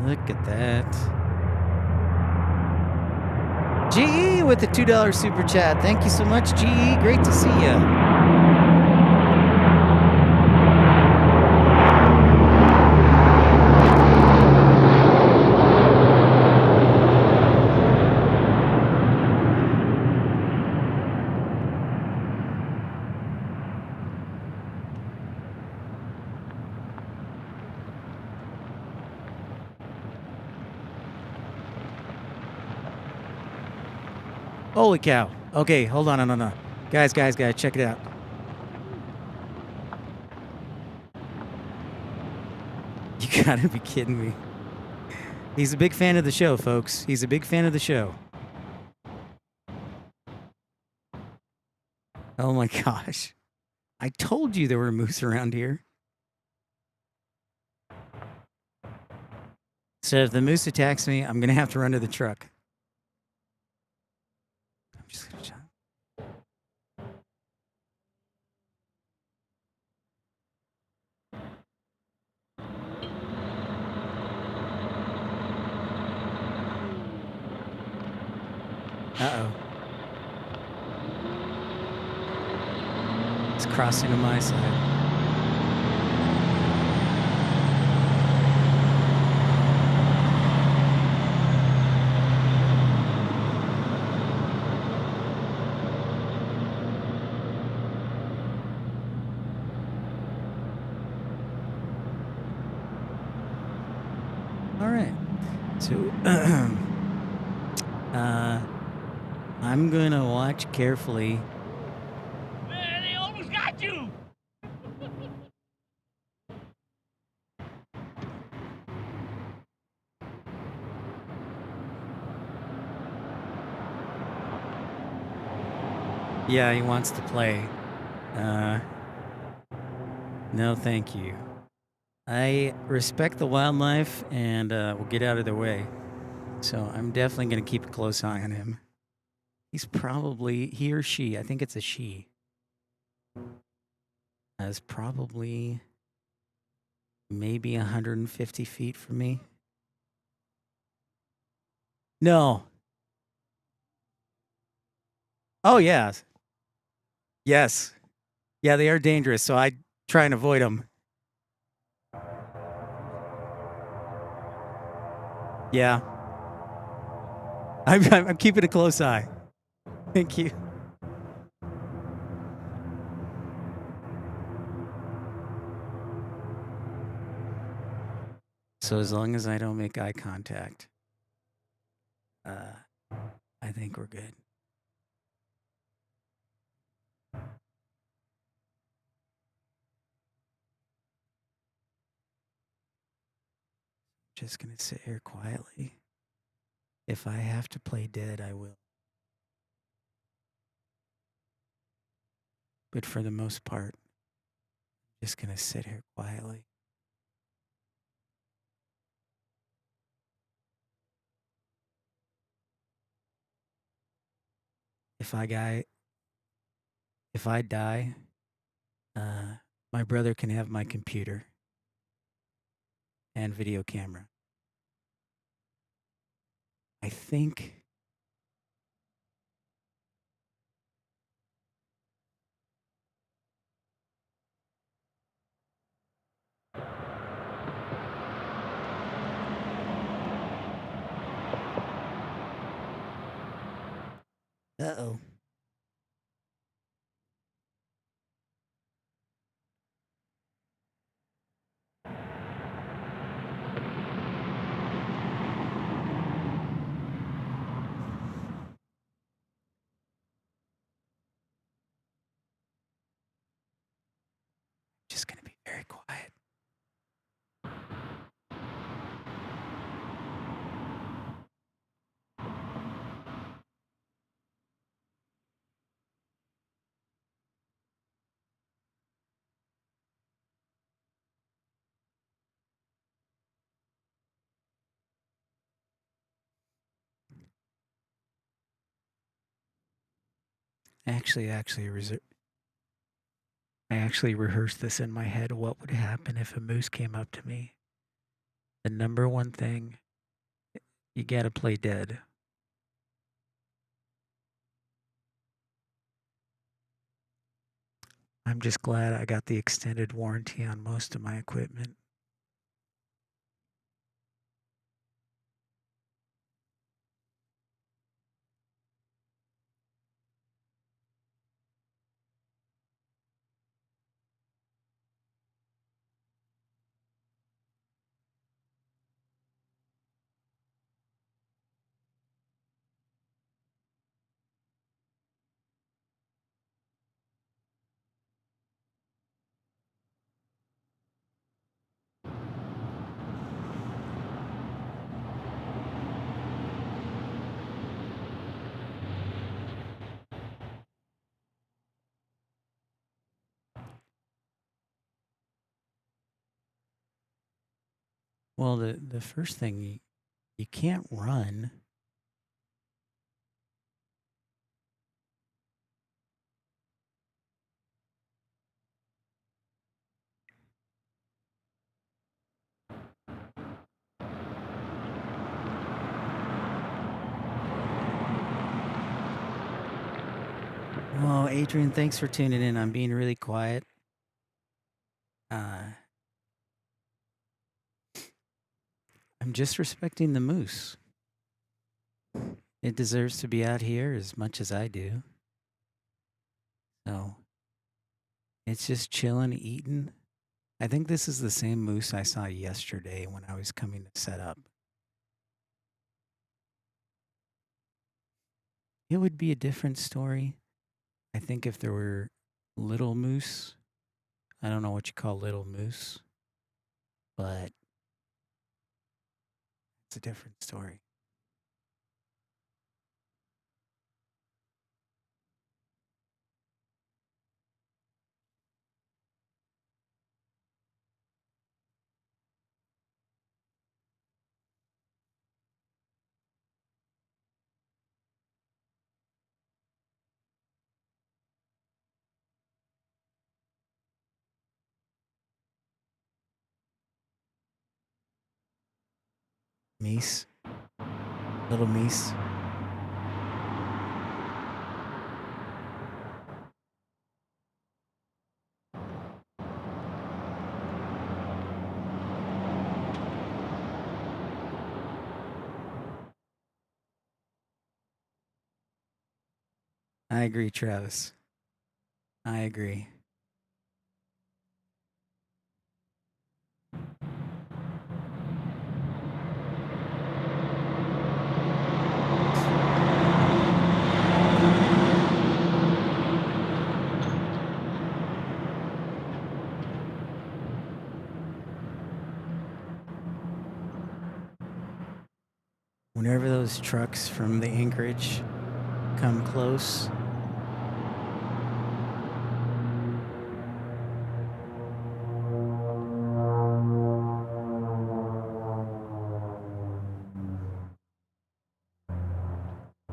Look at that. GE with the $2 super chat. Thank you so much, GE. Great to see you. Holy cow. Okay, hold on, no. Guys, check it out. You gotta be kidding me. He's a big fan of the show, folks. He's a big fan of the show. Oh my gosh. I told you there were moose around here. So if the moose attacks me, I'm gonna have to run to the truck. I'm just gonna jump. Uh-oh. It's crossing to my side. All right. So, I'm gonna watch carefully. Man, they almost got you! Yeah, he wants to play. No, thank you. I respect the wildlife, and we'll get out of their way. So I'm definitely going to keep a close eye on him. He's probably, he or she, I think it's a she, is probably maybe 150 feet from me. No. Oh, yeah. Yes. Yeah, they are dangerous, so I try and avoid them. Yeah. I'm keeping a close eye. Thank you. So as long as I don't make eye contact, I think we're good. Just gonna sit here quietly. If I have to play dead, I will. But for the most part, I'm just gonna sit here quietly. If I die, my brother can have my computer and video camera. I think. Uh-oh. Just gonna be very quiet. I actually rehearsed this in my head. What would happen if a moose came up to me? The number one thing, you gotta play dead. I'm just glad I got the extended warranty on most of my equipment. Well, the first thing, you can't run. Well, Adrian, thanks for tuning in. I'm being really quiet. I'm just respecting the moose. It deserves to be out here as much as I do. So it's just chilling, eating, I think this is the same moose I saw yesterday when I was coming to set up. It would be a different story. I think if there were little moose, I don't know what you call little moose, but it's a different story. Meese. Little meese. I agree, Travis. I agree. Whenever those trucks from the Anchorage come close,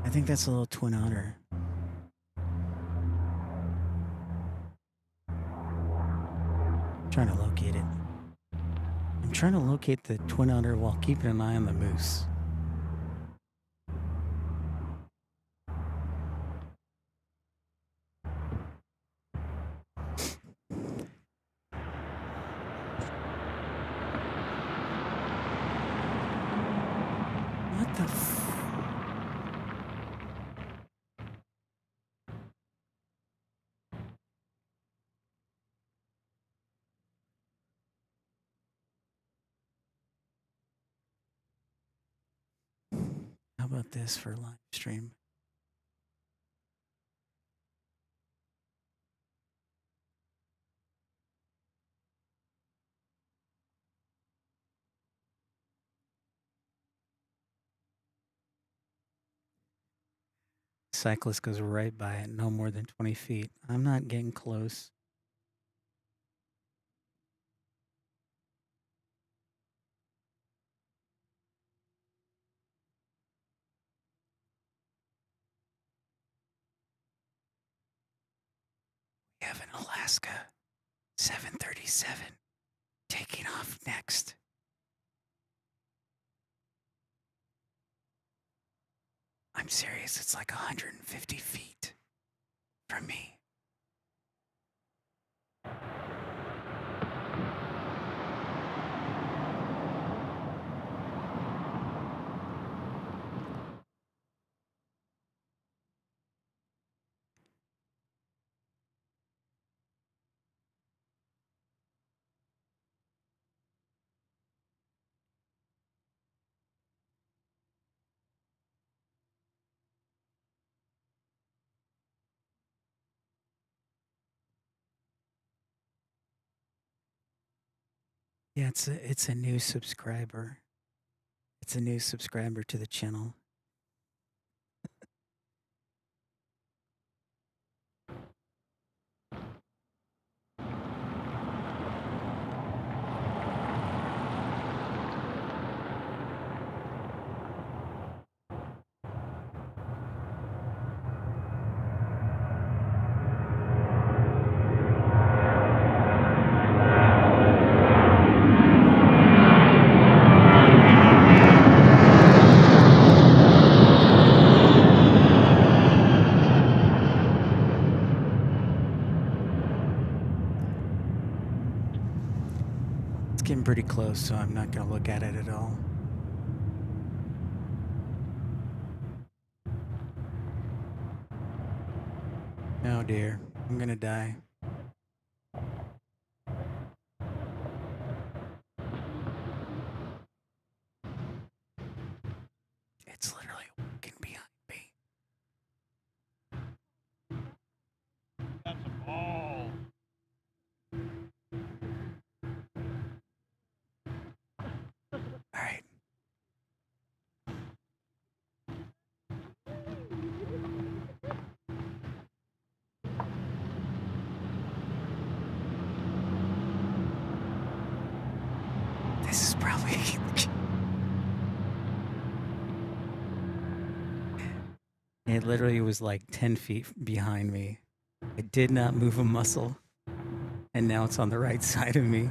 I think that's a little Twin Otter. I'm trying to locate it. I'm trying to locate the Twin Otter while keeping an eye on the moose. What the How about this for live stream? Cyclist goes right by it, no more than 20 feet. I'm not getting close. We have an Alaska 737 taking off next. I'm serious, it's like 150 feet from me. Yeah, it's a new subscriber. It's a new subscriber to the channel. It's getting pretty close, so I'm not going to look at it at all. Oh dear, I'm going to die. It's literally walking behind me. That's a ball. All right. This is probably. It literally was like 10 feet behind me. I did not move a muscle. And now it's on the right side of me.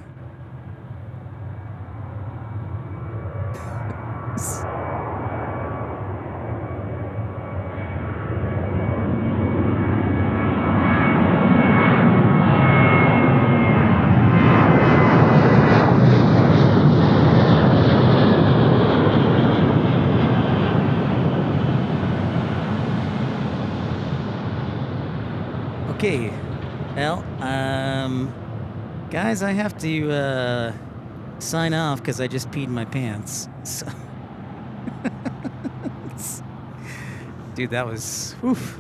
Okay, well, guys, I have to sign off because I just peed my pants. So, dude, that was oof.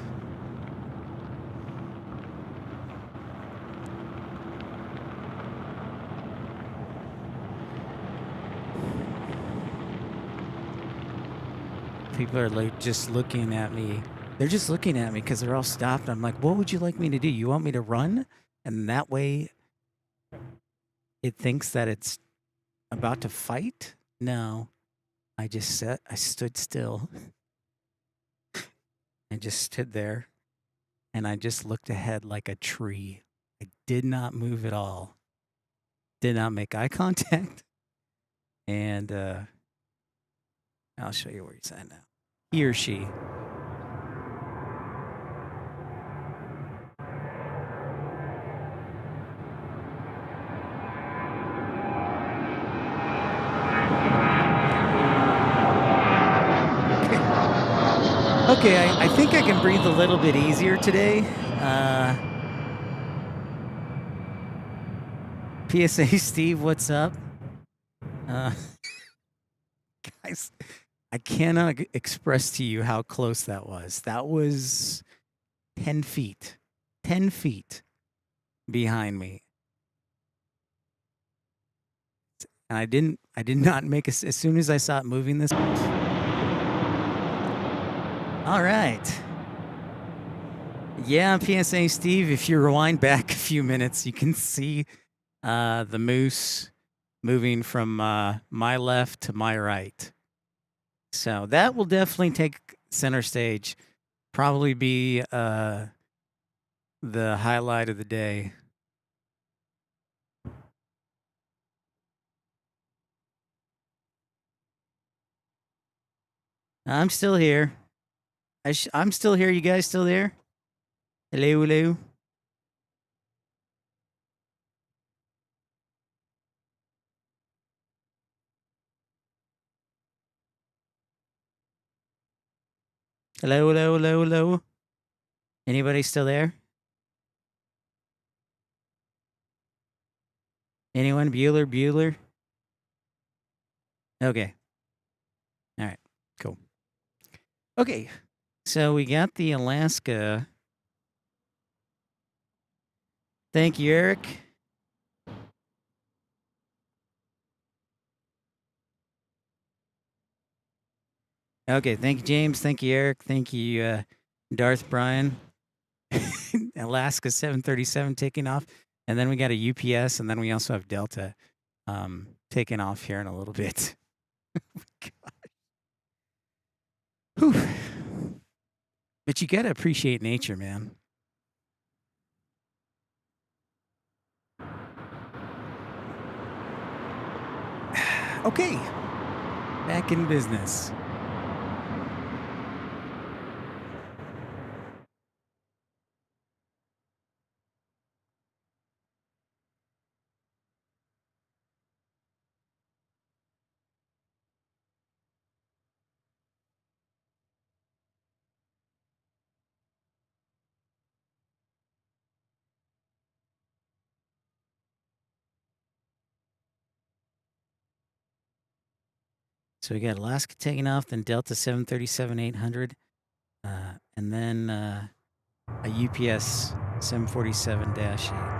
People are like just looking at me. They're just looking at me because they're all stopped. I'm like, what would you like me to do? You want me to run? And that way it thinks that it's about to fight? No. I stood still. I just stood there and I just looked ahead like a tree. I did not move at all. Did not make eye contact. And I'll show you where he's at now. He or she. Okay, I think I can breathe a little bit easier today. PSA Steve, what's up? Guys, I cannot express to you how close that was. That was 10 feet. 10 feet behind me. And I did not make as soon as I saw it moving this. All right. Yeah, PSA Steve, if you rewind back a few minutes, you can see the moose moving from my left to my right. So that will definitely take center stage. Probably be the highlight of the day. I'm still here. I'm still here. You guys still there? Hello, hello. Hello, hello, hello, hello. Anybody still there? Anyone? Bueller? Okay. All right. Cool. Okay. So we got the Alaska. Thank you, Eric. Okay. Thank you, James. Thank you, Eric. Thank you, Darth Brian. Alaska 737 taking off. And then we got a UPS, and then we also have Delta taking off here in a little bit. Whew. But you got to appreciate nature, man. Okay. Back in business. So we got Alaska taking off, then Delta 737-800, and then a UPS 747-8.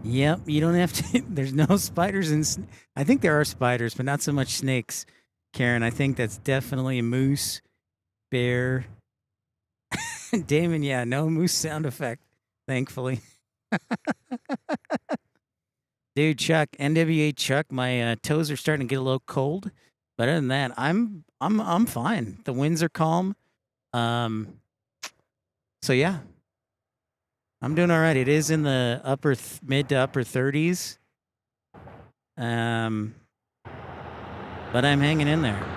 Yep, you don't have to. There's no spiders and I think there are spiders, but not so much snakes. Karen, I think that's definitely a moose, bear. Damon, yeah, no moose sound effect, thankfully. Dude, Chuck, NWA Chuck, my toes are starting to get a little cold, but other than that, I'm fine. The winds are calm. So yeah, I'm doing all right. It is in the mid to upper 30s. But I'm hanging in there.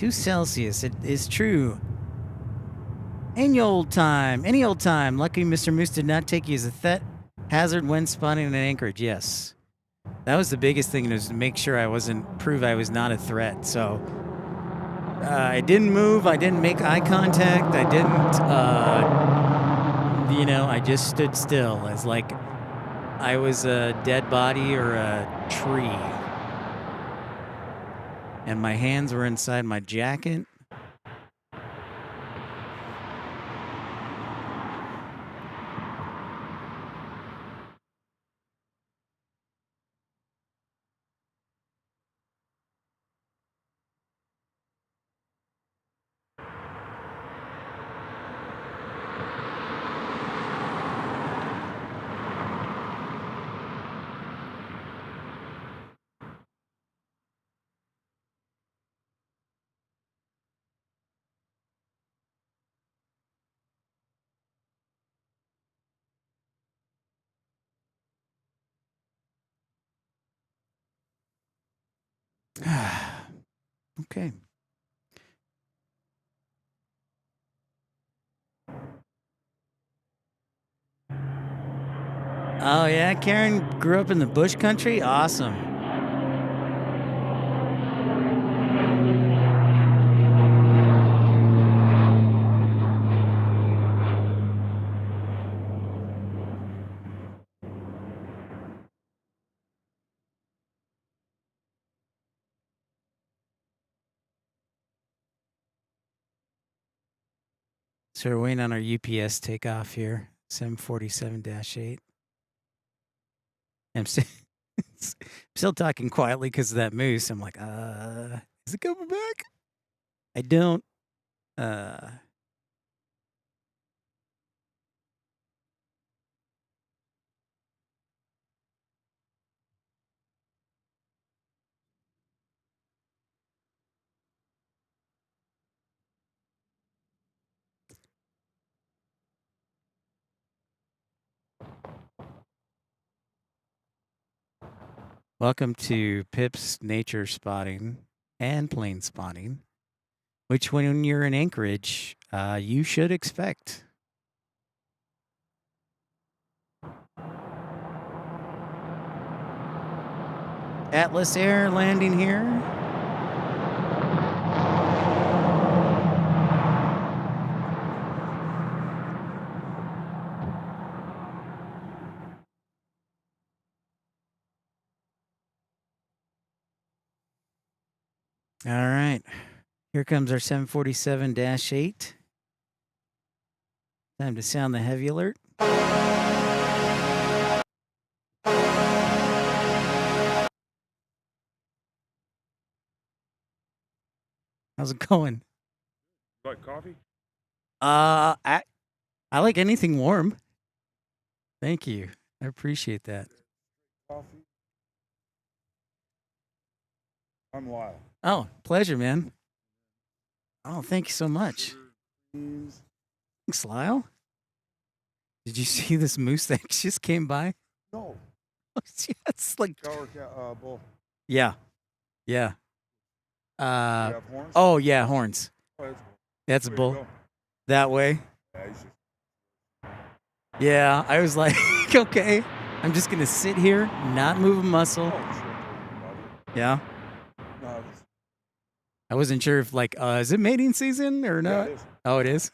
Celsius, it is true. Any old time. Lucky Mr. Moose did not take you as a hazard when spawning in Anchorage. Yes. That was the biggest thing, was to make sure prove I was not a threat. So I didn't move. I didn't make eye contact. I didn't, I just stood still as like I was a dead body or a tree. And my hands were inside my jacket. Okay. Oh, yeah? Karen grew up in the bush country? Awesome. So we're waiting on our UPS takeoff here, 747-8. I'm still talking quietly because of that moose. I'm like, is it coming back? I don't. Welcome to Pip's nature spotting and plane spotting, which when you're in Anchorage, you should expect. Atlas Air landing here. All right. Here comes our 747-8. Time to sound the heavy alert. How's it going? Like coffee? I like anything warm. Thank you. I appreciate that. Coffee? I'm Lyle. Oh, pleasure, man. Oh, thank you so much. Beans. Thanks, Lyle. Did you see this moose that just came by? No. It's like, Shower bowl. yeah. You have horns? Oh, yeah, horns. Oh, That's a way to bull. go. That way. Yeah, you should. Yeah, I was like, okay, I'm just going to sit here, not move a muscle. Oh, shit. Yeah. No, it's, I wasn't sure if, like, is it mating season or yeah, not? it is. Oh, it is?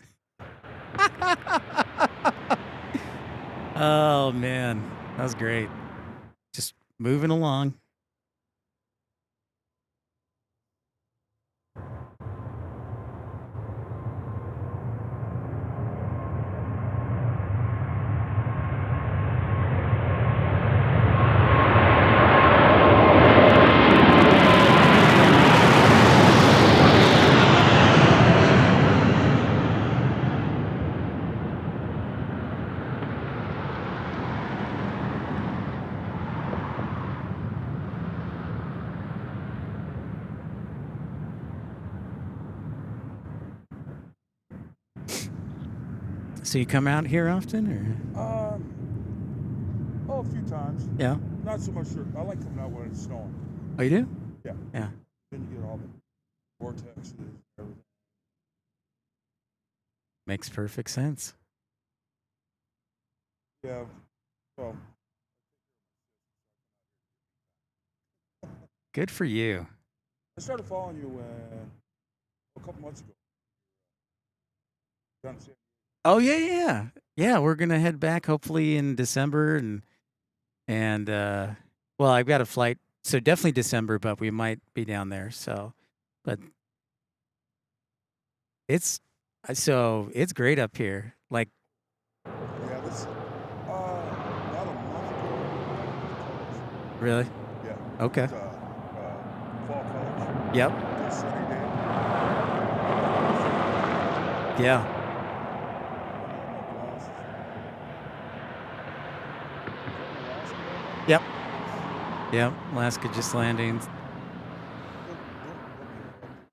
Oh, man. That was great. Just moving along. So you come out here often, or? Oh, a few times. Yeah. Not so much sure. I like coming out when it's snowing. Oh, you do? Yeah. Yeah. Then you get all the vortexes, everything. Makes perfect sense. Yeah. Well, Good for you. I started following you a couple months ago. Down in San- Oh, yeah. Yeah, we're going to head back hopefully in December and well, I've got a flight, so definitely December, but we might be down there. So, but it's great up here. Like, Yeah, this about a month ago. really? Yeah. Okay. It's, fall college. Yep. Good sunny day. Yeah. Yep. Yep. Alaska just landing.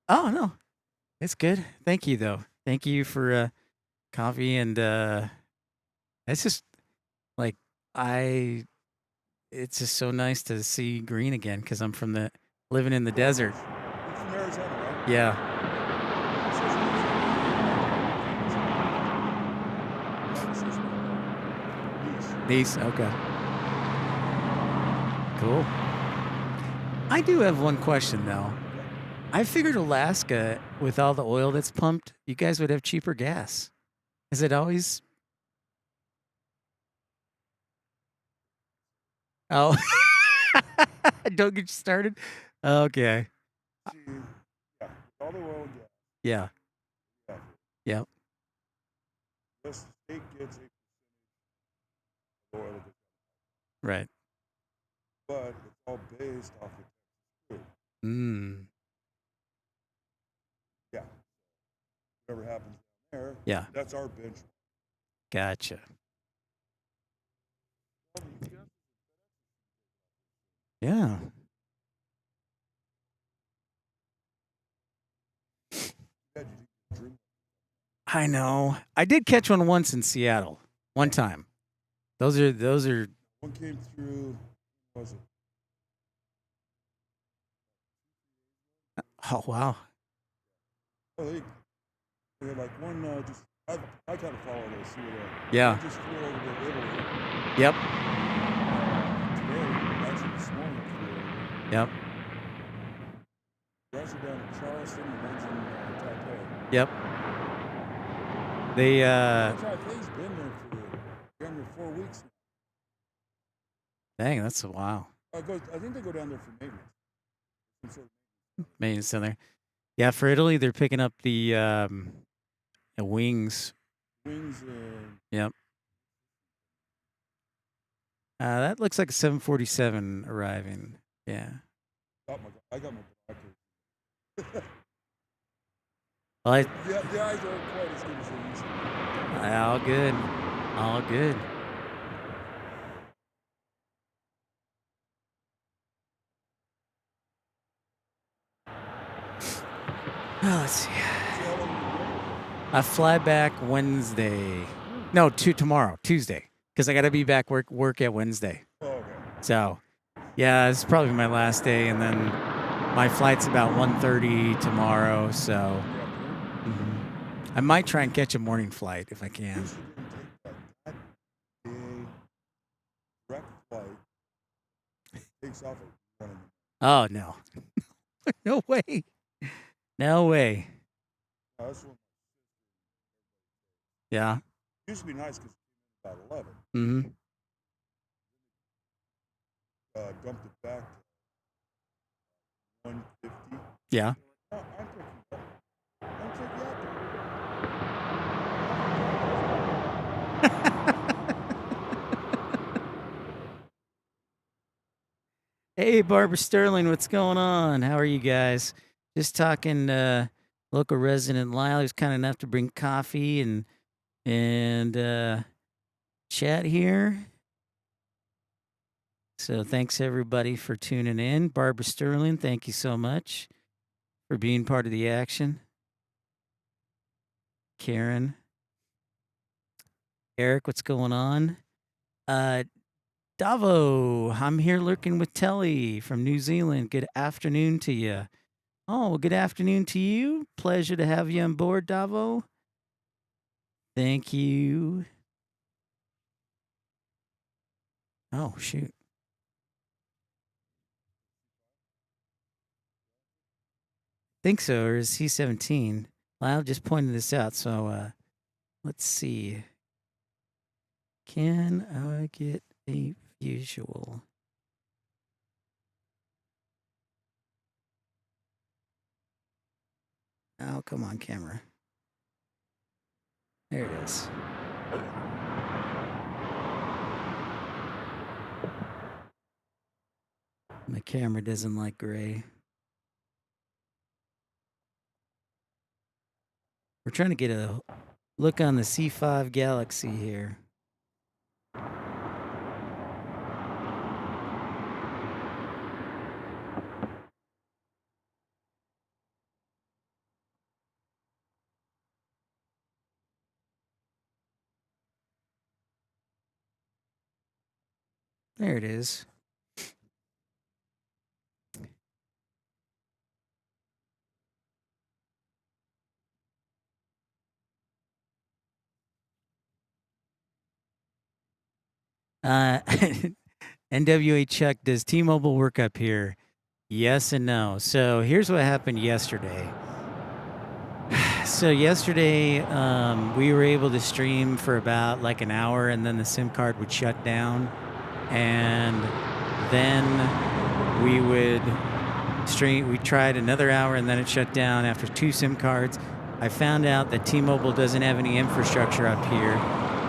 Oh, no. It's good. Thank you, though. Thank you for coffee. And it's just like, it's just so nice to see green again because I'm living in the desert. You're from Arizona, right? Yeah. These, okay. Cool. I do have one question, though. I figured Alaska, with all the oil that's pumped, you guys would have cheaper gas. Is it always? Oh, don't get you started. Okay. Yeah, all the oil and gas. Yeah. Yeah. Yep. This state gets a percentage of oil that they Right. but it's all based off of Texas Mm. Yeah. Whatever happens down there, Yeah. that's our benchmark. Gotcha. Yeah. Yeah, you dream. I know. I did catch one once in Seattle. One time. Those are. One came through. What was it? Oh wow. Oh, they had like one. Just I kind of follow those. See what Yeah. just flew over to Italy. Yep. Today, actually this morning, flew over. Yep. They're actually down in Charleston and one's in Taipei. Yep. They Taipei's been there for 4 weeks now. dang, that's a wow. I think they go down there for maintenance. Some sort of maintenance center. Yeah, for Italy, they're picking up the wings. Wings and Yep. That looks like a 747 arriving. Yeah. I got my binoculars. Well, The eyes aren't quite as good as they used to be. all good. All good. Oh, let's see. See how long you I fly back Wednesday. No, tomorrow, Tuesday, because I got to be back work at Wednesday. go? Oh, okay. So, yeah, it's probably my last day, and then my flight's about 1:30 tomorrow. So, Yeah, I might try and catch a morning flight if I can. Wish you didn't take that big direct flight. Takes off at 1 in the Oh no, no way, no way. That's what Yeah. used to be nice because it came in about 11. Mm-hmm. Dumped it back to 150. Yeah. I'm taking that. I'm taking that. Hey, Barbara Sterling, what's going on? How are you guys? Just talking local resident Lyle, who's kind enough to bring coffee and chat here. So thanks everybody for tuning in. Barbara Sterling, thank you so much for being part of the action. Karen. Eric, what's going on? Davo, I'm here lurking with Telly from New Zealand. Good afternoon to you. Oh, well, good afternoon to you. Pleasure to have you on board, Davo. Thank you. Oh, shoot. Think so, or is C-17? Lyle just pointed this out, so let's see. Can I get a visual? Oh, come on, camera. There it is. My camera doesn't like gray. We're trying to get a look on the C5 Galaxy here. There it is. NWA Chuck, does T-Mobile work up here? Yes and no. So here's what happened yesterday. So yesterday, we were able to stream for about like an hour, and then the SIM card would shut down, and then we would stream. We tried another hour, and then it shut down after 2 SIM cards. I found out that T-Mobile doesn't have any infrastructure up here,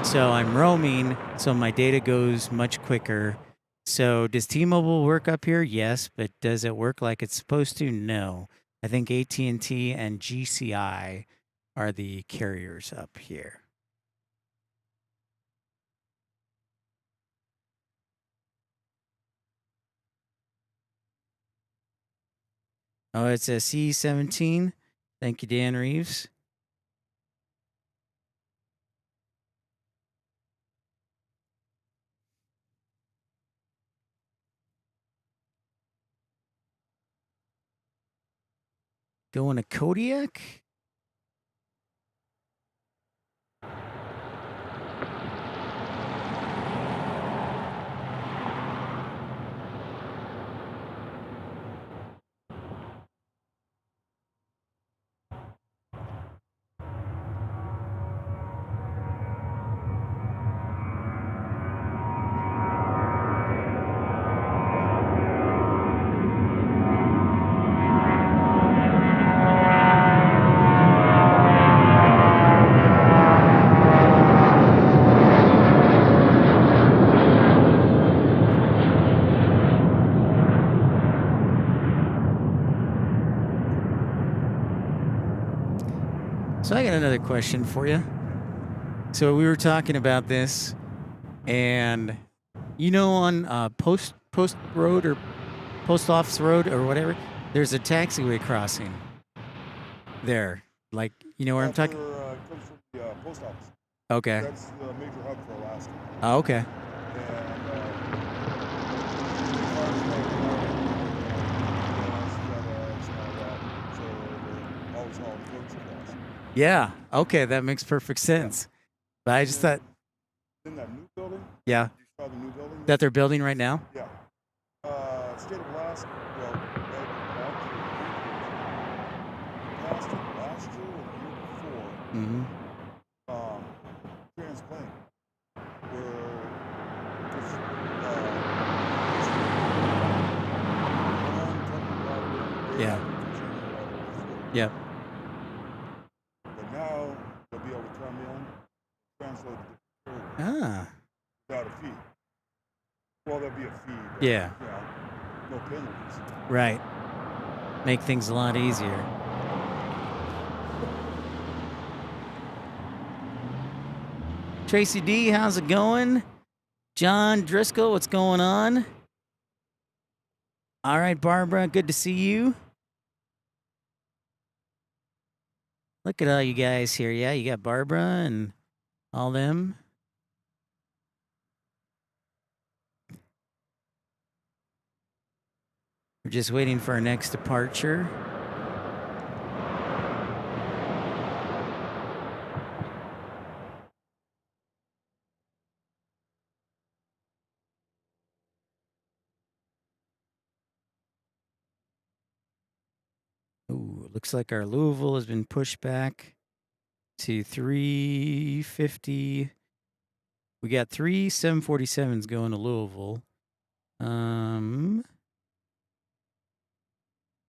so I'm roaming, so my data goes much quicker. So does T-Mobile work up here? Yes, but does it work like it's supposed to? No. I think AT&T and GCI are the carriers up here. Oh, it's a C-17. Thank you, Dan Reeves. Going to Kodiak? So I got another question for you. So we were talking about this, and you know, on post road or post office road or whatever, there's a taxiway crossing there. Like, you know where I'm talking? Comes from the post office. Okay. That's the major hub for Alaska. Oh, okay. And cars like so they're always hauling goods across. Yeah. Okay, that makes perfect sense. But I just thought, In that new building, yeah, you saw the new building? that they're building right now. Yeah. State of Alaska, well, passed it last year or the year before. Mm-hmm. Transplant, where Yeah. Yep. But now they'll be able to come in, translate the Ah. without a fee. Well, there'll be a fee. But, Yeah. You know, no penalties. Right. Make things a lot easier. Tracy D, how's it going? John Driscoll, what's going on? All right, Barbara, good to see you. Look at all you guys here. Yeah, you got Barbara and all them. We're just waiting for our next departure. Ooh, looks like our Louisville has been pushed back to 350. We got 3 747s going to Louisville.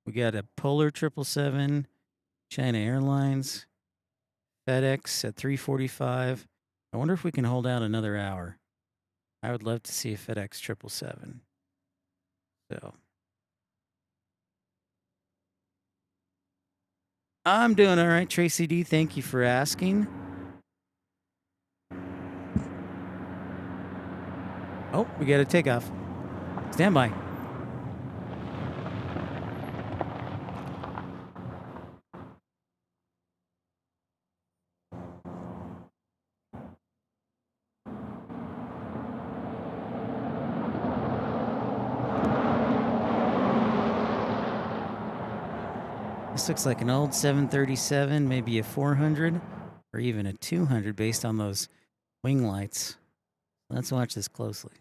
We got a Polar 777, China Airlines, FedEx at 345. I wonder if we can hold out another hour. I would love to see a FedEx 777. So I'm doing all right, Tracy D. Thank you for asking. Oh, we got a takeoff. Stand by. This looks like an old 737, maybe a 400 or even a 200 based on those wing lights. Let's watch this closely.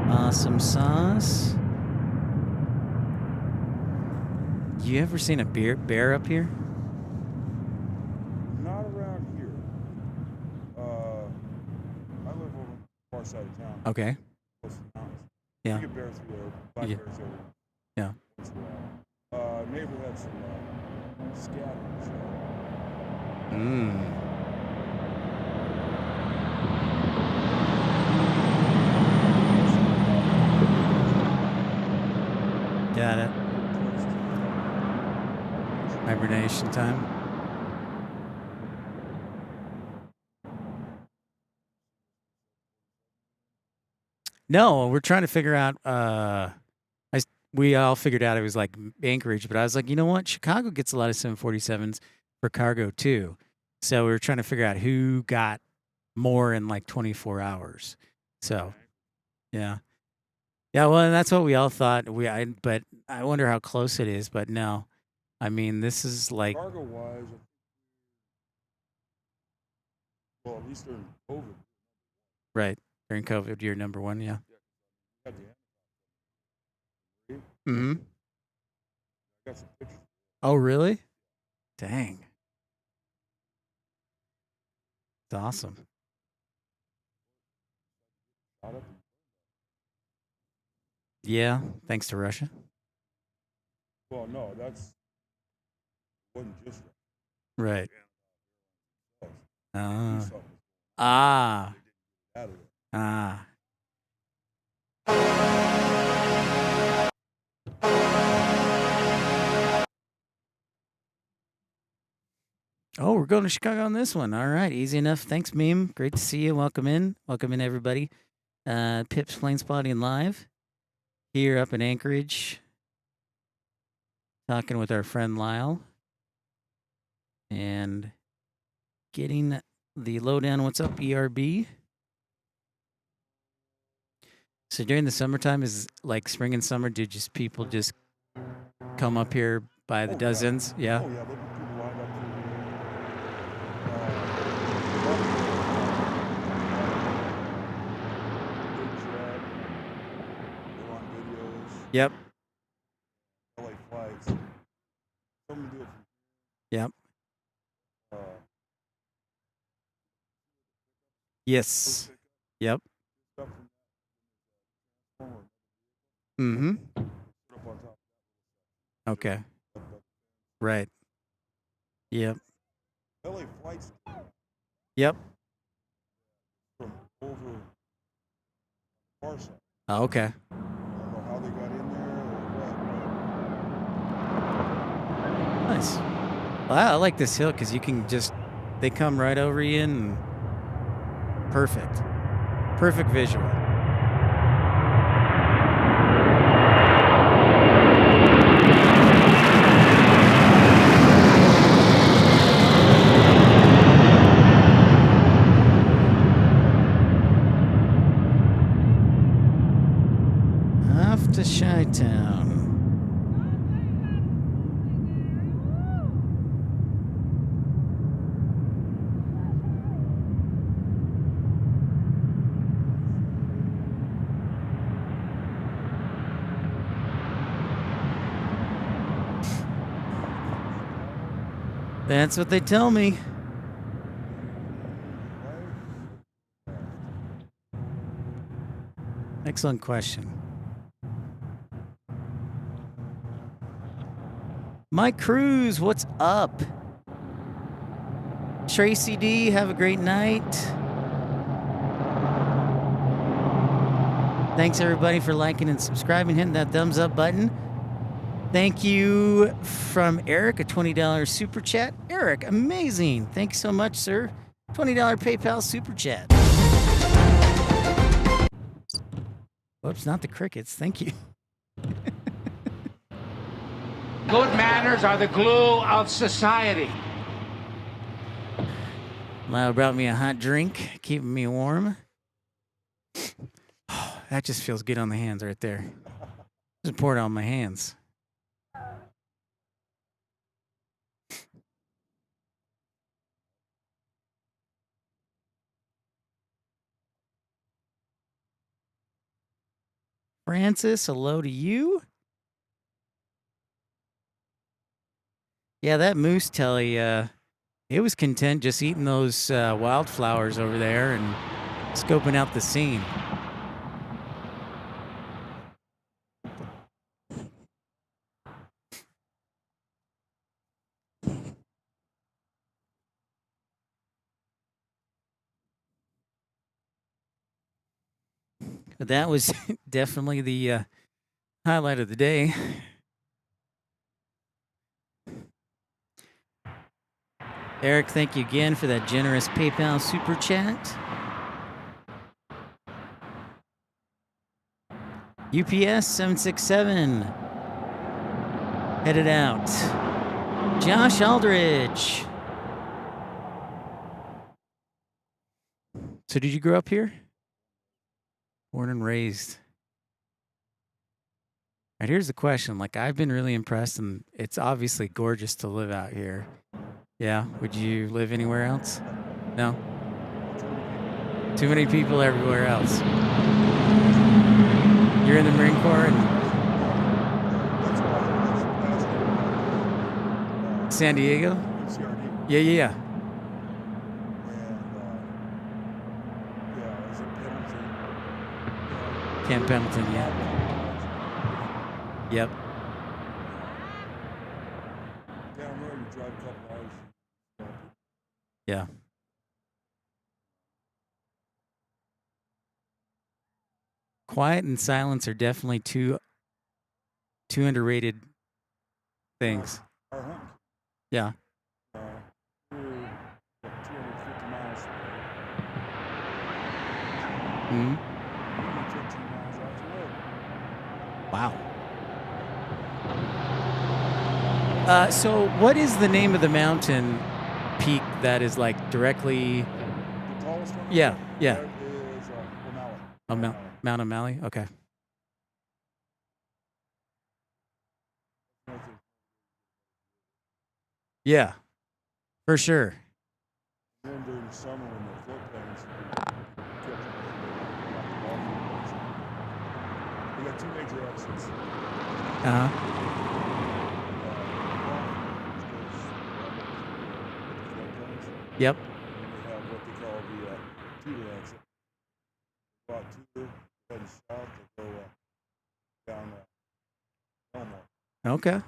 Awesome sauce. You ever seen a bear up here? Not around here. I live over on the far side of town. Okay. Close to the mountains. Yeah. You get bears through there, black Yeah. bears over. Yeah. Once in a while. Neighbor had some scatters. Mmm. Got it. Hibernation time. No, we're trying to figure out. We all figured out it was like Anchorage, but I was like, you know what? Chicago gets a lot of 747s for cargo too. So we were trying to figure out who got more in like 24 hours. So, yeah. Yeah, well, and that's what we all thought. But I wonder how close it is. But no, I mean, this is like Cargo wise, well, at least during COVID. right during COVID, you're number one. Yeah. Got the Mm-hmm. got some pictures. Oh, really? Dang. It's awesome. Shot up. Yeah, thanks to Russia. Well, no, that's wasn't just Right. something Ah. out of it. Ah. Oh, we're going to Chicago on this one. All right, easy enough. Thanks, Meme. Great to see you. Welcome in. Welcome in, everybody. Pip's Plane Spotting Live here up in Anchorage. Talking with our friend Lyle. And getting the lowdown. What's up, ERB? So during the summertime, is like spring and summer, do just people just come up here by the dozens? Yeah. Oh, yeah, there'll be people lined up through they're on videos, Yep. LA flights. Some of them do it from Yep. uh, Yes. Yep. stuff from transformer Mm-hmm. put up on top Okay. of that. Right. Yep. LA flights Yep. from over far side. Oh, okay. I don't know how they got in there or Nice. Well, I like this hill because you can just, they come right over you and perfect. Perfect visual. Off to Chi-Town. That's what they tell me. Excellent question. Mike Cruz, what's up? Tracy D, have a great night. Thanks everybody for liking and subscribing, hitting that thumbs up button. Thank you from Eric, a $20 super chat. Eric, amazing. Thanks so much, sir. $20 PayPal super chat. Whoops, not the crickets. Thank you. Good manners are the glue of society. Lyle brought me a hot drink, keeping me warm. That just feels good on the hands right there. Just pour it on my hands. Francis, hello to you. Yeah, that moose telly, it was content just eating those wildflowers over there and scoping out the scene. But that was definitely the highlight of the day. Eric, thank you again for that generous PayPal super chat. UPS 767 headed out. Josh Aldridge. So did you grow up here? Born and raised. All right, here's the question. Like, I've been really impressed, and it's obviously gorgeous to live out here. Yeah, would you live anywhere else? No? Too many people everywhere else. You're in the Marine Corps and San Diego? CRD. Yeah. And yeah, as a penalty, Camp Pendleton, yeah. Yep. Down there, you drive a couple hours. Yeah. Quiet and silence are definitely two underrated things. Our hunting, Yeah. we're what, 250 miles away. Hmm. 15 miles off the road. Wow. So what is the name of the mountain peak that is like directly? The tallest one? Yeah, yeah. That is O'Malley. Oh, Mount O'Malley? Okay. Yeah, for sure. And then during the summer when the floodplains catch up, we got two major exits. Uh-huh. Yep. And we have what they call the Tudor exit. About Tudor, heading south to go down Elmore. Okay.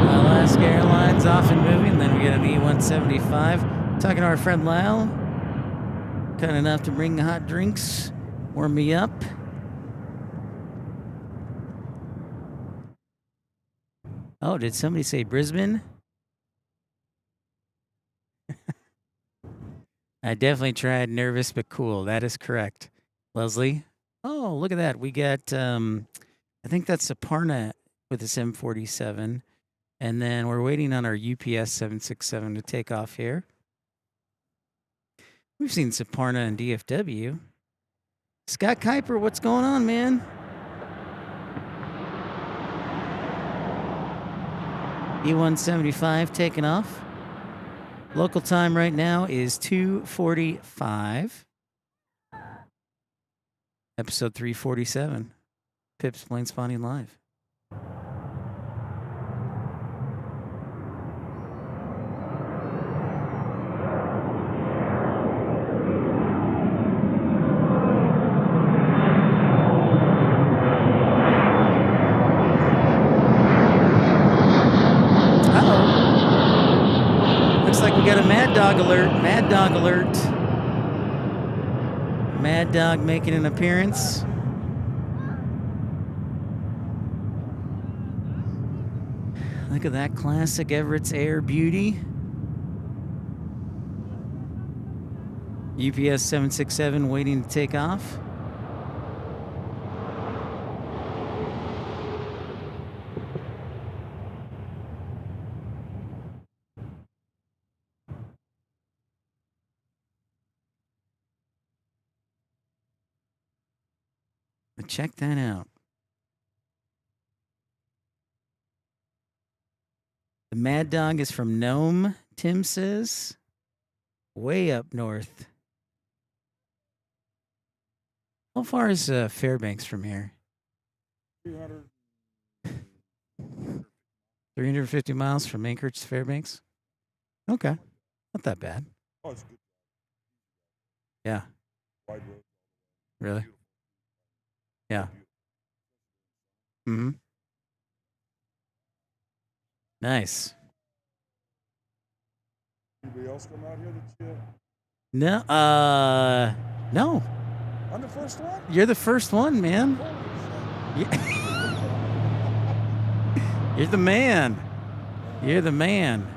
Alaska Airlines off and moving. Then we get an E-175. Talking to our friend Lyle. Kind enough to bring the hot drinks. Warm me up. Oh, did somebody say Brisbane? I definitely tried nervous but cool. That is correct. Leslie? Oh, look at that. We got, I think that's Saparna with this M47. And then we're waiting on our UPS 767 to take off here. We've seen Saparna and DFW. Scott Kuiper, what's going on, man? E-175 taking off. Local time right now is 2:45. Episode 347. Pip's Plane Spotting Live. Looks like we got a Mad Dog alert. Mad Dog alert. Mad Dog making an appearance. Look at that classic Everett's Air beauty. UPS 767 waiting to take off. But check that out. The Mad Dog is from Nome, Tim says. Way up north. How far is Fairbanks from here? 300. 350 miles from Anchorage to Fairbanks? Okay. Not that bad. Oh, it's good. Yeah. Wide road. Really? Yeah. Mm-hmm. Nice. Anybody else come out here that you... No, no. I'm the first one? You're the first one, man. Holy shit. You're the man. You're the man.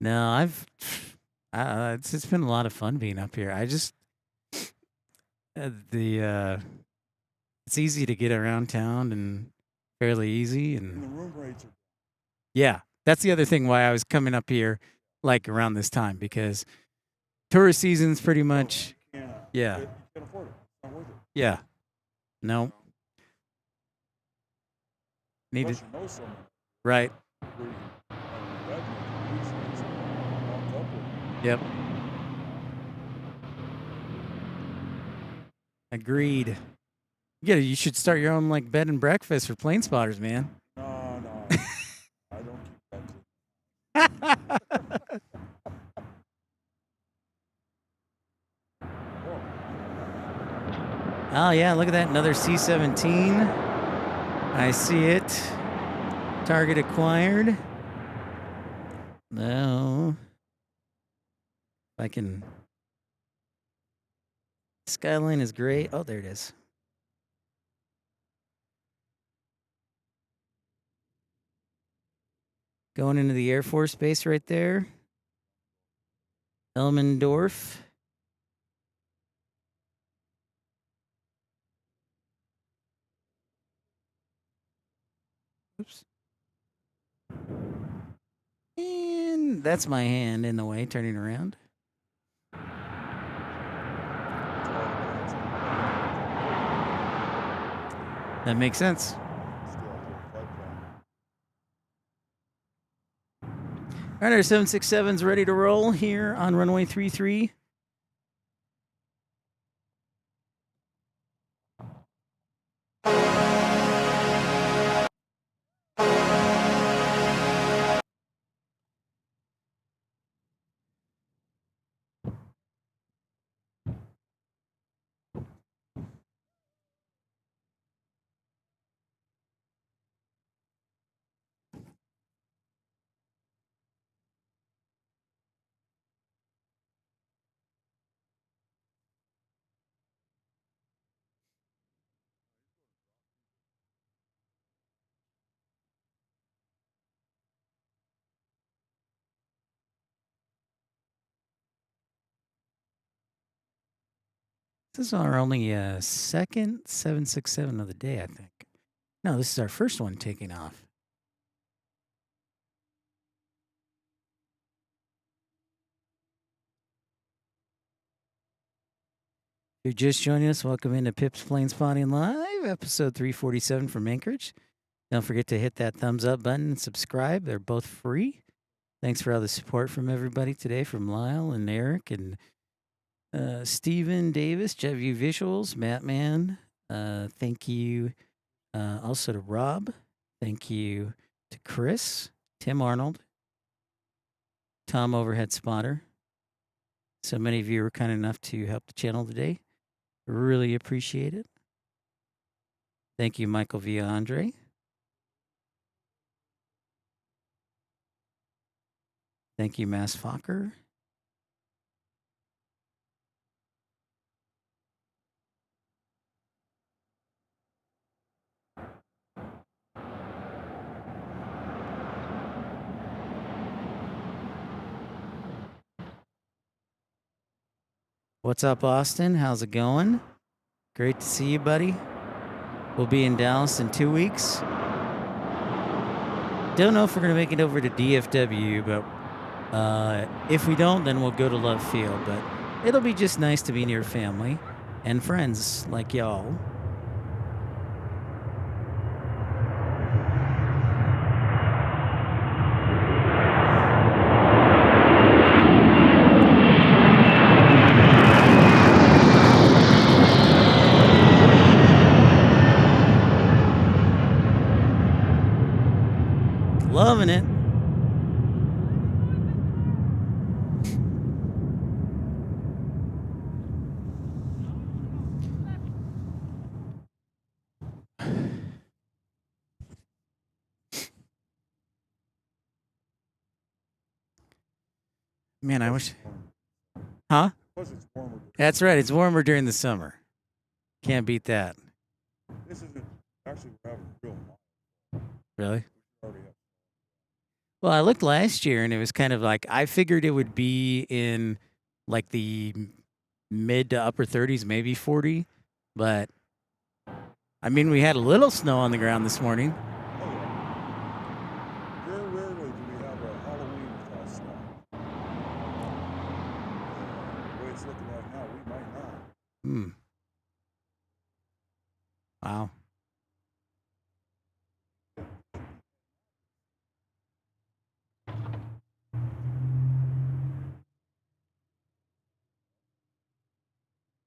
No, it's been a lot of fun being up here. I just it's easy to get around town and fairly easy, And the and room rates are... yeah, that's the other thing why I was coming up here like around this time, because tourist season's pretty much You can't, yeah. you can't afford it. It's not worth it. Yeah. No. Need to. Unless you know someone Right. where you can, that you can reach and walk up with. Yep. Agreed. Yeah, you should start your own like bed and breakfast for plane spotters, man. No, I don't keep that to. Oh yeah, look at that, another C-17. I see it. Target acquired. No. If I can. Skyline is great. Oh, there it is. Going into the Air Force Base right there. Elmendorf. Oops. And that's my hand in the way, turning around. That makes sense. All right, our 767's ready to roll here on runway 33. This is our only second 767 of the day, I think. No, this is our first one taking off. If you're just joining us, welcome into Pip's Plane Spotting Live, episode 347 from Anchorage. Don't forget to hit that thumbs up button and subscribe. They're both free. Thanks for all the support from everybody today, from Lyle and Eric and Stephen Davis, JetView Visuals, Mattman. Thank you also to Rob. Thank you to Chris, Tim Arnold, Tom Overhead Spotter. So many of you were kind enough to help the channel today. Really appreciate it. Thank you, Michael Via Andre. Thank you, Mass Fokker. What's up, Austin? How's it going? Great to see you, buddy. We'll be in Dallas in 2 weeks. Don't know if we're going to make it over to DFW, but if we don't, then we'll go to Love Field. But it'll be just nice to be near family and friends like y'all. Loving it. Man, I wish. Huh? Plus it's warmer. That's right. It's warmer during the summer. Can't beat that. This isn't actually we're having a real month. Really? We already have. Well, I looked last year and it was kind of like I figured it would be in like the mid to upper 30s, maybe 40. But I mean, we had a little snow on the ground this morning. Oh yeah. Very rarely do we have a Halloween without snow. The way it's looking right now, we might not. Hmm. Wow.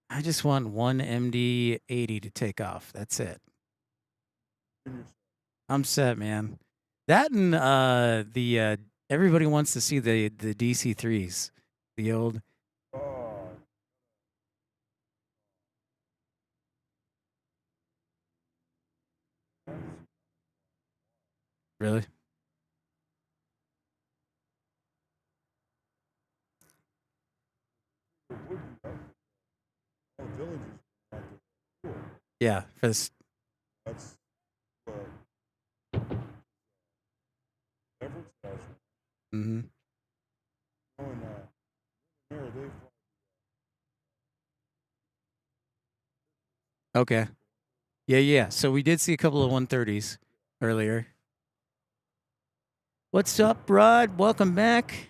I just want one MD-80 to take off. That's it. I'm set, man. That and everybody wants to see the DC-3s, the old. Oh, Really? all villages out there. Cool. Yeah, for this. That's Everett's guys. Mm-hmm. Knowing there, they fly. Okay. Yeah. So we did see a couple of 130s earlier. What's up, Rod? Welcome back.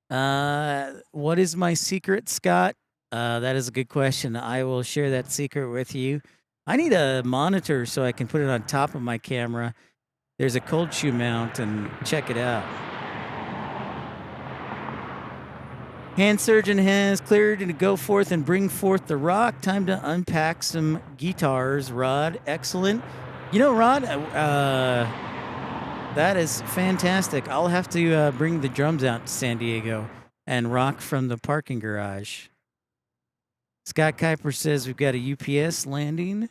What is my secret, Scott? That is a good question. I will share that secret with you. I need a monitor so I can put it on top of my camera. There's a cold shoe mount and check it out. Hand surgeon has cleared to go forth and bring forth the rock. Time to unpack some guitars, Rod. Excellent. You know, Rod, that is fantastic. I'll have to bring the drums out to San Diego and rock from the parking garage. Scott Kuiper says we've got a UPS landing.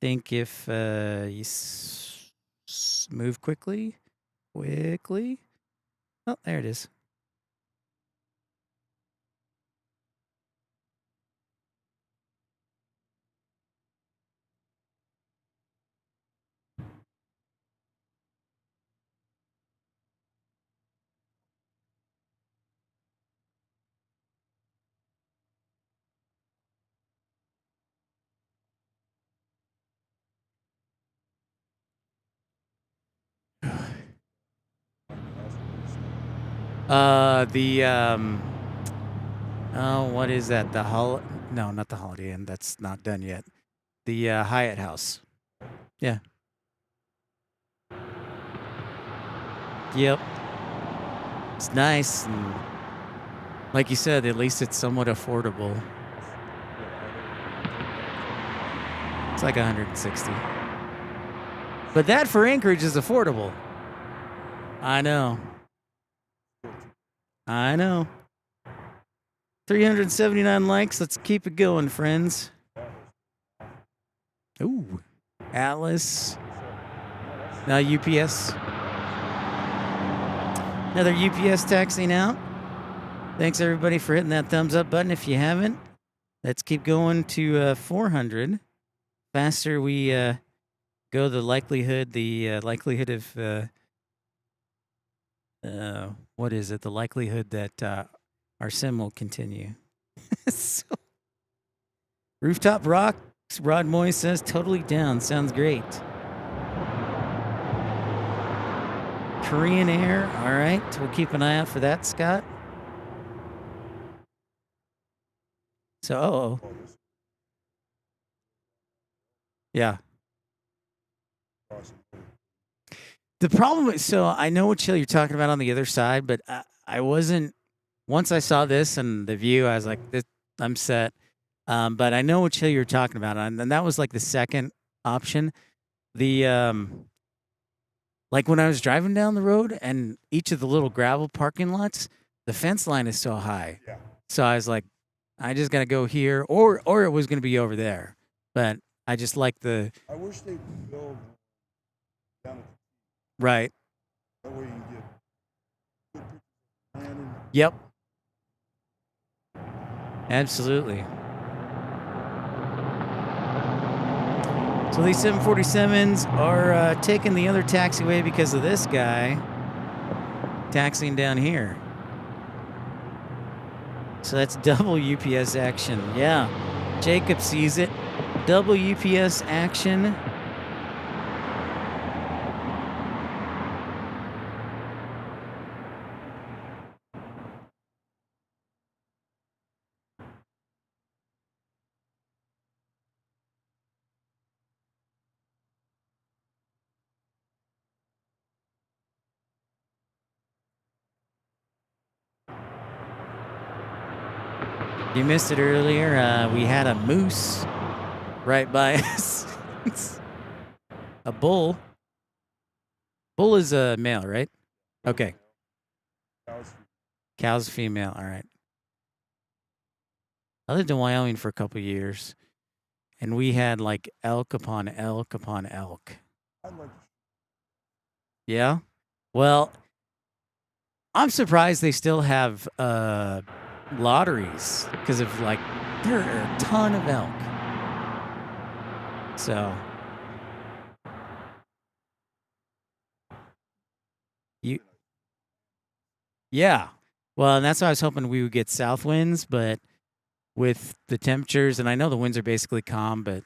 Think if you move quickly. Oh, there it is. What is that? No, not the Holiday Inn. That's not done yet. The Hyatt House. Yeah. Yep. It's nice, and like you said, at least it's somewhat affordable. It's like 160. But that for Anchorage is affordable. I know. 379 likes. Let's keep it going, friends. Ooh. Atlas. Now UPS. Another UPS taxiing out. Thanks, everybody, for hitting that thumbs up button. If you haven't, let's keep going to 400. Faster we go, the likelihood of what is it? The likelihood that our sim will continue. So, Rooftop Rocks, Rod Moy says, totally down. Sounds great. Korean Air. All right. We'll keep an eye out for that, Scott. So, yeah. The problem is, so I know what chill you're talking about on the other side, but I wasn't, once I saw this and the view, I was like, I'm set. But I know what chill you're talking about. And that was like the second option. Like when I was driving down the road and each of the little gravel parking lots, the fence line is so high. Yeah. So I was like, I just got to go here, or it was going to be over there. But I just like the. I wish they build down at Right. that way you can get good pictures of landing. Yep. Absolutely. So these 747s are taking the other taxiway because of this guy taxiing down here. So that's double UPS action. Yeah. Jacob sees it. Double UPS action. You missed it earlier. We had a moose right by us. A bull. Bull is a male, right? Okay. Cows. Cow's female. All right. I lived in Wyoming for a couple years, and we had like elk upon elk upon elk. I'd like to. Yeah? Well, I'm surprised they still have lotteries because of like there are a ton of elk. So yeah. Well, and that's why I was hoping we would get south winds, but with the temperatures, and I know the winds are basically calm, but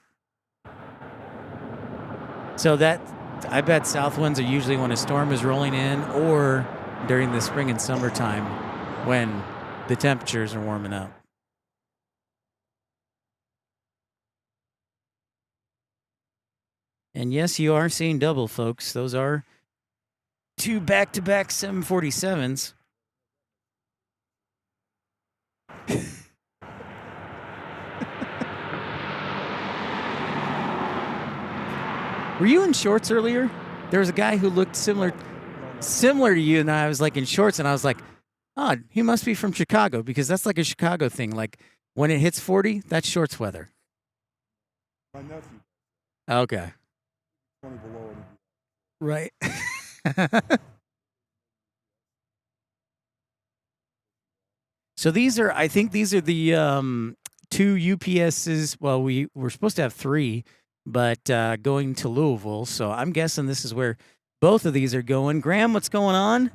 so that I bet south winds are usually when a storm is rolling in or during the spring and summertime when the temperatures are warming up. And yes, you are seeing double, folks. Those are 2 back-to-back 747s. Were you in shorts earlier? There was a guy who looked similar to you, and I was like in shorts, and I was like, oh, he must be from Chicago, because that's like a Chicago thing. Like when it hits 40, that's shorts weather. My nephew. Okay. 20 below it. Right. So I think these are the 2 UPSs. Well, we were supposed to have 3, but going to Louisville. So I'm guessing this is where both of these are going. Graham, what's going on?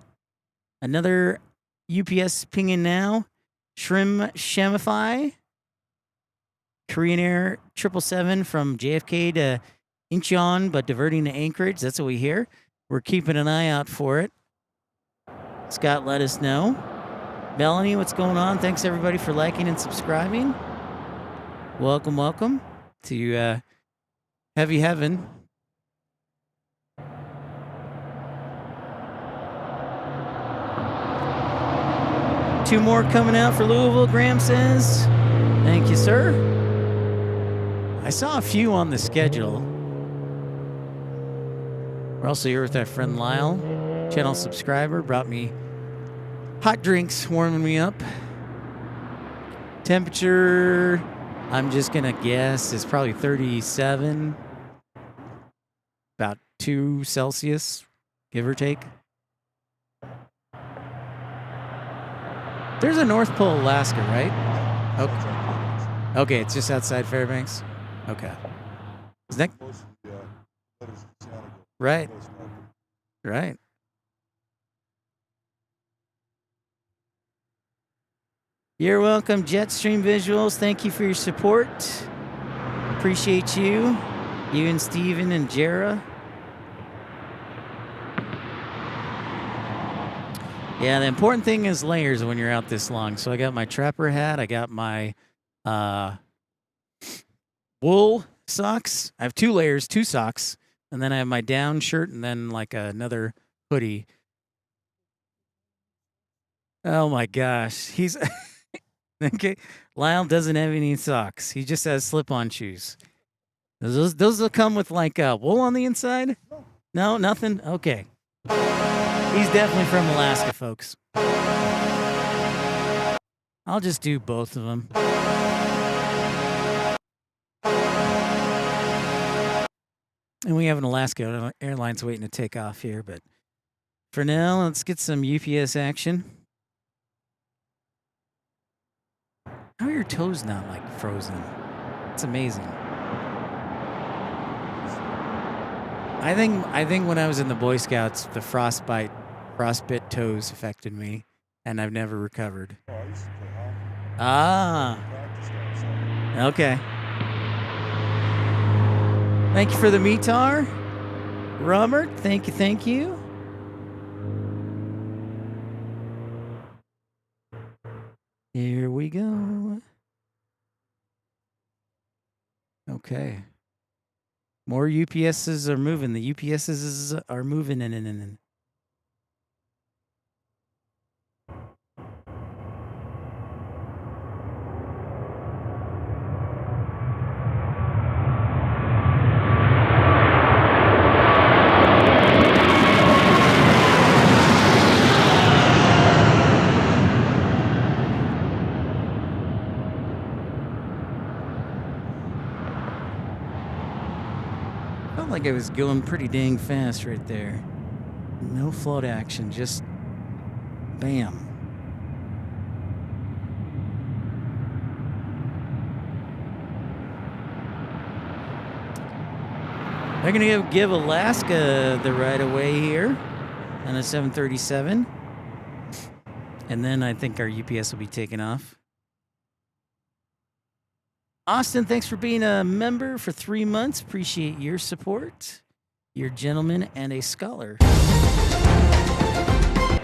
Another UPS pinging now. Shemify. Korean Air 777 from JFK to Incheon, but diverting to Anchorage. That's what we hear. We're keeping an eye out for it. Scott let us know. Melanie, what's going on? Thanks, everybody, for liking and subscribing. Welcome, welcome to Heavy Heaven. Two more coming out for Louisville, Graham says. Thank you, sir. I saw a few on the schedule. We're also here with our friend Lyle, channel subscriber, brought me hot drinks, warming me up. Temperature, I'm just going to guess, is probably 37. About 2 Celsius, give or take. There's a North Pole, Alaska, right? Okay. Okay, it's just outside Fairbanks. Okay. Is that right? Right. You're welcome, Jetstream Visuals. Thank you for your support. Appreciate you. You and Steven and Jera. Yeah, the important thing is layers when you're out this long. So I got my trapper hat. I got my wool socks. I have 2 layers, 2 socks. And then I have my down shirt and then like another hoodie. Oh my gosh. He's... Okay, Lyle doesn't have any socks. He just has slip-on shoes. Those will come with like wool on the inside? No, nothing? Okay. He's definitely from Alaska, folks. I'll just do both of them. And we have an Alaska Airlines waiting to take off here, but for now, let's get some UPS action. How are your toes not like frozen? It's amazing. I think when I was in the Boy Scouts, the frostbit toes affected me, and I've never recovered. Oh, I used to play hockey. Ah, Practice that, so. okay. Thank you for the METAR. Robert, thank you. Here we go. Okay. More UPSs are moving. The UPSs are moving in. like it was going pretty dang fast right there. No float action, just bam. They're going to give Alaska the right of way here on a 737. And then I think our UPS will be taking off. Austin, thanks for being a member for 3 months. Appreciate your support. You're a gentleman and a scholar.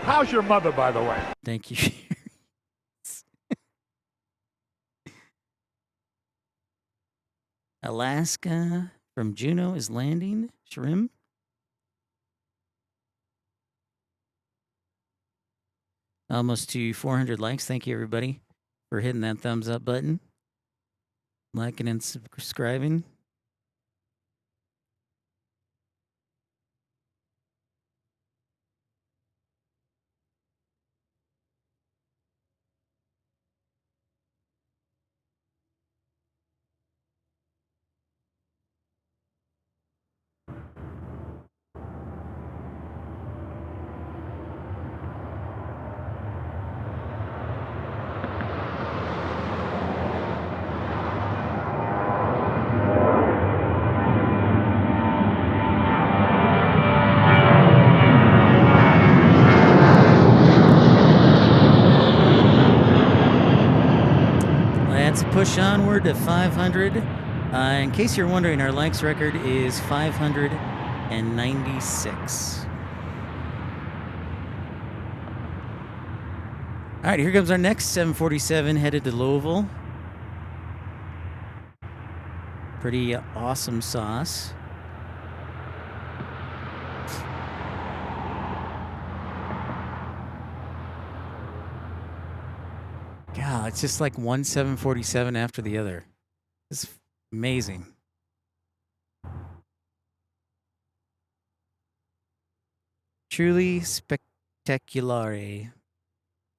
How's your mother, by the way? Thank you. Alaska from Juneau is landing. Shrim. Almost to 400 likes. Thank you, everybody, for hitting that thumbs up button, liking and subscribing. Let's push onward to 500. In case you're wondering, our likes record is 596. All right, here comes our next 747 headed to Louisville. Pretty awesome sauce. God, it's just like one 747 after the other. It's amazing. Truly spectacolare,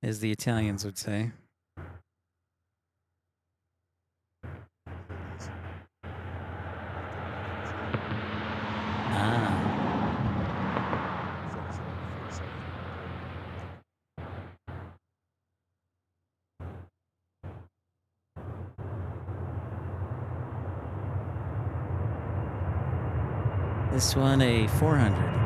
as the Italians would say. Ah. This one a 400.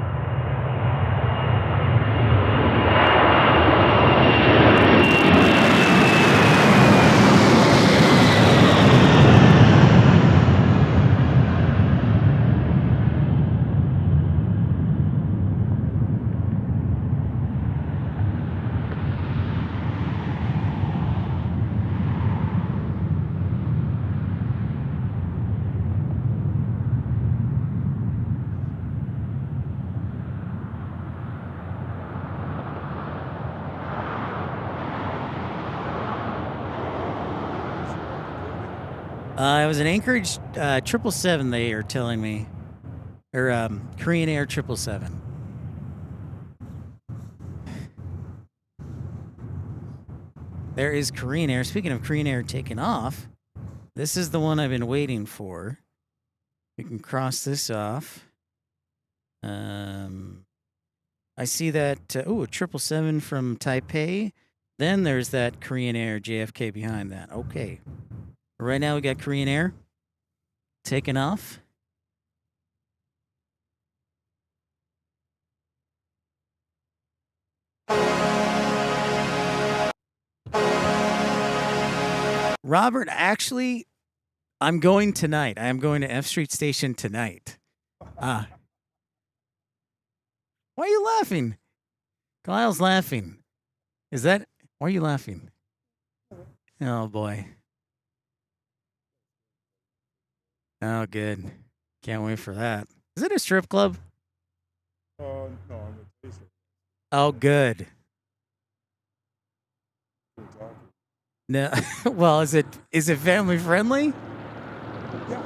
It was an Anchorage 777, they are telling me. Or Korean Air 777. There is Korean Air. Speaking of Korean Air taking off, this is the one I've been waiting for. We can cross this off. I see that, a 777 from Taipei. Then there's that Korean Air JFK behind that. Okay. Right now we got Korean Air taking off. Robert, actually, I'm going tonight. I am going to F Street Station tonight. Why are you laughing? Kyle's laughing. Why are you laughing? Oh, boy. Oh, good. Can't wait for that. Is it a strip club? No, I'm a taster. Oh, good. No. Well, is it family friendly? Yeah.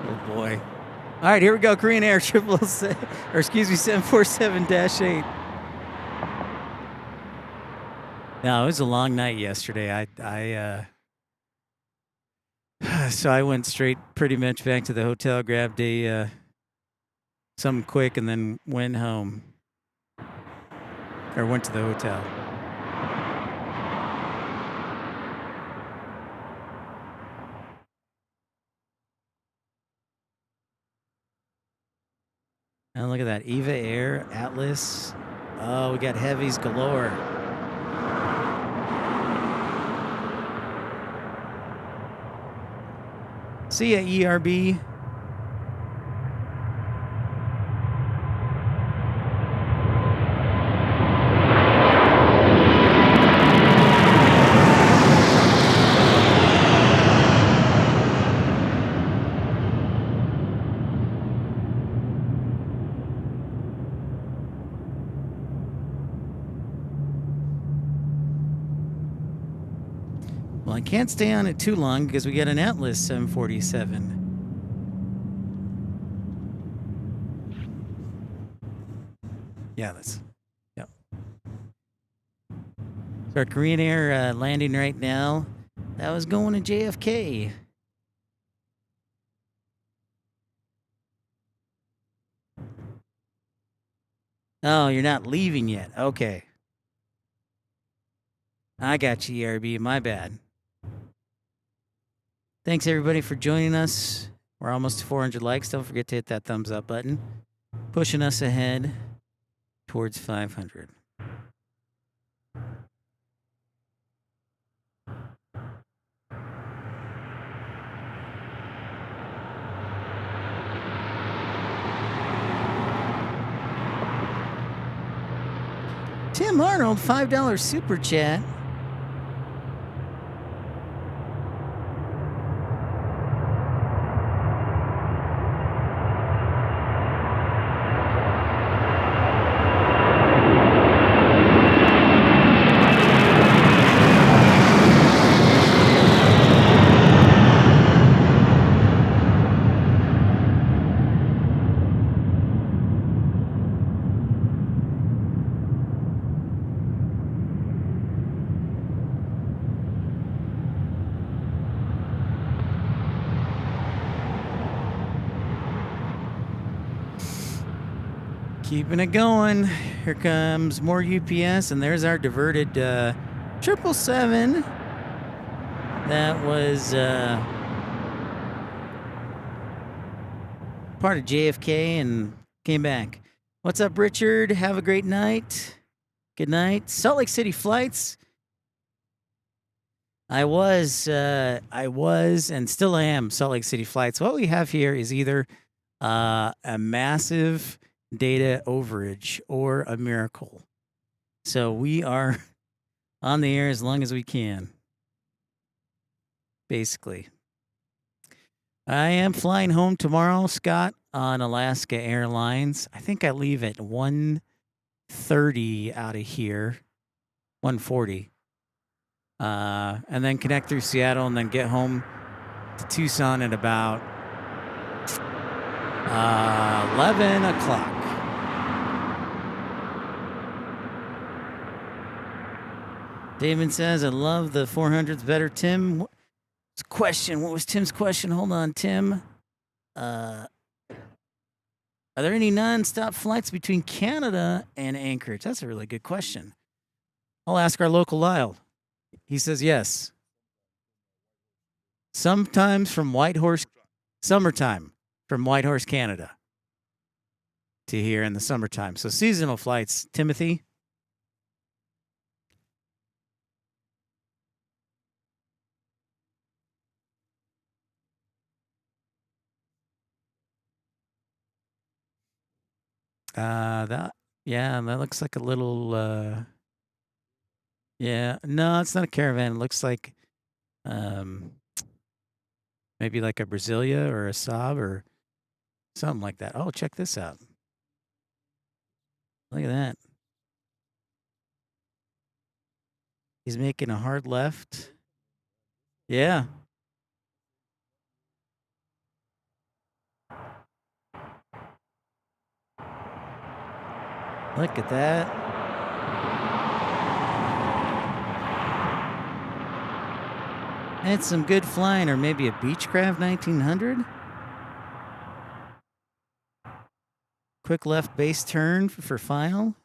Oh, boy. All right, here we go. Korean Air 747-8. No, it was a long night yesterday. So I went straight pretty much back to the hotel, grabbed a something quick, and then went home. Or went to the hotel. And look at that. Eva Air, Atlas. Oh, we got heavies galore. See ya, ERB. Well, I can't stay on it too long because we got an Atlas 747. Yeah, yep. So our Korean Air landing right now. That was going to JFK. Oh, you're not leaving yet. Okay. I got you, ERB. My bad. Thanks, everybody, for joining us. We're almost to 400 likes. Don't forget to hit that thumbs up button. Pushing us ahead towards 500. Tim Arnold, $5 super chat. Keeping it going. Here comes more UPS, and there's our diverted 777. That was part of JFK and came back. What's up, Richard? Have a great night. Good night. Salt Lake City flights. I was, and still am Salt Lake City flights. What we have here is either a massive data overage or a miracle. So we are on the air as long as we can. Basically. I am flying home tomorrow, Scott, on Alaska Airlines. I think I leave at 1:30 out of here. 1:40. And then connect through Seattle and then get home to Tucson at about 11 o'clock. Damon says, I love the 400s better. Tim, question. What was Tim's question? Hold on, Tim. Are there any non-stop flights between Canada and Anchorage? That's a really good question. I'll ask our local Lyle. He says yes. Sometimes from Whitehorse, summertime from Whitehorse, Canada to here in the summertime. So seasonal flights, Timothy. That looks like a little yeah, no, it's not a caravan. It looks like maybe like a Brasilia or a Saab or something like that. Oh, check this out. Look at that. He's making a hard left. Yeah. Look at that. That's some good flying, or maybe a Beechcraft 1900. Quick left base turn for final.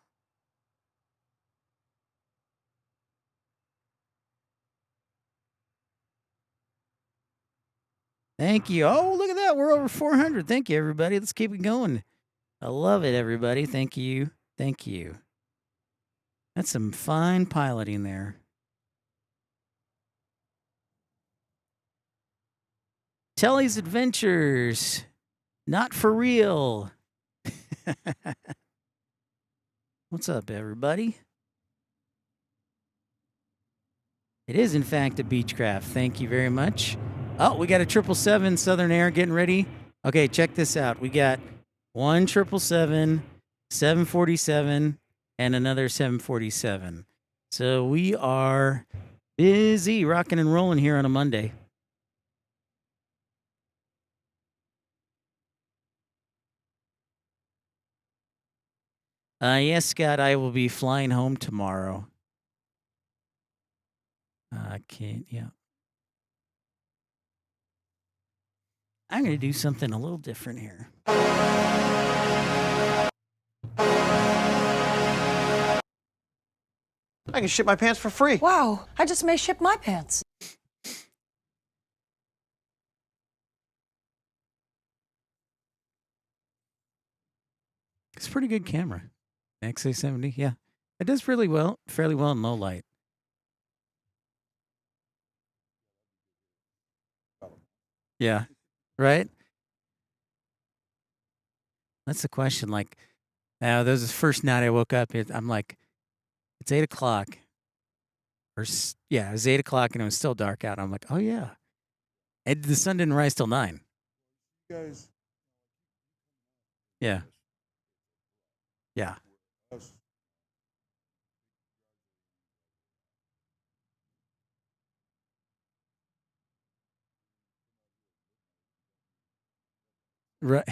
Thank you. Oh, look at that. We're over 400. Thank you, everybody. Let's keep it going. I love it, everybody. Thank you. Thank you. That's some fine piloting there. Telly's Adventures. Not for real. What's up, everybody? It is, in fact, a Beechcraft. Thank you very much. Oh, we got a 777 Southern Air getting ready. Okay, check this out. We got one 777, 747, and another 747. So we are busy rocking and rolling here on a Monday. Yes, Scott, I will be flying home tomorrow. Yeah. I'm going to do something a little different here. I can ship my pants for free. Wow, I just may ship my pants. It's a pretty good camera. XA70, yeah. It does fairly well in low light. Yeah, right? That's the question. Like, that was the first night I woke up. I'm like, it's 8 o'clock. Yeah, it was 8 o'clock and it was still dark out. I'm like, oh, yeah. And the sun didn't rise till 9. You guys, Yeah. Yeah. us, Right.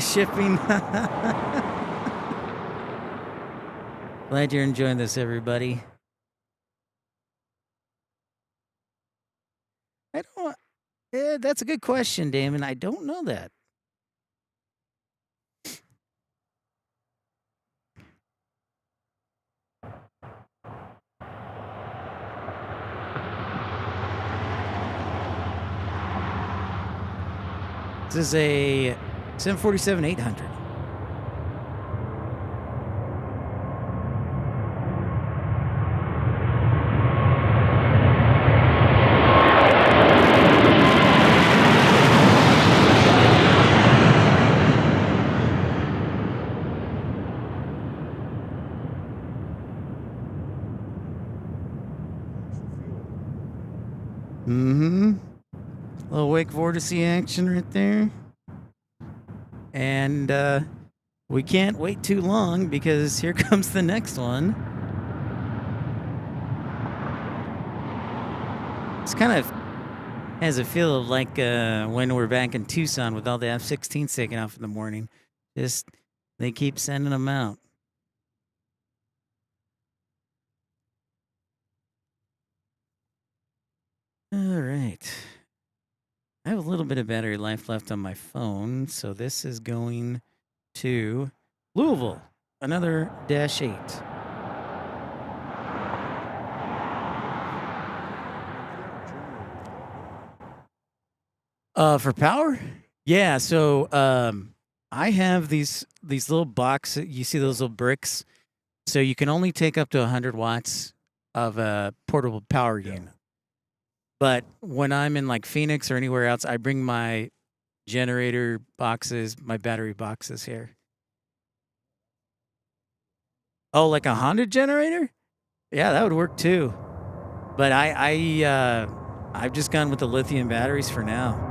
Shipping. Glad you're enjoying this, everybody. I don't. That's a good question, Damon. I don't know that. This is a 747-800. Mm-hmm. Little wake vortice action right there. And we can't wait too long because here comes the next one. It's kind of has a feel of like when we're back in Tucson with all the F-16s taking off in the morning. Just, they keep sending them out. All right. I have a little bit of battery life left on my phone, so this is going to Louisville, another -8. For power? Yeah, so I have these little boxes. You see those little bricks? So you can only take up to 100 watts of a portable power unit. But when I'm in like Phoenix or anywhere else, I bring my generator boxes, my battery boxes here. Oh, like a Honda generator? Yeah, that would work too. But I've just gone with the lithium batteries for now.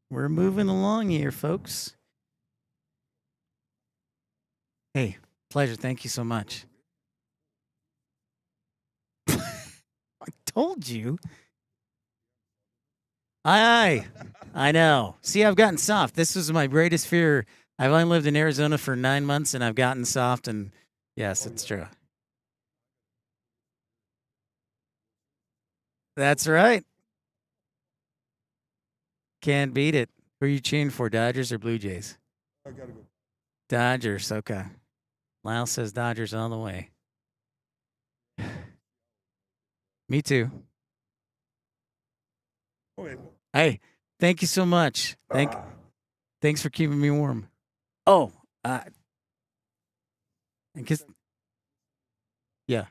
We're moving along here, folks. Hey, pleasure. Thank you so much. I told you. Aye. I know. See, I've gotten soft. This was my greatest fear. I've only lived in Arizona for 9 months, and I've gotten soft, and yes, it's true. That's right. Can't beat it. Who are you cheering for, Dodgers or Blue Jays? I gotta go. Dodgers, okay. Lyle says Dodgers on the way. Me too. Okay. Hey, thank you so much. Thanks for keeping me warm. Oh, I guess, yeah.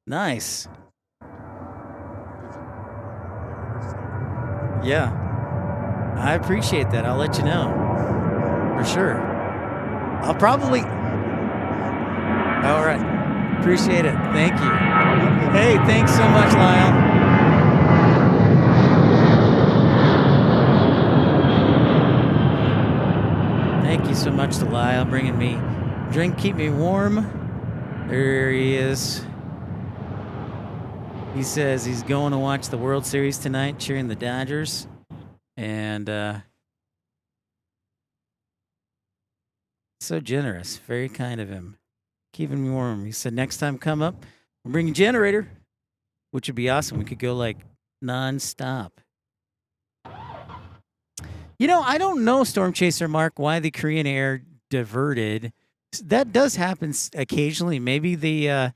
Nice. Yeah. I appreciate that. I'll let you know. For sure. I'll probably. All right. Appreciate it. Thank you. Hey, thanks so much, Lyle. Thank you so much to Lyle bringing me drink, keep me warm. There he is. He says he's going to watch the World Series tonight, cheering the Dodgers. And so generous, very kind of him, keeping me warm. He said next time come up, we'll bring a generator, which would be awesome. We could go like nonstop. You know, I don't know, Storm Chaser Mark, why the Korean Air diverted. That does happen occasionally. Maybe the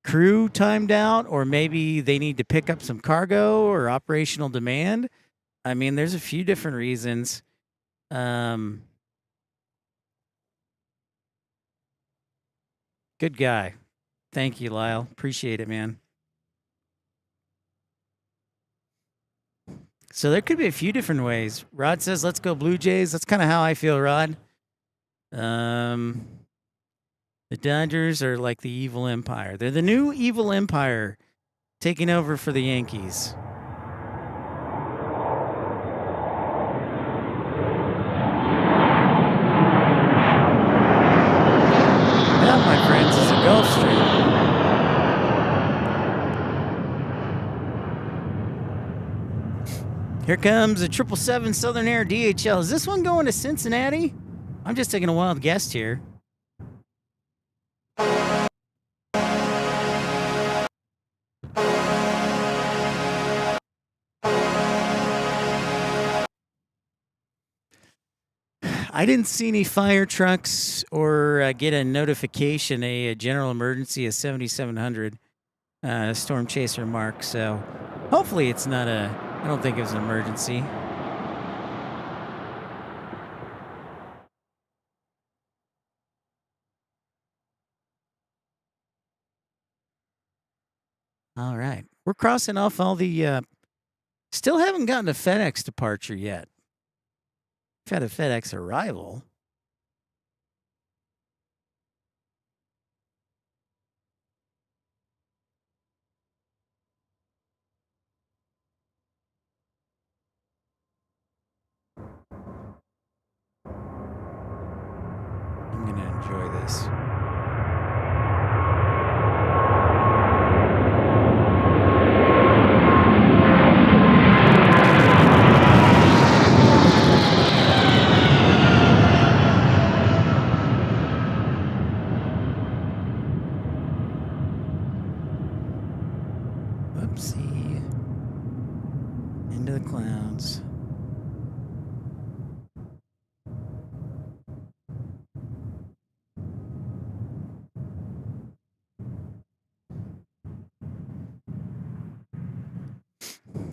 crew timed out, or maybe they need to pick up some cargo or operational demand. I mean, there's a few different reasons. Good guy. Thank you, Lyle. Appreciate it, man. So there could be a few different ways. Rod says, let's go Blue Jays. That's kind of how I feel, Rod. The Dodgers are like the evil empire. They're the new evil empire taking over for the Yankees. That, my friends, is a Gulf Stream. Here comes a 777 Southern Air DHL. Is this one going to Cincinnati? I'm just taking a wild guess here. I didn't see any fire trucks or get a notification, a general emergency, a 7700 Storm Chaser Mark. So hopefully it's not I don't think it was an emergency. All right. We're crossing off all the, still haven't gotten a FedEx departure yet. We've had a FedEx arrival. I'm going to enjoy this. Oopsie. Into the clouds.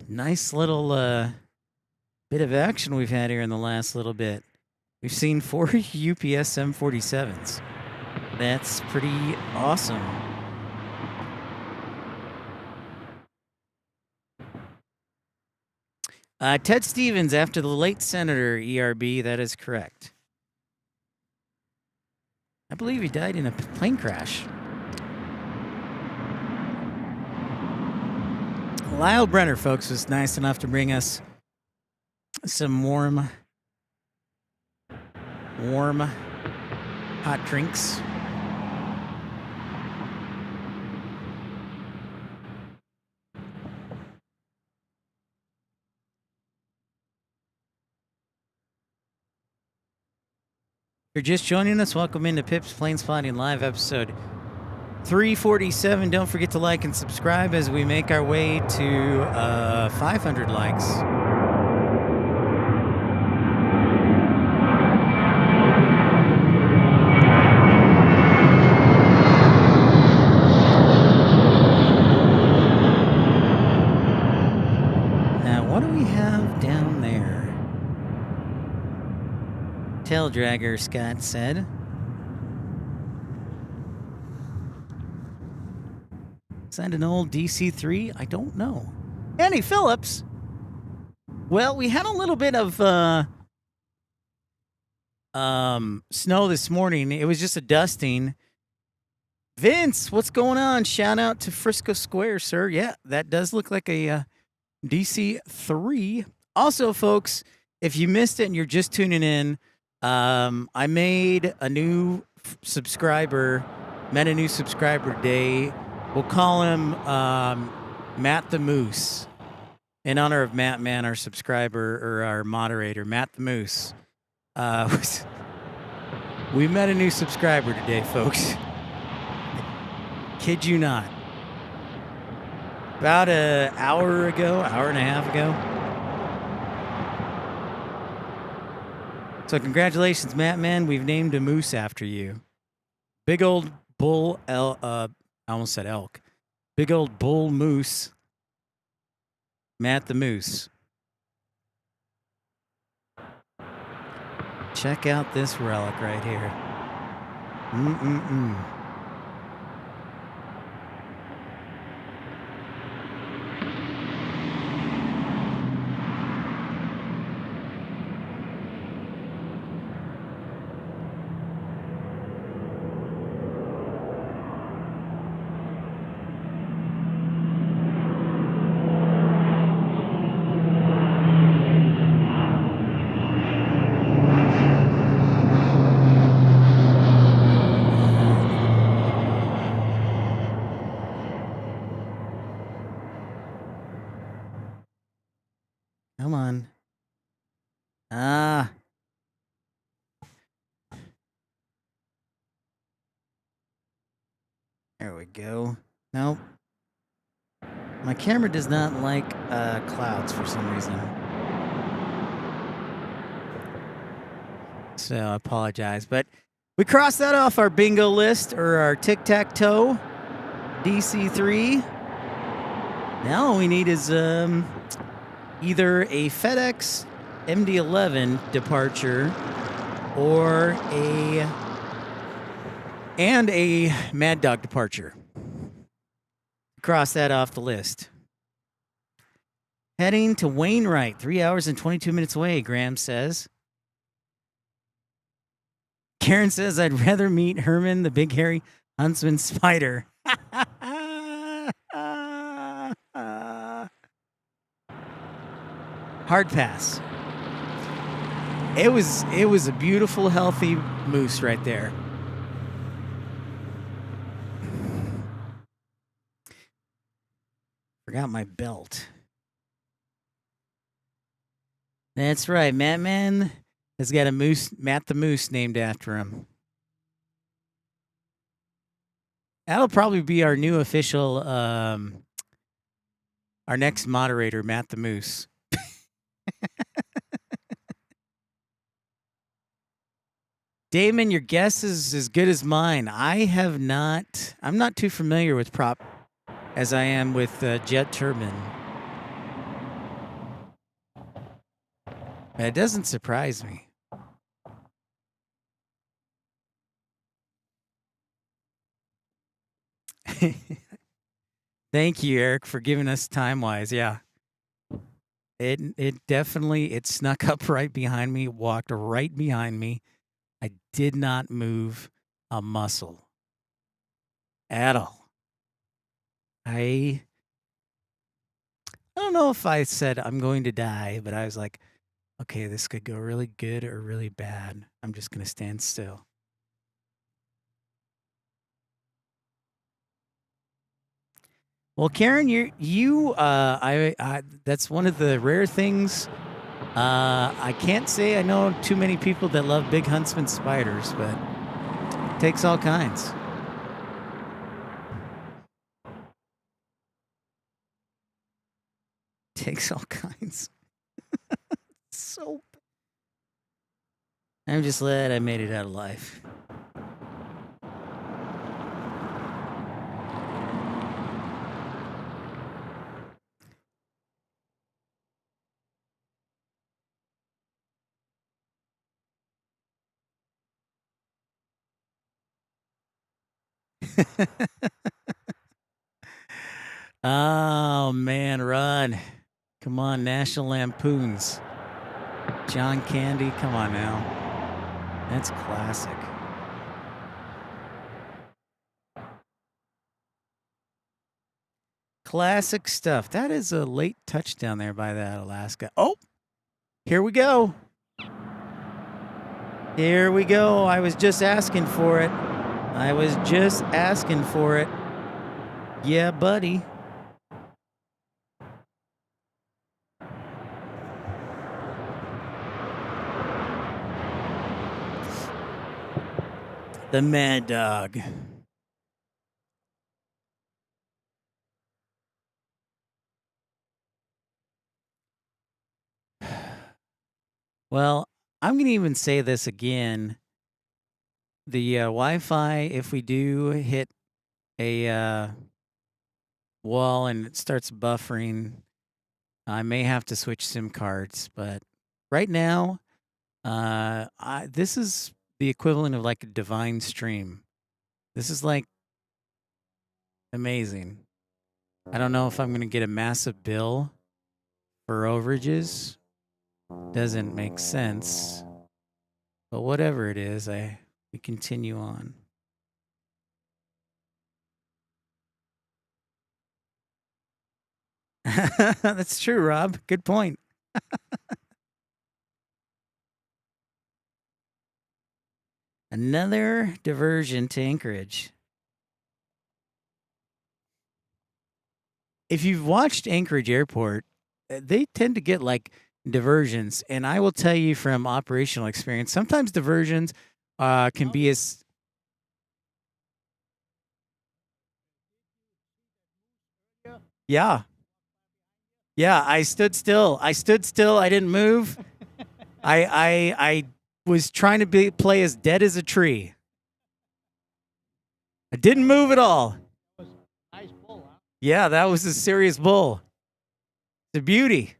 Nice little bit of action we've had here in the last little bit. We've seen 4 UPS M47s. That's pretty awesome. Ted Stevens, after the late Senator ERB, that is correct. I believe he died in a plane crash. Lyle Brenner, folks, was nice enough to bring us some warm hot drinks. If you're just joining us, welcome into Pip's PLANESPOTTING Live episode 347. Don't forget to like and subscribe as we make our way to 500 likes. Now, what do we have down there? Tail dragger, Scott said. Is that an old DC-3? I don't know. Annie Phillips. Well, we had a little bit of snow this morning. It was just a dusting. Vince, what's going on? Shout out to Frisco Square, sir. Yeah, that does look like a DC-3. Also, folks, if you missed it and you're just tuning in, I made a new subscriber, met a new subscriber today. We'll call him Matt the Moose, in honor of Matt Man, our subscriber or our moderator, Matt the Moose. We met a new subscriber today, folks. Kid you not. About an hour ago, hour and a half ago. So congratulations, Matt Man. We've named a moose after you. Big old bull, I almost said elk. Big old bull moose. Matt the Moose. Check out this relic right here. Come on. There we go. Nope. My camera does not like clouds for some reason. So I apologize. But we crossed that off our bingo list, or our tic-tac-toe DC-3. Now all we need is either a FedEx MD-11 departure or a Mad Dog departure. Cross that off the list. Heading to Wainwright, 3 hours and 22 minutes away, Graham says. Karen says, I'd rather meet Herman, the big hairy huntsman spider. Hard pass. It was a beautiful, healthy moose right there. Forgot my belt. That's right. Matt Man has got a moose, Matt the Moose, named after him. That'll probably be our new official, our next moderator, Matt the Moose. Damon, your guess is as good as mine. I'm not too familiar with prop as I am with jet turbine. It doesn't surprise me. Thank you, Eric, for giving us time-wise. Yeah. It definitely snuck up right behind me, walked right behind me. I did not move a mussel at all. I don't know if I said I'm going to die, but I was like, okay, this could go really good or really bad. I'm just going to stand still. Well, Karen, that's one of the rare things. I can't say I know too many people that love big huntsman spiders, but it takes all kinds. Takes all kinds. So I'm just glad I made it out alive. Oh man, run. Come on, National Lampoons. John Candy, come on now. That's classic. Classic stuff. That is a late touchdown there by that Alaska. Oh, here we go. Here we go. I was just asking for it. I was just asking for it. Yeah, buddy. The Mad Dog. Well, I'm going to even say this again. The Wi-Fi, if we do hit a wall and it starts buffering, I may have to switch SIM cards. But right now, this is the equivalent of like a divine stream. This is like amazing. I don't know if I'm going to get a massive bill for overages. Doesn't make sense. But whatever it is, we continue on. That's true, Rob. Good point. Another diversion to Anchorage. If you've watched Anchorage Airport, they tend to get like diversions. And I will tell you from operational experience, sometimes diversions can be as... Yeah. Yeah, I stood still. I didn't move. I was trying to play as dead as a tree. I didn't move at all. Nice bull, huh? Yeah, that was a serious bull. It's a beauty.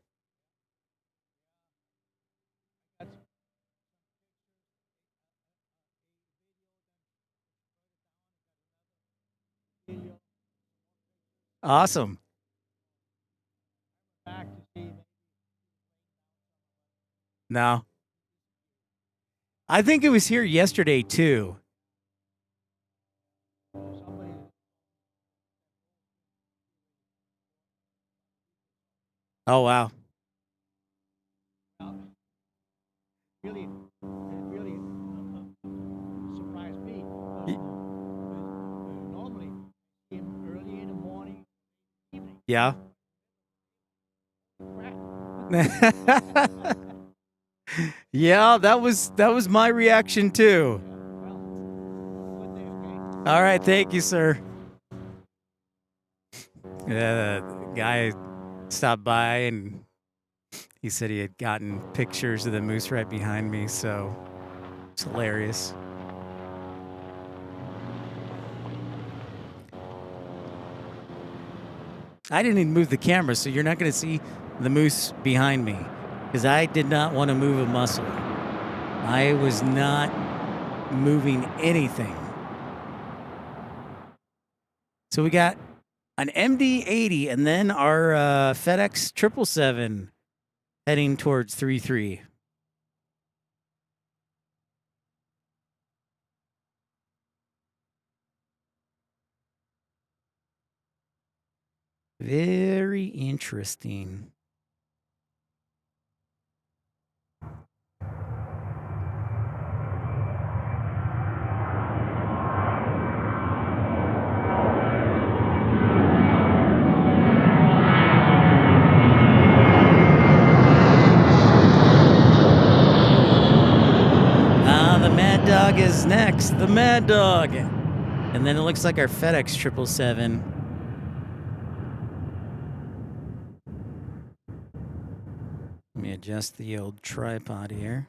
Awesome. Back to see No. I think it was here yesterday, too. somebody. Oh, wow. Really surprised me. Normally, in early in the morning, evening. Yeah. Yeah, that was my reaction, too. Well, good day, okay? All right, thank you, sir. The guy stopped by and he said he had gotten pictures of the moose right behind me, so it's hilarious. I didn't even move the camera, so you're not going to see the moose behind me because I did not want to move a muscle. I was not moving anything. So we got an MD-80 and then our FedEx 777 heading towards 3-3. Very interesting. The Mad Dog is next. The Mad Dog. And then it looks like our FedEx 777. Let me adjust the old tripod here.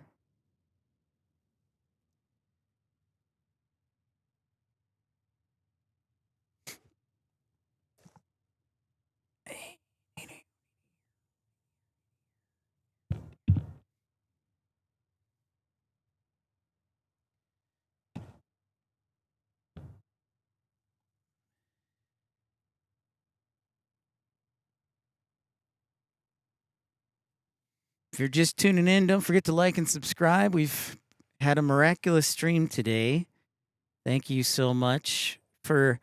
If you're just tuning in, don't forget to like and subscribe. We've had a miraculous stream today. Thank you so much for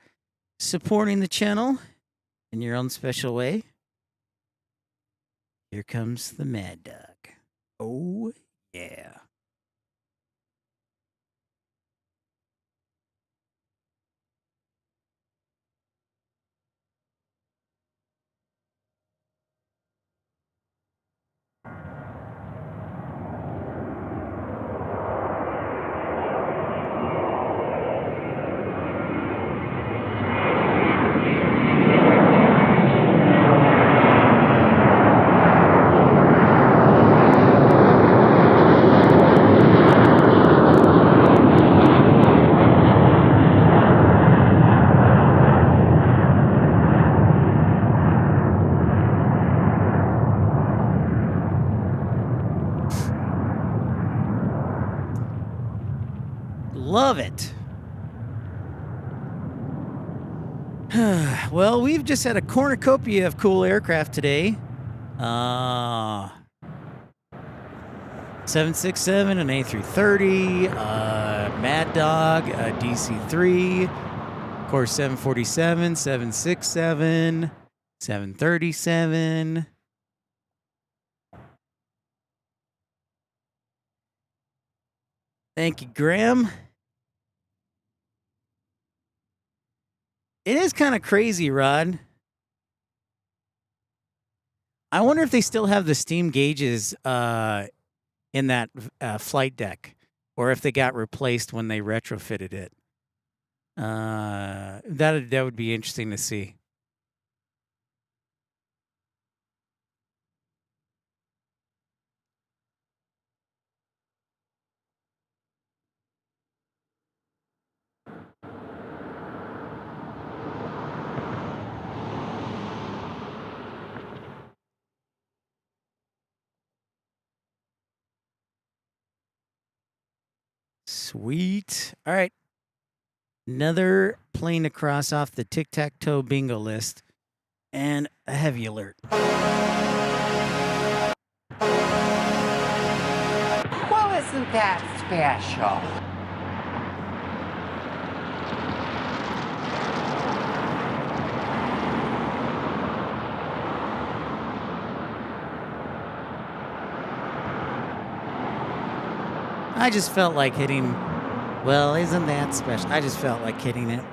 supporting the channel in your own special way. Here comes the Mad Dog. Oh, yeah. Love it. Well, we've just had a cornucopia of cool aircraft today. 767, an A330, Mad Dog, a DC-3, of course 747, 767, 737. Thank you, Graham. It is kind of crazy, Rod. I wonder if they still have the steam gauges in that flight deck, or if they got replaced when they retrofitted it. That would be interesting to see. Sweet. All right. Another plane to cross off the tic-tac-toe bingo list. And a heavy alert. Well, isn't that special? I just felt like hitting. Well, isn't that special? I just felt like hitting it.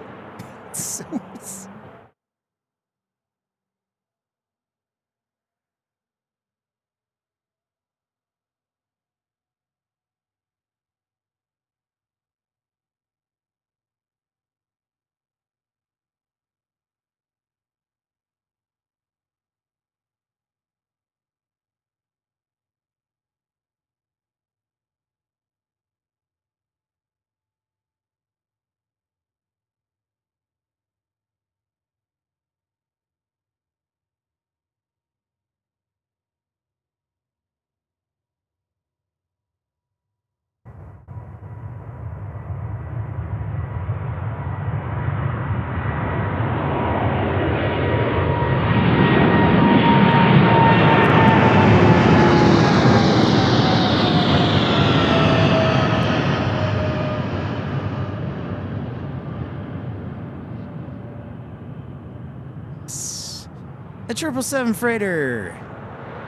The 777 freighter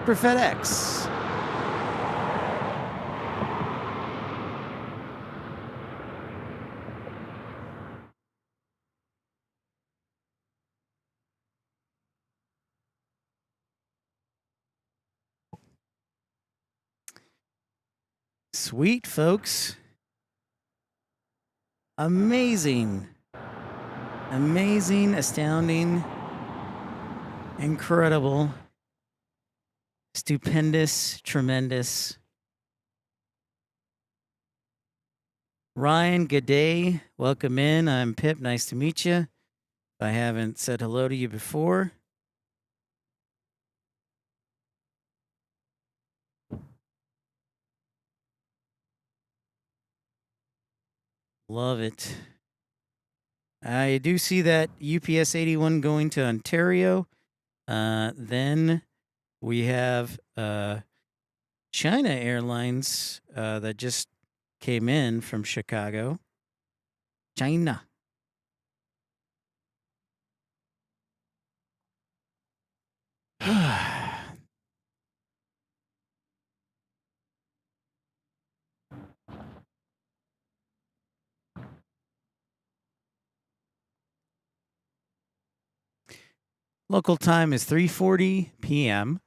for FedEx. Sweet, folks. Amazing. Amazing, astounding, incredible, stupendous, tremendous. Ryan, good day. Welcome in. I'm Pip. Nice to meet you. If I haven't said hello to you before. Love it. I do see that UPS 81 going to Ontario. Then we have China Airlines that just came in from Chicago. China. Local time is 3:40 p.m.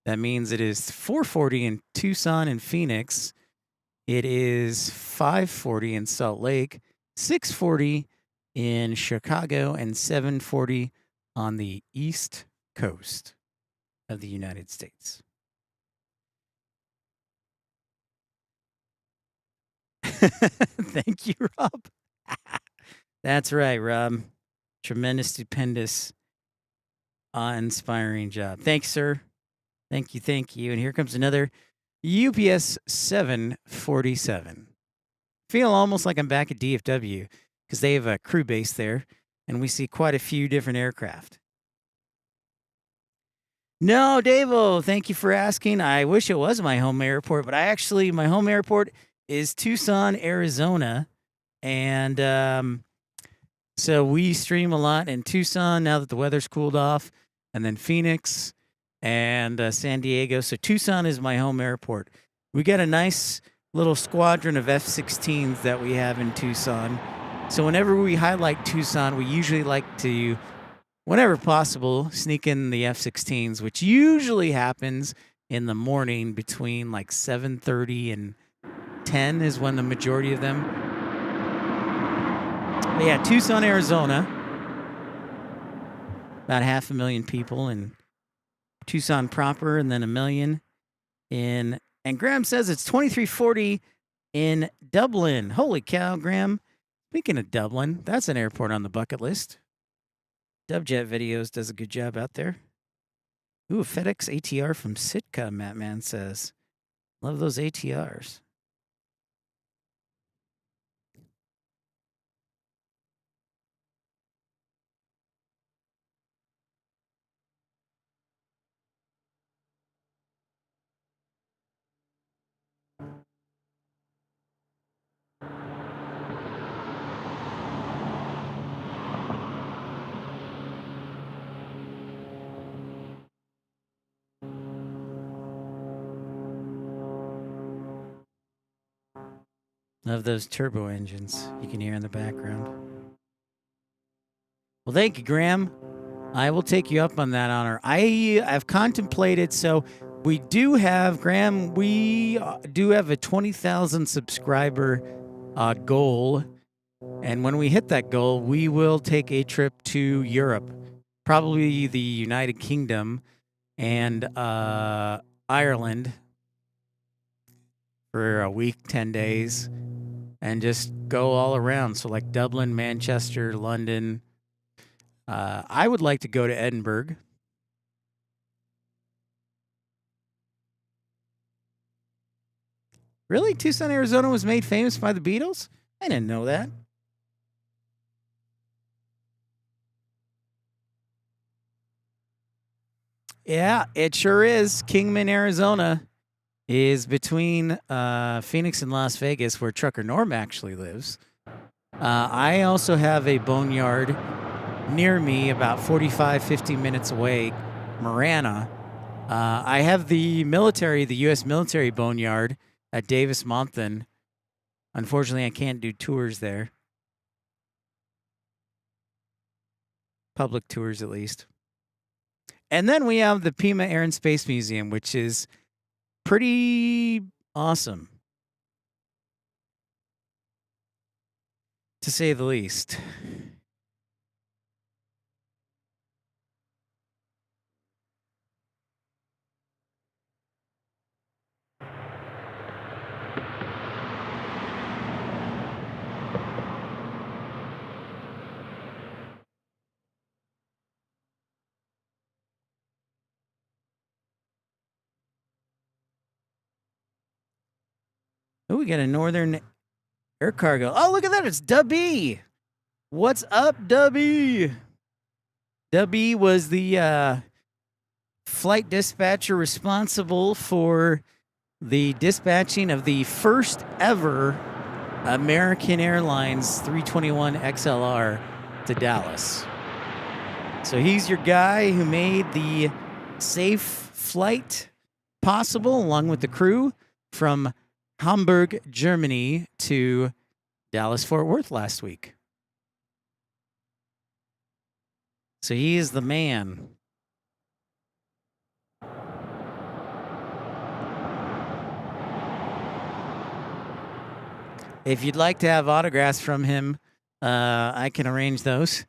That means it is 4:40 in Tucson and Phoenix. It is 5:40 in Salt Lake, 6:40 in Chicago, and 7:40 on the East Coast of the United States. Thank you, Rob. That's right, Rob. Tremendous, stupendous, awe-inspiring job. Thanks, sir. Thank you, thank you. And here comes another UPS 747. Feel almost like I'm back at DFW because they have a crew base there, and we see quite a few different aircraft. No, Davo, thank you for asking. I wish it was my home airport, but my home airport is Tucson, Arizona. And so we stream a lot in Tucson now that the weather's cooled off, and then Phoenix and San Diego. So Tucson is my home airport. We got a nice little squadron of F-16s that we have in Tucson. So whenever we highlight Tucson, we usually like to, whenever possible, sneak in the F-16s, which usually happens in the morning between like 7:30 and 10 is when the majority of them. But yeah, Tucson, Arizona. About 500,000 people in Tucson proper, and then 1 million in. And Graham says it's 2340 in Dublin. Holy cow, Graham. Speaking of Dublin, that's an airport on the bucket list. Dubjet Videos does a good job out there. Ooh, FedEx ATR from Sitka, Mattman says. Love those ATRs. Love those turbo engines you can hear in the background. Well, thank you, Graham. I will take you up on that honor. I've contemplated, so we do have, Graham, we do have a 20,000 subscriber goal. And when we hit that goal, we will take a trip to Europe, probably the United Kingdom and Ireland for a week, 10 days. And just go all around. So like Dublin, Manchester, London. I would like to go to Edinburgh. Really? Tucson, Arizona was made famous by the Beatles? I didn't know that. Yeah, it sure is. Kingman, Arizona is between Phoenix and Las Vegas, where Trucker Norm actually lives. I also have a boneyard near me, about 45, 50 minutes away, Marana. I have the military, the U.S. military boneyard at Davis Monthan. Unfortunately, I can't do tours there. Public tours, at least. And then we have the Pima Air and Space Museum, which is pretty awesome, to say the least. Oh, we got a Northern Air Cargo. Oh, look at that. It's Dubby. What's up, Dubby? Dubby was the flight dispatcher responsible for the dispatching of the first ever American Airlines 321 XLR to Dallas. So he's your guy who made the safe flight possible, along with the crew, from Hamburg, Germany to Dallas-Fort Worth last week. So he is the man. If you'd like to have autographs from him, I can arrange those.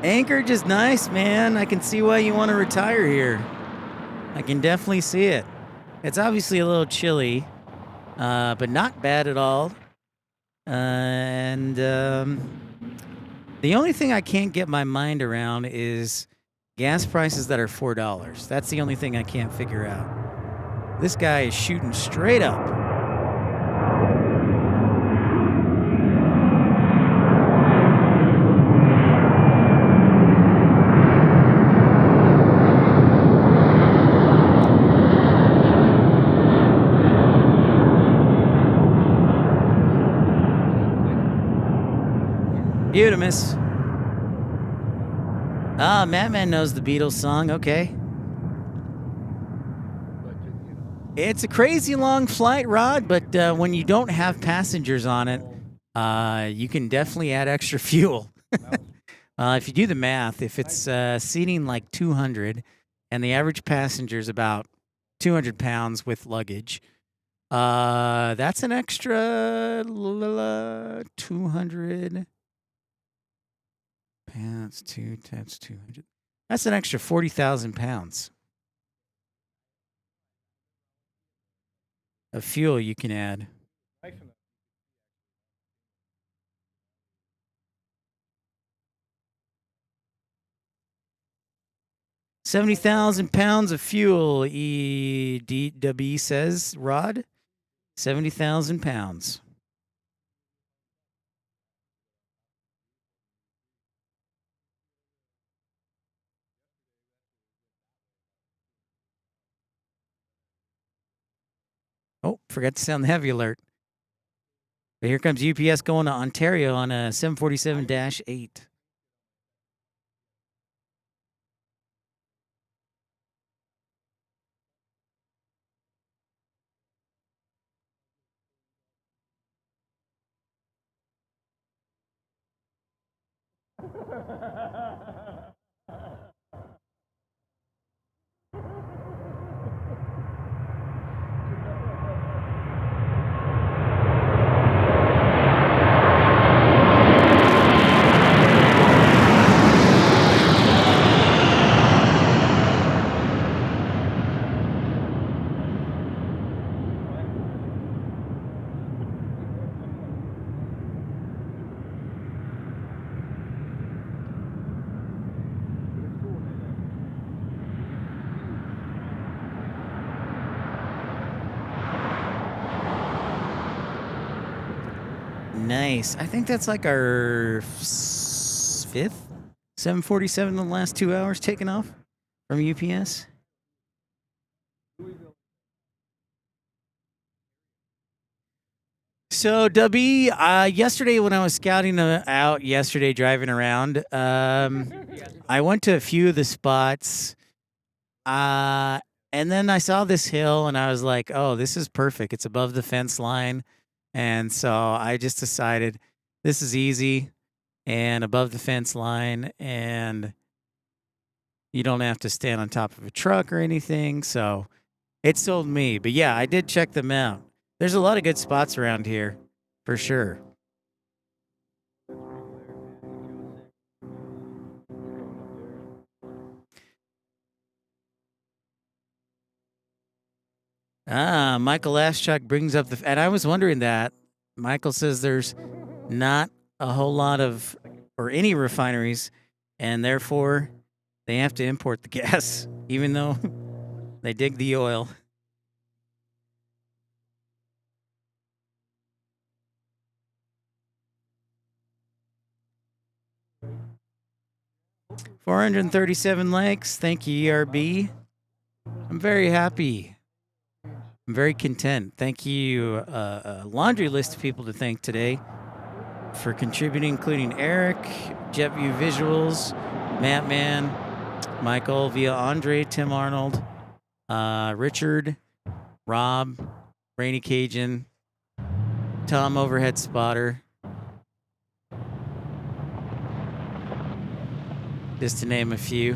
Anchorage is nice, man. I can see why you want to retire here. I can definitely see it. It's obviously a little chilly, but not bad at all. And the only thing I can't get my mind around is gas prices that are $4. That's the only thing I can't figure out. This guy is shooting straight up. Beautimus. Ah, Madman knows the Beatles song. Okay. It's a crazy long flight, Rod, but when you don't have passengers on it, you can definitely add extra fuel. If you do the math, if it's seating like 200 and the average passenger is about 200 pounds with luggage, that's an extra 200. That's 200. That's an extra 40,000 pounds of fuel you can add. 70,000 pounds of fuel, EDW says, Rod. 70,000 pounds. Oh, forgot to sound the heavy alert. But here comes UPS going to Ontario on a 747-8. Nice. I think that's like our fifth 747 in the last 2 hours taken off from UPS. So, Dubby, yesterday when I was scouting out yesterday, driving around, I went to a few of the spots, and then I saw this hill, and I was like, "Oh, this is perfect. It's above the fence line," and so I just decided this is easy and above the fence line, and you don't have to stand on top of a truck or anything. So it sold me. But yeah, I did check them out. There's a lot of good spots around here, for sure. Michael Aschuk brings up and I was wondering that. Michael says there's not a whole lot of, or any refineries, and therefore they have to import the gas, even though they dig the oil. $437 likes. Thank you, ERB. I'm very happy. I'm very content. Thank you. A laundry list of people to thank today for contributing, including Eric, JetView Visuals, Mattman, Michael, via Andre, Tim Arnold, Richard, Rob, Rainy Cajun, Tom Overhead Spotter, just to name a few.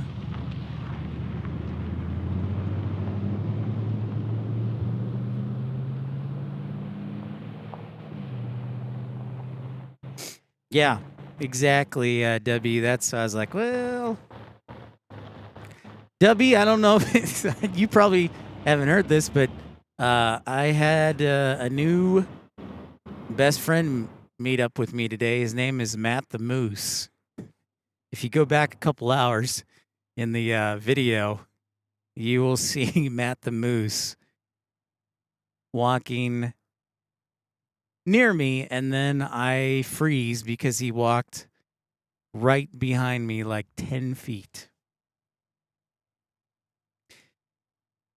Yeah, exactly, W. That's, I was like, well, W, I don't know if it's, you probably haven't heard this, but I had a new best friend meet up with me today. His name is Matt the Moose. If you go back a couple hours in the video, you will see Matt the Moose walking near me, and then I freeze because he walked right behind me like 10 feet.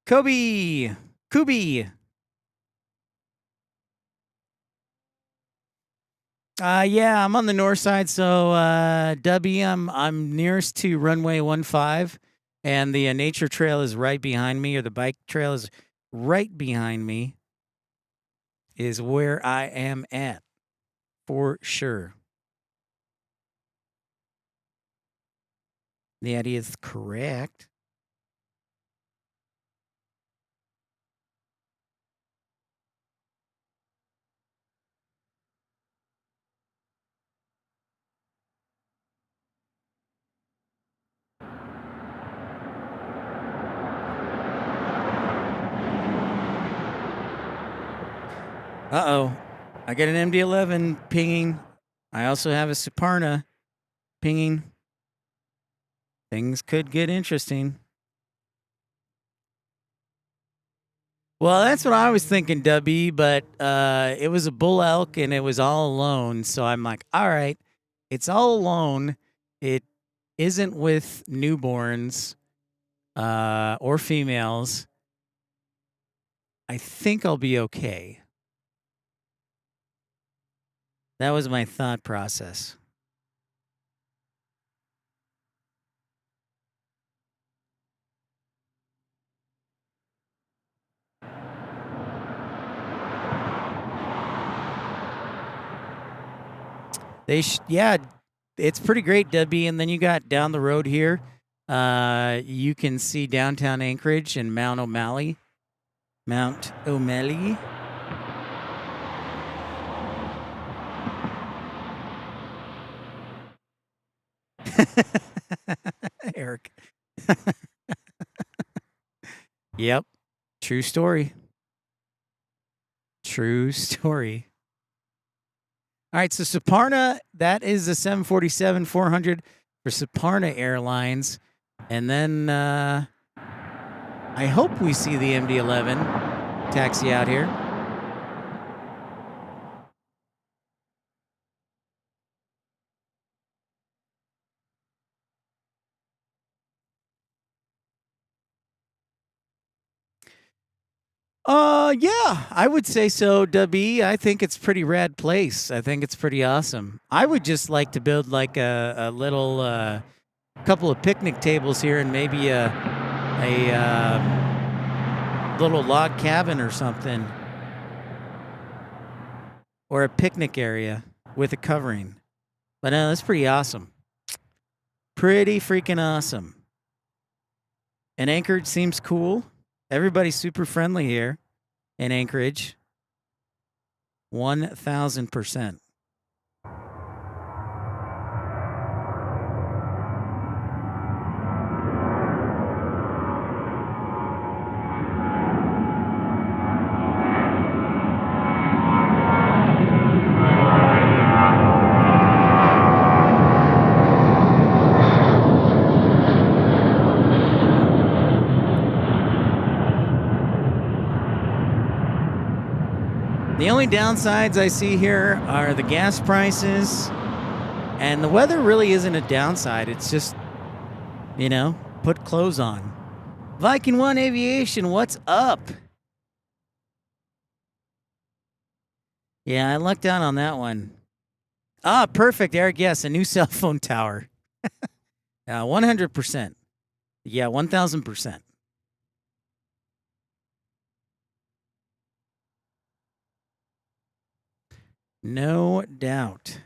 Kubi. Yeah, I'm on the north side, so W, I'm nearest to runway 15, and the nature trail is right behind me, or the bike trail is right behind me, is where I am at, for sure. That is correct. Uh-oh. I get an MD-11 pinging. I also have a Suparna pinging. Things could get interesting. Well, that's what I was thinking, W, but it was a bull elk and it was all alone. So I'm like, all right, it's all alone. It isn't with newborns or females. I think I'll be okay. That was my thought process. Yeah, it's pretty great, W. And then you got down the road here, you can see downtown Anchorage and Mount O'Malley. Eric. Yep. True story. True story. All right, so Suparna, that is the 747-400 for Suparna Airlines. And then I hope we see the MD-11 taxi out here. Yeah, I would say so, Dubby. I think it's pretty rad place. I think it's pretty awesome. I would just like to build like a little couple of picnic tables here and maybe a little log cabin or something, or a picnic area with a covering. But no, that's pretty awesome. Pretty freaking awesome. And Anchorage seems cool. Everybody's super friendly here in Anchorage. 1,000%. The only downsides I see here are the gas prices, and the weather really isn't a downside. It's just, you know, put clothes on. Viking 1 Aviation, what's up? Yeah, I lucked out on that one. Ah, perfect, Eric. Yes, a new cell phone tower. 100%. Yeah, 1,000%. No doubt.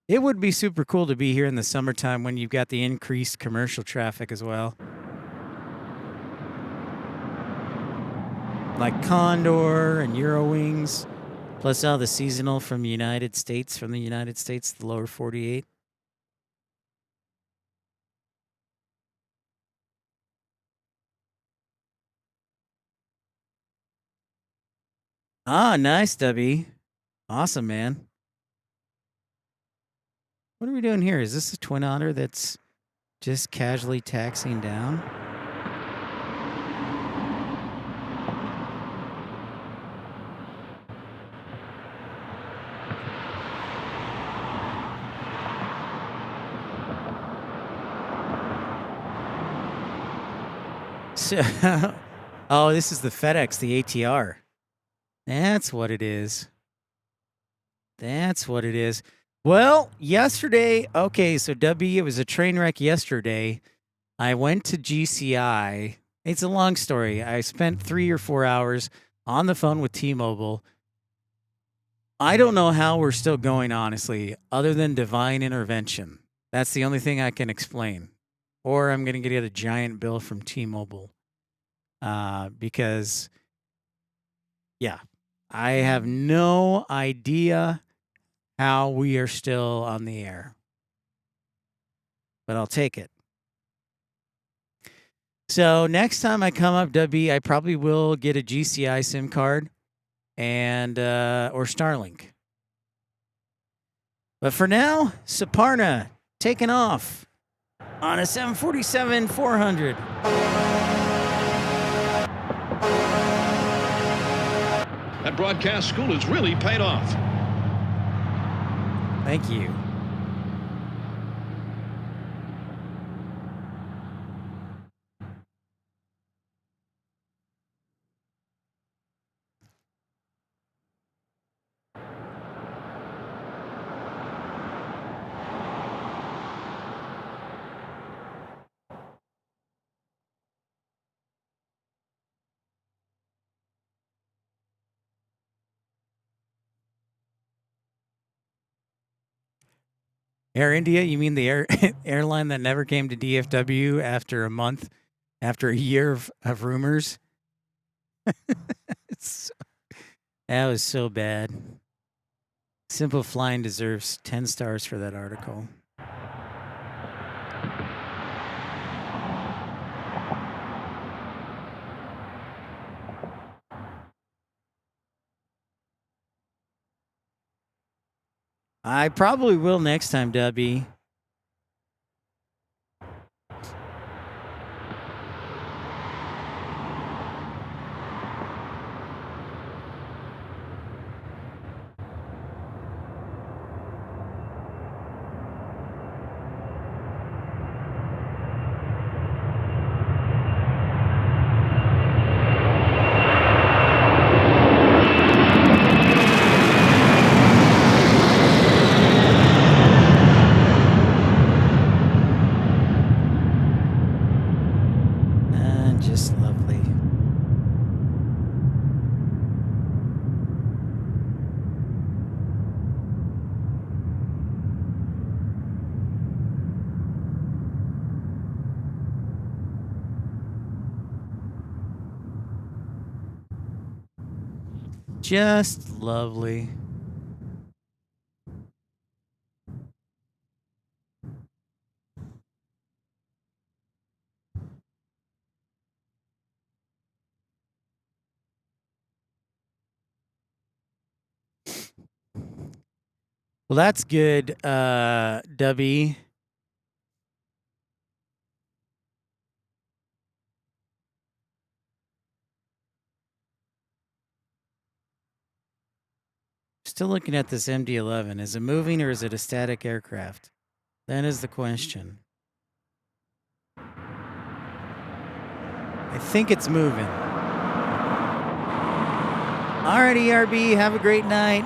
It would be super cool to be here in the summertime when you've got the increased commercial traffic as well. Like Condor and Eurowings. Plus all the seasonal from the United States, the lower 48. Ah, nice, Dubby. Awesome, man. What are we doing here? Is this a Twin Otter that's just casually taxiing down? So, oh, this is the FedEx, the ATR. That's what it is. That's what it is. Well, yesterday, okay, so W, it was a train wreck yesterday. I went to GCI. It's a long story. I spent 3 or 4 hours on the phone with T-Mobile. I don't know how we're still going, honestly, other than divine intervention. That's the only thing I can explain. Or I'm going to get a giant bill from T-Mobile. Because, yeah, I have no idea how we are still on the air. But I'll take it. So next time I come up, WB, I probably will get a GCI SIM card and or Starlink. But for now, Saparna taking off on a 747-400. That broadcast school has really paid off. Thank you. Air India, you mean the airline that never came to DFW after a month, after a year of rumors? That was so bad. Simple Flying deserves 10 stars for that article. I probably will next time, Dubby. Just lovely. Well, that's good, Dubby. Still looking at this MD-11. Is it moving or is it a static aircraft? That is the question. I think it's moving. All right, ERB, have a great night.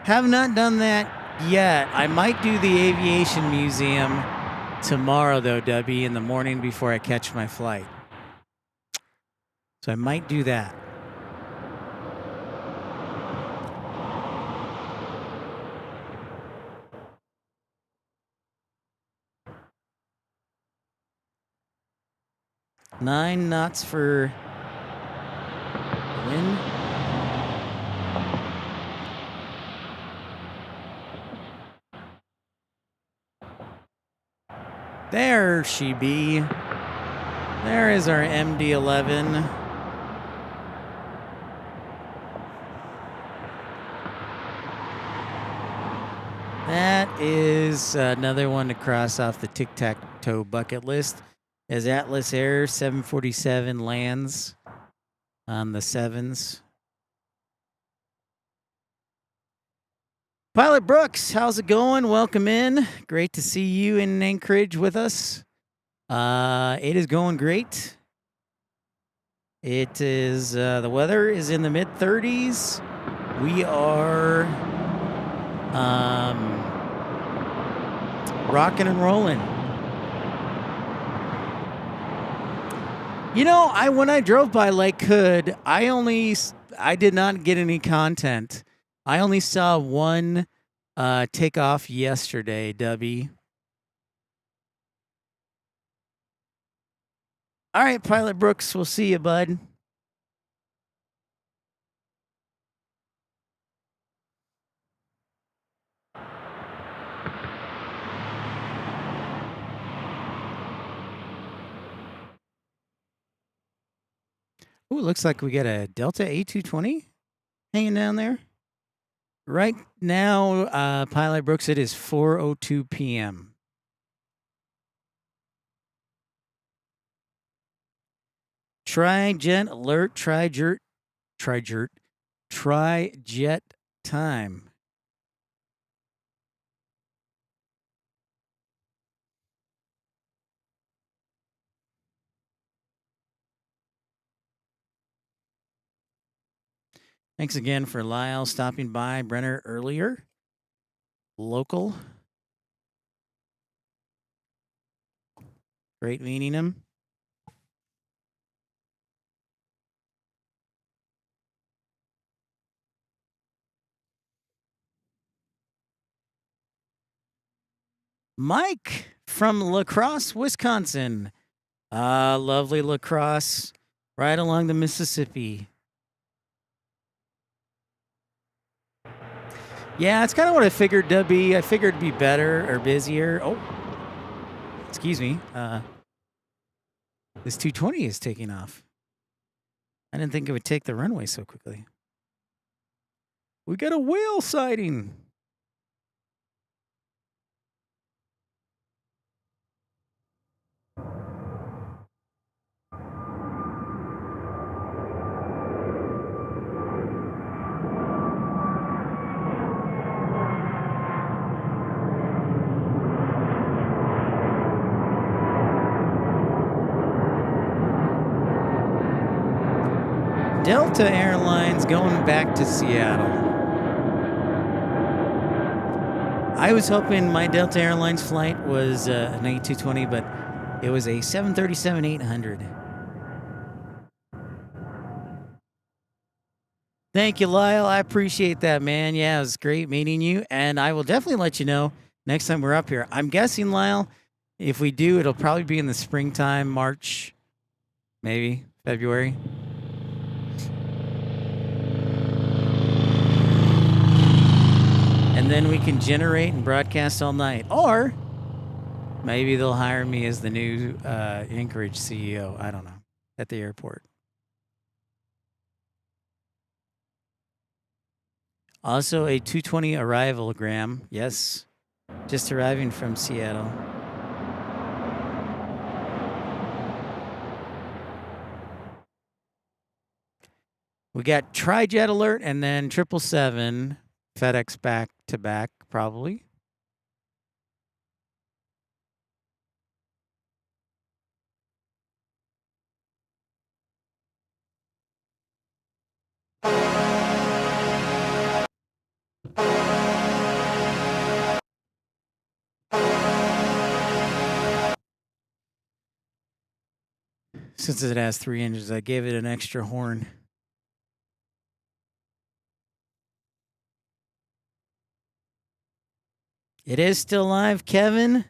Have not done that yet. I might do the Aviation Museum tomorrow, though, Debbie, in the morning before I catch my flight. So I might do that. Nine knots for wind. There she be. There is our MD-11. That is another one to cross off the tic-tac-toe bucket list. As Atlas Air 747 lands on the 7s. Pilot Brooks, how's it going? Welcome in. Great to see you in Anchorage with us. It is going great. It is, the weather is in the mid-30s. We are rocking and rolling. You know, when I drove by Lake Hood, I did not get any content. I only saw one takeoff yesterday, Dubby. All right, Pilot Brooks, we'll see you, bud. Ooh, looks like we got a Delta A220 hanging down there. Right now, Pilot Brooks, it is 4:02 p.m. Tri-jet alert, tri-jet time. Thanks again for Lyle stopping by Brenner earlier. Local. Great meeting him. Mike from La Crosse, Wisconsin. Lovely La Crosse, right along the Mississippi. Yeah, it's kind of what I figured to be. I figured it'd be better or busier. Oh, excuse me. This 220 is taking off. I didn't think it would take the runway so quickly. We got a whale sighting. Delta Airlines going back to Seattle. I was hoping my Delta Airlines flight was an A220, but it was a 737-800. Thank you, Lyle. I appreciate that, man. Yeah, it was great meeting you, and I will definitely let you know next time we're up here. I'm guessing, Lyle, if we do, it'll probably be in the springtime, March maybe February. And then we can generate and broadcast all night. Or maybe they'll hire me as the new Anchorage CEO. I don't know. At the airport. Also a 2:20 arrivalogram. Yes. Just arriving from Seattle. We got Tri-Jet alert and then 777 FedEx back to back, probably. Since it has 3 engines, I gave it an extra horn. It is still live, Kevin.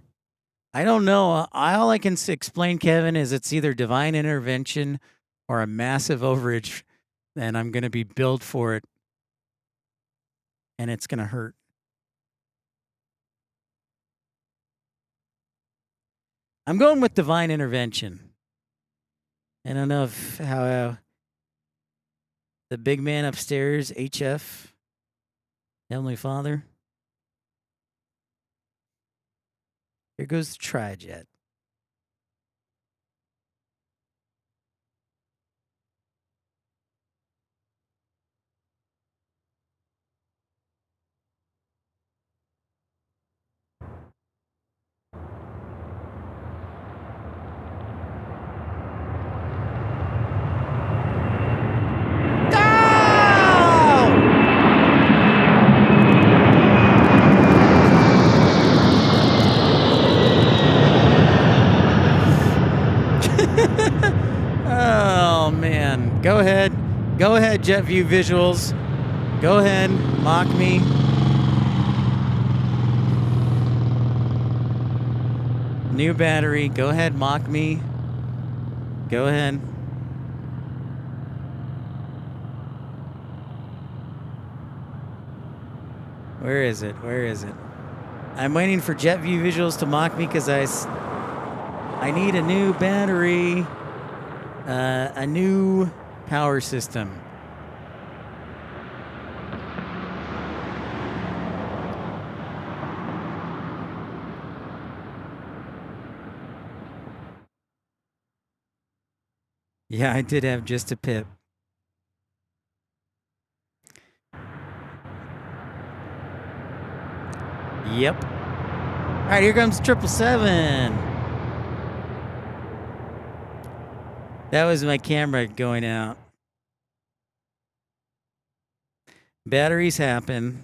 I don't know. All I can explain, Kevin, is it's either divine intervention or a massive overage, and I'm going to be billed for it, and it's going to hurt. I'm going with divine intervention. I don't know how the big man upstairs, HF, Heavenly Father. Here goes the Tri-Jet. Oh, man. Go ahead. Go ahead, JetView Visuals. Go ahead. Mock me. New battery. Go ahead. Mock me. Go ahead. Where is it? Where is it? I'm waiting for JetView Visuals to mock me because I need a new battery. A new power system. Yeah, I did have just a Pip. Yep. All right, here comes 777. That was my camera going out. Batteries happen.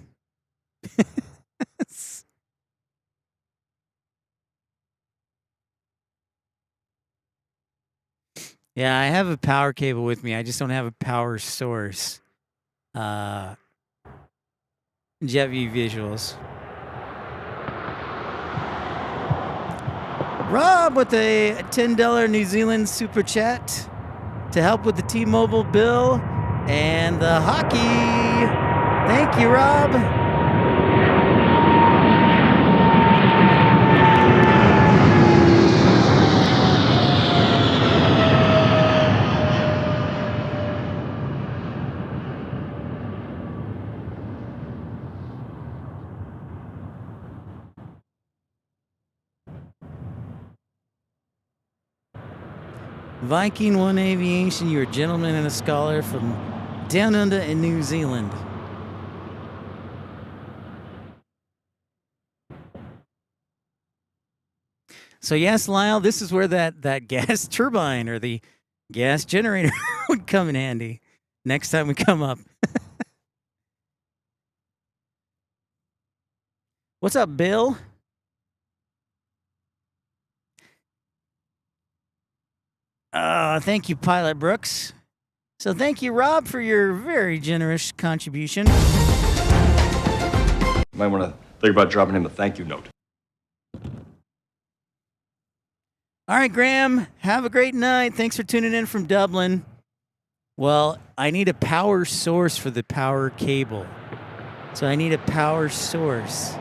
Yeah, I have a power cable with me. I just don't have a power source. JetView Visuals. Rob with a $10 New Zealand super chat to help with the T-Mobile bill and the hockey. Thank you, Rob. Viking One Aviation, you're a gentleman and a scholar from down under in New Zealand. So yes, Lyle, this is where that gas turbine or the gas generator would come in handy next time we come up. What's up, Bill? Thank you, Pilot Brooks. So thank you, Rob, for your very generous contribution. You might want to think about dropping him a thank you note. All right, Graham, have a great night. Thanks for tuning in from Dublin. Well, I need a power source for the power cable. So I need a power source.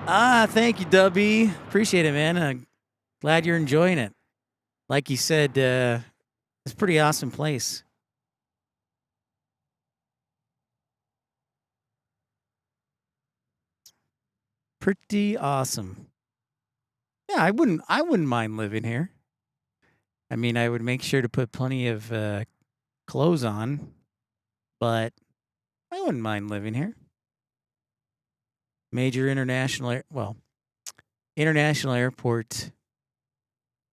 Thank you, Dubby. Appreciate it, man. Glad you're enjoying it. Like you said, it's a pretty awesome place. Pretty awesome. Yeah, I wouldn't mind living here. I mean, I would make sure to put plenty of clothes on, but I wouldn't mind living here. Major international international airport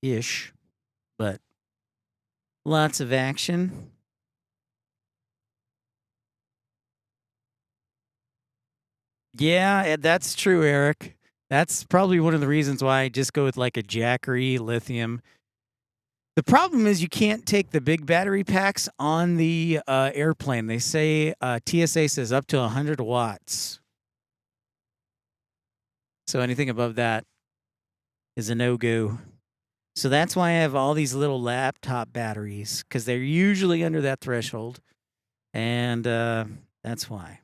ish, but lots of action. Yeah, that's true, Eric. That's probably one of the reasons why I just go with like a Jackery lithium. The problem is you can't take the big battery packs on the airplane. They say TSA says up to 100 watts. So anything above that is a no-go. So that's why I have all these little laptop batteries, because they're usually under that threshold. And that's why.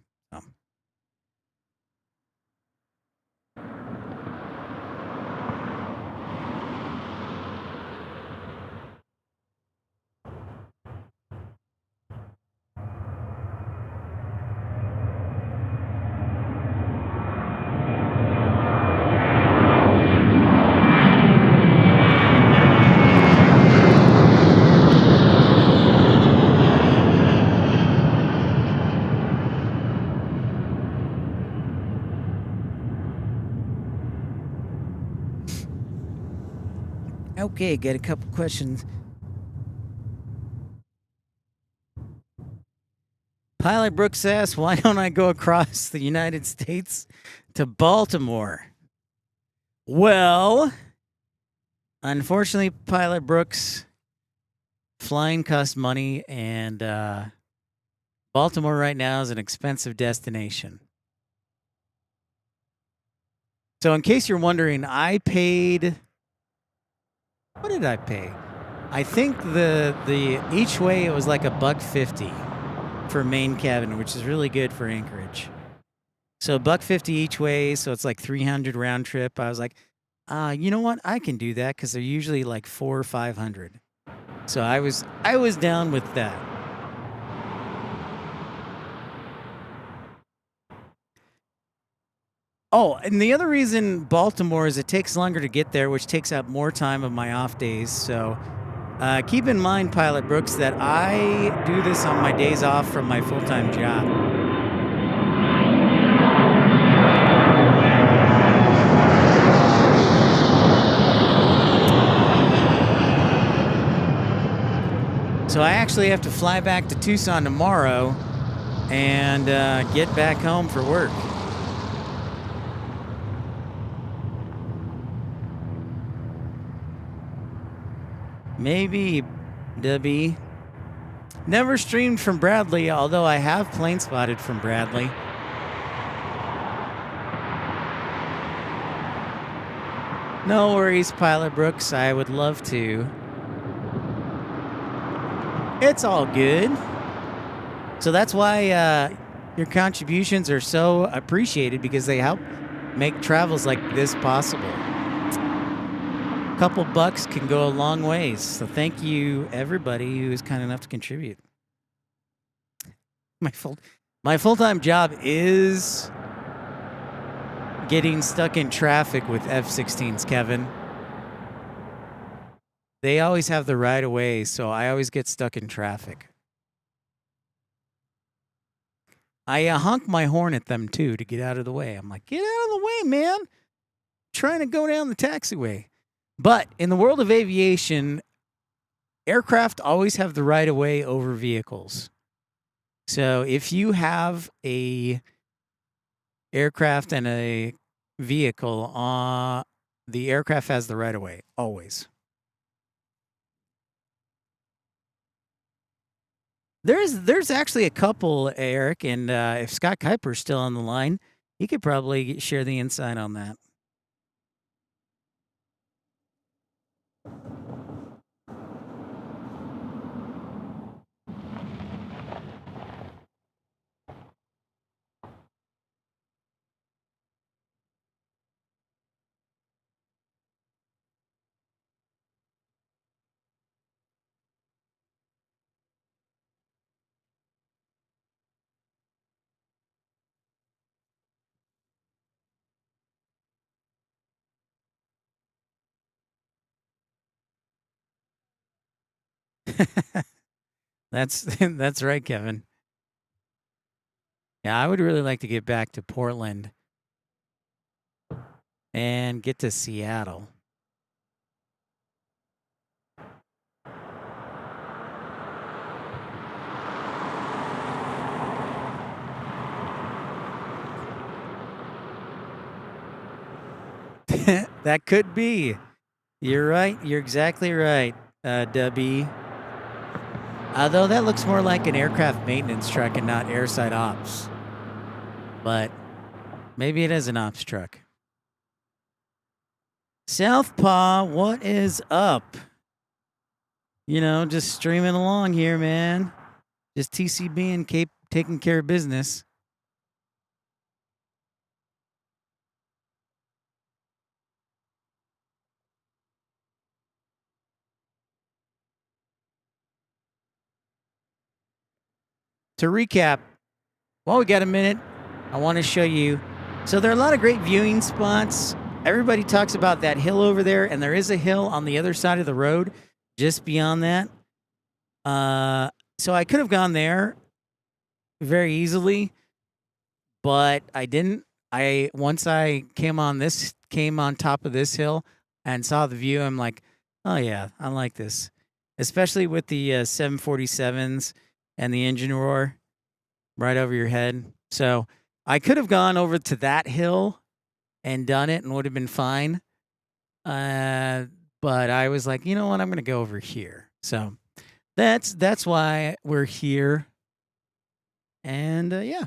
Okay, got a couple questions. Pilot Brooks asks, why don't I go across the United States to Baltimore? Well, unfortunately, Pilot Brooks, flying costs money, and Baltimore right now is an expensive destination. So in case you're wondering, I paid... What did I pay? I think the each way it was like $150 for main cabin, which is really good for Anchorage. So $150 each way, so it's like $300 round trip. I was like, you know what? I can do that because they're usually like $400 or $500. So I was down with that. Oh, and the other reason Baltimore is it takes longer to get there, which takes up more time of my off days. So keep in mind, Pilot Brooks, that I do this on my days off from my full-time job. So I actually have to fly back to Tucson tomorrow and get back home for work. Maybe, Debbie. Never streamed from Bradley, although I have plane spotted from Bradley. No worries, Pilot Brooks. I would love to. It's all good. So that's why your contributions are so appreciated, because they help make travels like this possible. Couple bucks can go a long ways. So thank you, everybody who is kind enough to contribute. My full-time job is getting stuck in traffic with F-16s, Kevin. They always have the right of way, so I always get stuck in traffic. I honk my horn at them too to get out of the way. I'm like, get out of the way, man. I'm trying to go down the taxiway. But in the world of aviation, aircraft always have the right of way over vehicles. So if you have a aircraft and a vehicle, the aircraft has the right of way, always. There's actually a couple, Eric, and if Scott Kuiper's still on the line, he could probably share the insight on that. That's right, Kevin. Yeah, I would really like to get back to Portland and get to Seattle. That could be. You're right. You're exactly right, Dubby. Although that looks more like an aircraft maintenance truck and not airside ops. But maybe it is an ops truck. Southpaw, what is up? You know, just streaming along here, man. Just TCB and Cape taking care of business. To recap, while we got a minute, I want to show you. So there are a lot of great viewing spots. Everybody talks about that hill over there, and there is a hill on the other side of the road, just beyond that. So I could have gone there very easily, but I didn't. Once I came on top of this hill and saw the view, I'm like, oh yeah, I like this, especially with the 747s and the engine roar right over your head. So I could have gone over to that hill and done it and would have been fine. But I was like, you know what? I'm going to go over here. So that's why we're here. And yeah,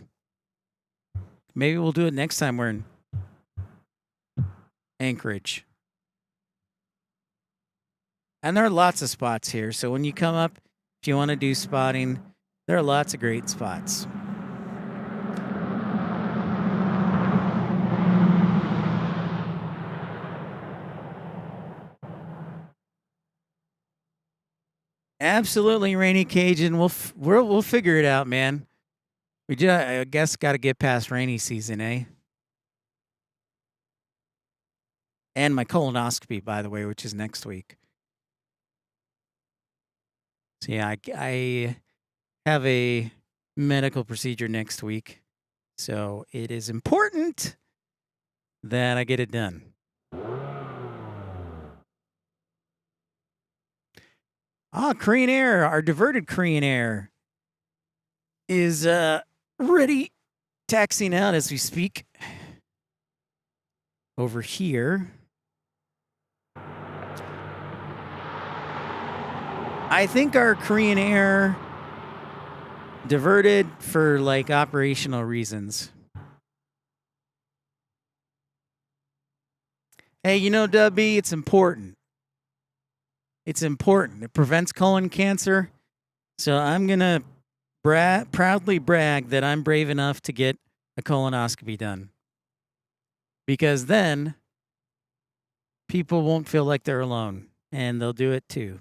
maybe we'll do it next time we're in Anchorage. And there are lots of spots here. So when you come up, if you want to do spotting, there are lots of great spots. Absolutely, Rainy Cajun. We'll figure it out, man. We just, I guess, got to get past rainy season, eh? And my colonoscopy, by the way, which is next week. So yeah, I have a medical procedure next week, so it is important that I get it done. Korean Air, our diverted Korean Air is ready, taxiing out as we speak. Over here. I think our Korean Air diverted for like operational reasons. Hey, you know, Dubby, it's important. It's important. It prevents colon cancer. So I'm going to proudly brag that I'm brave enough to get a colonoscopy done. Because then people won't feel like they're alone. And they'll do it too.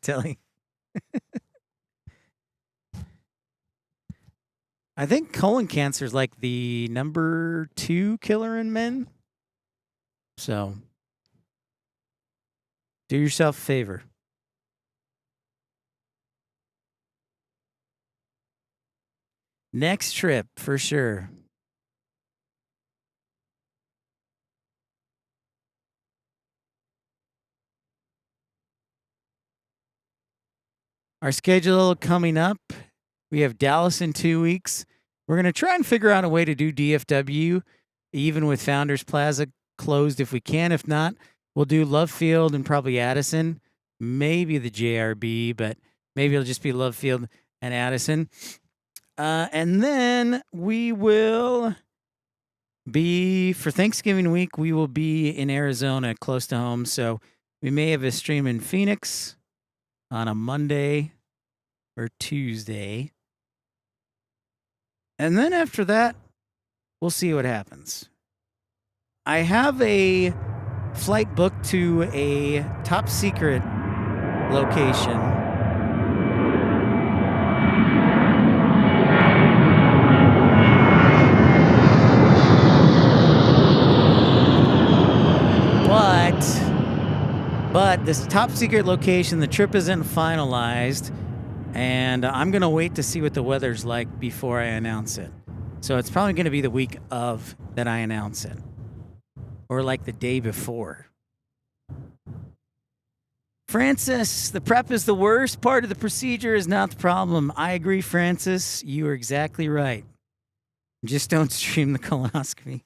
Telling. I think colon cancer is like the number 2 killer in men. So, do yourself a favor. Next trip, for sure. Our schedule coming up, we have Dallas in 2 weeks. We're going to try and figure out a way to do DFW, even with Founders Plaza closed if we can. If not, we'll do Love Field and probably Addison, maybe the JRB, but maybe it'll just be Love Field and Addison. And then we will For Thanksgiving week, we will be in Arizona, close to home. So we may have a stream in Phoenix on a Monday or Tuesday. And then after that, we'll see what happens. I have a flight booked to a top secret location. But this top secret location, the trip isn't finalized, and I'm going to wait to see what the weather's like before I announce it. So it's probably going to be the week of that I announce it, or like the day before. Francis, the prep is the worst part of the procedure, is not the problem. I agree, Francis. You are exactly right. Just don't stream the colonoscopy.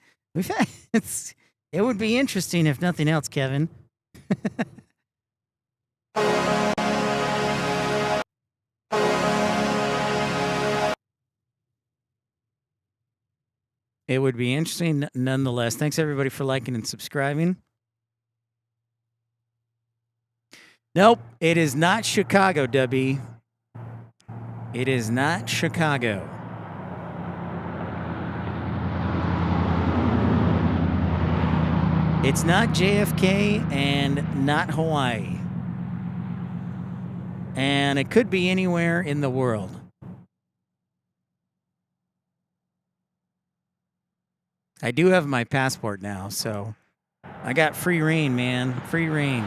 It would be interesting if nothing else, Kevin. It would be interesting nonetheless. Thanks everybody for liking and subscribing. Nope, it is not Chicago, Dubby. It is not Chicago. It's not JFK and not Hawaii. And it could be anywhere in the world. I do have my passport now, so I got free reign, man. Free reign.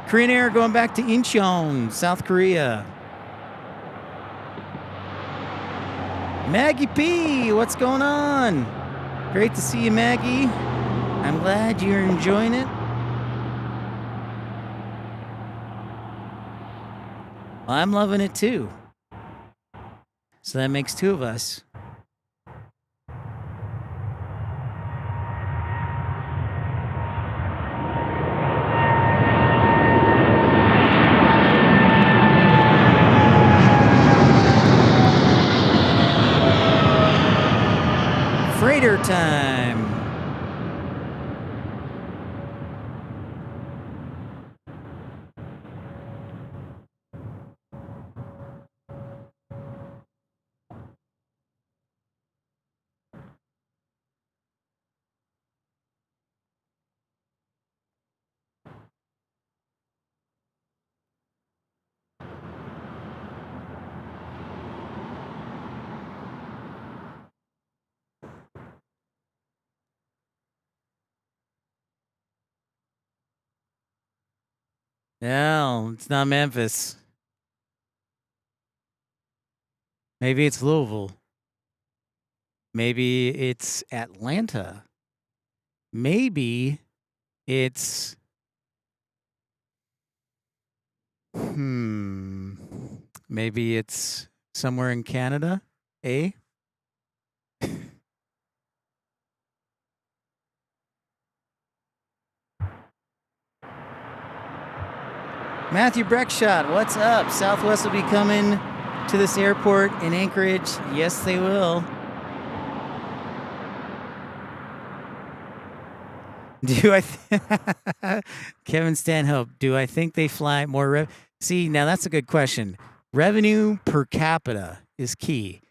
Korean Air going back to Incheon, South Korea. Maggie P, what's going on? Great to see you, Maggie. I'm glad you're enjoying it. Well, I'm loving it too. So that makes two of us. Freighter time. No, it's not Memphis. Maybe it's Louisville. Maybe it's Atlanta. Maybe it's... Maybe it's somewhere in Canada, eh? Matthew Breckshot, what's up? Southwest will be coming to this airport in Anchorage. Yes, they will. Kevin Stanhope, do I think they fly more? See, now that's a good question. Revenue per capita is key.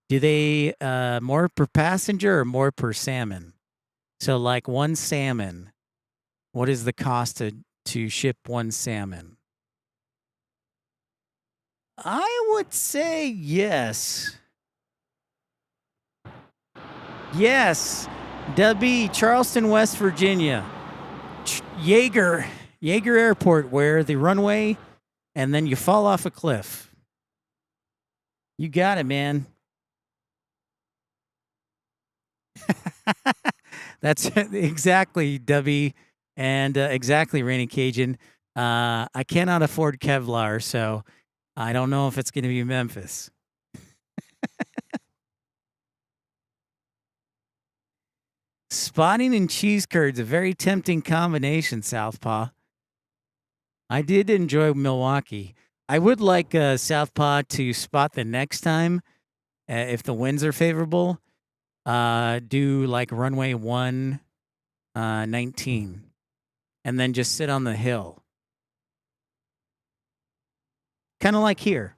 Do they more per passenger or more per salmon? So like one salmon, what is the cost to ship one salmon? I would say yes. Yes. W, Charleston, West Virginia. Yeager Airport, where the runway, and then you fall off a cliff. You got it, man. That's exactly, W, and exactly, Rainy Cajun. I cannot afford Kevlar, so I don't know if it's going to be Memphis. Spotting and cheese curds, a very tempting combination, Southpaw. I did enjoy Milwaukee. I would like Southpaw to spot the next time if the winds are favorable. do like runway 19, and then just sit on the hill. Kind of like here.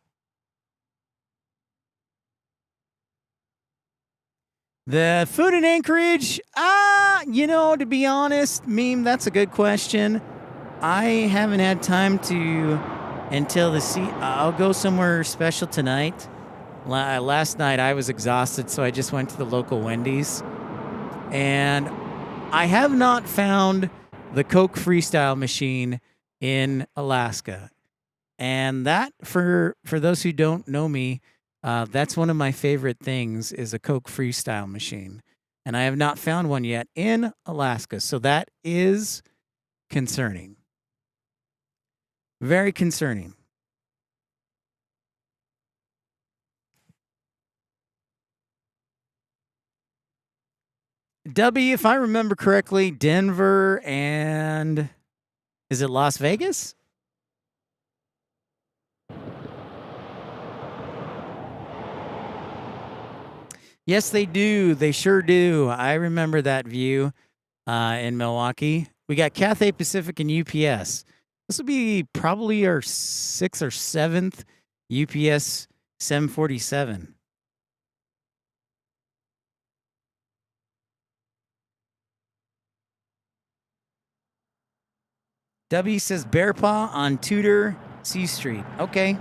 The food in Anchorage, to be honest, Meme, that's a good question. I haven't had time to until I'll go somewhere special tonight. Last night I was exhausted, so I just went to the local Wendy's. And I have not found the Coke Freestyle machine in Alaska. And that, for those who don't know me, that's one of my favorite things is a Coke Freestyle machine. And I have not found one yet in Alaska. So that is concerning. Very concerning. W, if I remember correctly, Denver and is it Las Vegas? Yes, they do. They sure do. I remember that view in Milwaukee. We got Cathay Pacific and UPS. This will be probably our 6th or 7th UPS 747. W says Bear Paw on Tudor C Street. Okay.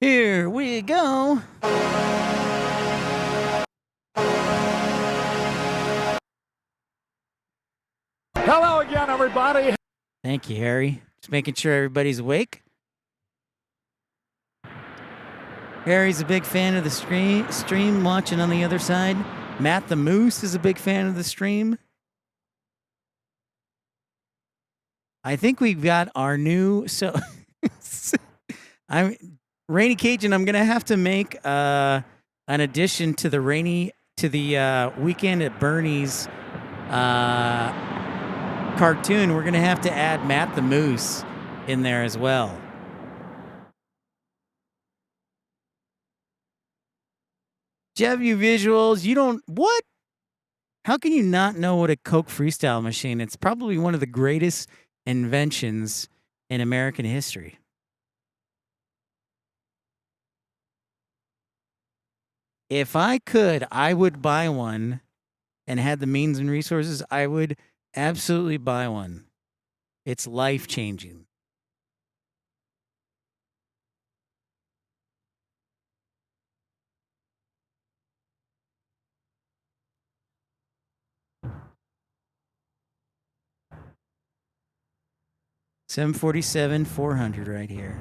Here we go. Hello again, everybody. Thank you, Harry. Just making sure everybody's awake. Harry's a big fan of the stream watching on the other side. Matt the Moose is a big fan of the stream. I think we've got our new I'm Rainy Cajun. I'm gonna have to make an addition to the Weekend at Bernie's cartoon. We're gonna have to add Matt the Moose in there as well. JevU Visuals, you don't what? How can you not know what a Coke Freestyle machine? It's probably one of the greatest inventions in American history. If I could, I would buy one and had the means and resources, I would absolutely buy one. It's life-changing. $747 $400 right here.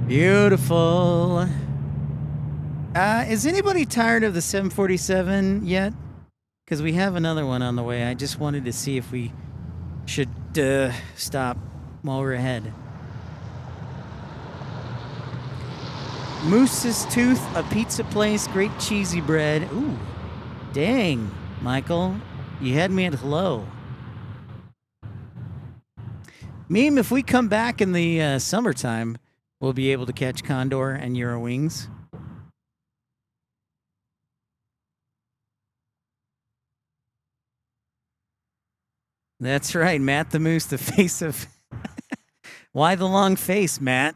Beautiful. Is anybody tired of the 747 yet? Because we have another one on the way. I just wanted to see if we should stop while we're ahead. Moose's Tooth, a pizza place, great cheesy bread. Ooh, dang, Michael. You had me at hello. Meme, if we come back in the summertime, we'll be able to catch Condor and Eurowings. That's right, Matt the Moose, the face of... Why the long face, Matt?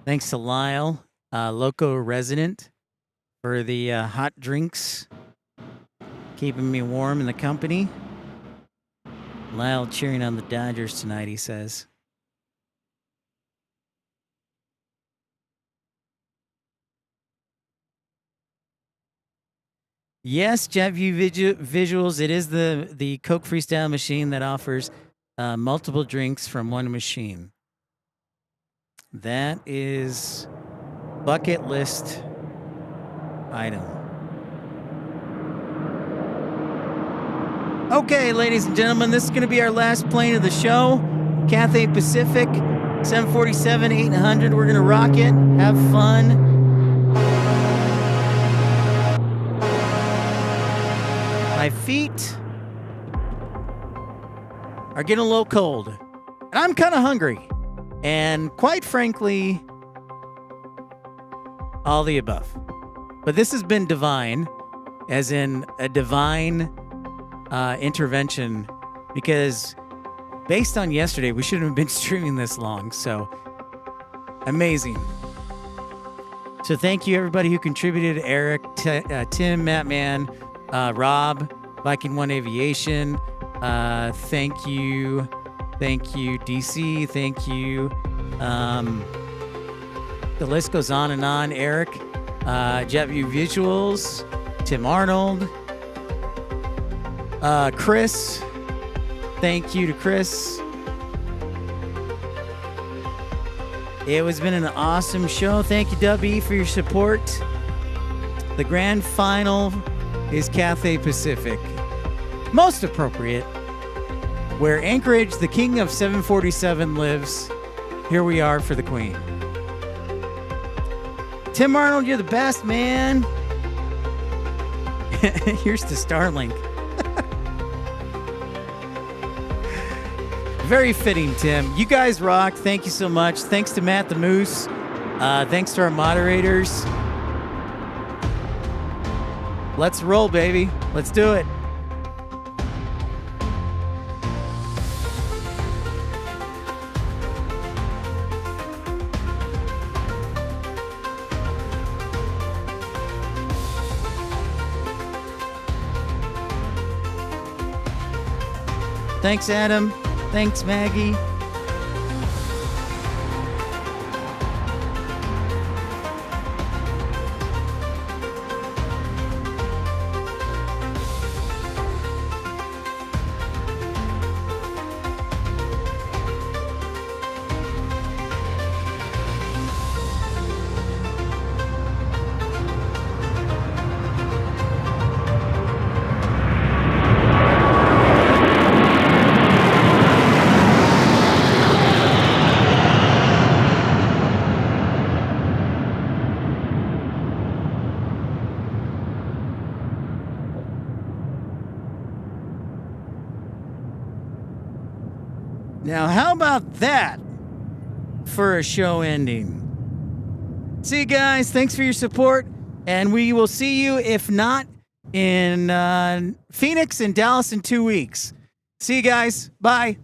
Thanks to Lyle, Loco resident, for the hot drinks, keeping me warm in the company. Lyle cheering on the Dodgers tonight, he says. Yes, JetView Visuals. It is the Coke Freestyle machine that offers multiple drinks from one machine. That is bucket list item. Okay, ladies and gentlemen, this is going to be our last plane of the show. Cathay Pacific, 747, 800. We're going to rock it, have fun. My feet are getting a little cold, and I'm kind of hungry. And quite frankly, all the above. But this has been divine, as in a divine intervention, because based on yesterday, we shouldn't have been streaming this long. So amazing. So thank you, everybody who contributed. Eric, Tim, Mattman, Rob, Viking One Aviation. Thank you, DC. Thank you. The list goes on and on. Eric, JetView Visuals, Tim Arnold, Chris. Thank you to Chris. It has been an awesome show. Thank you, W, for your support. The grand final is Cathay Pacific. Most appropriate. Where Anchorage, the king of 747, lives. Here we are for the Queen. Tim Arnold, you're the best, man. Here's to Starlink. Very fitting, Tim. You guys rock. Thank you so much. Thanks to Matt the Moose. Thanks to our moderators. Let's roll, baby. Let's do it. Thanks, Adam. Thanks, Maggie. Now, how about that for a show ending? See you guys. Thanks for your support. And we will see you, if not in Phoenix and Dallas in 2 weeks. See you guys. Bye.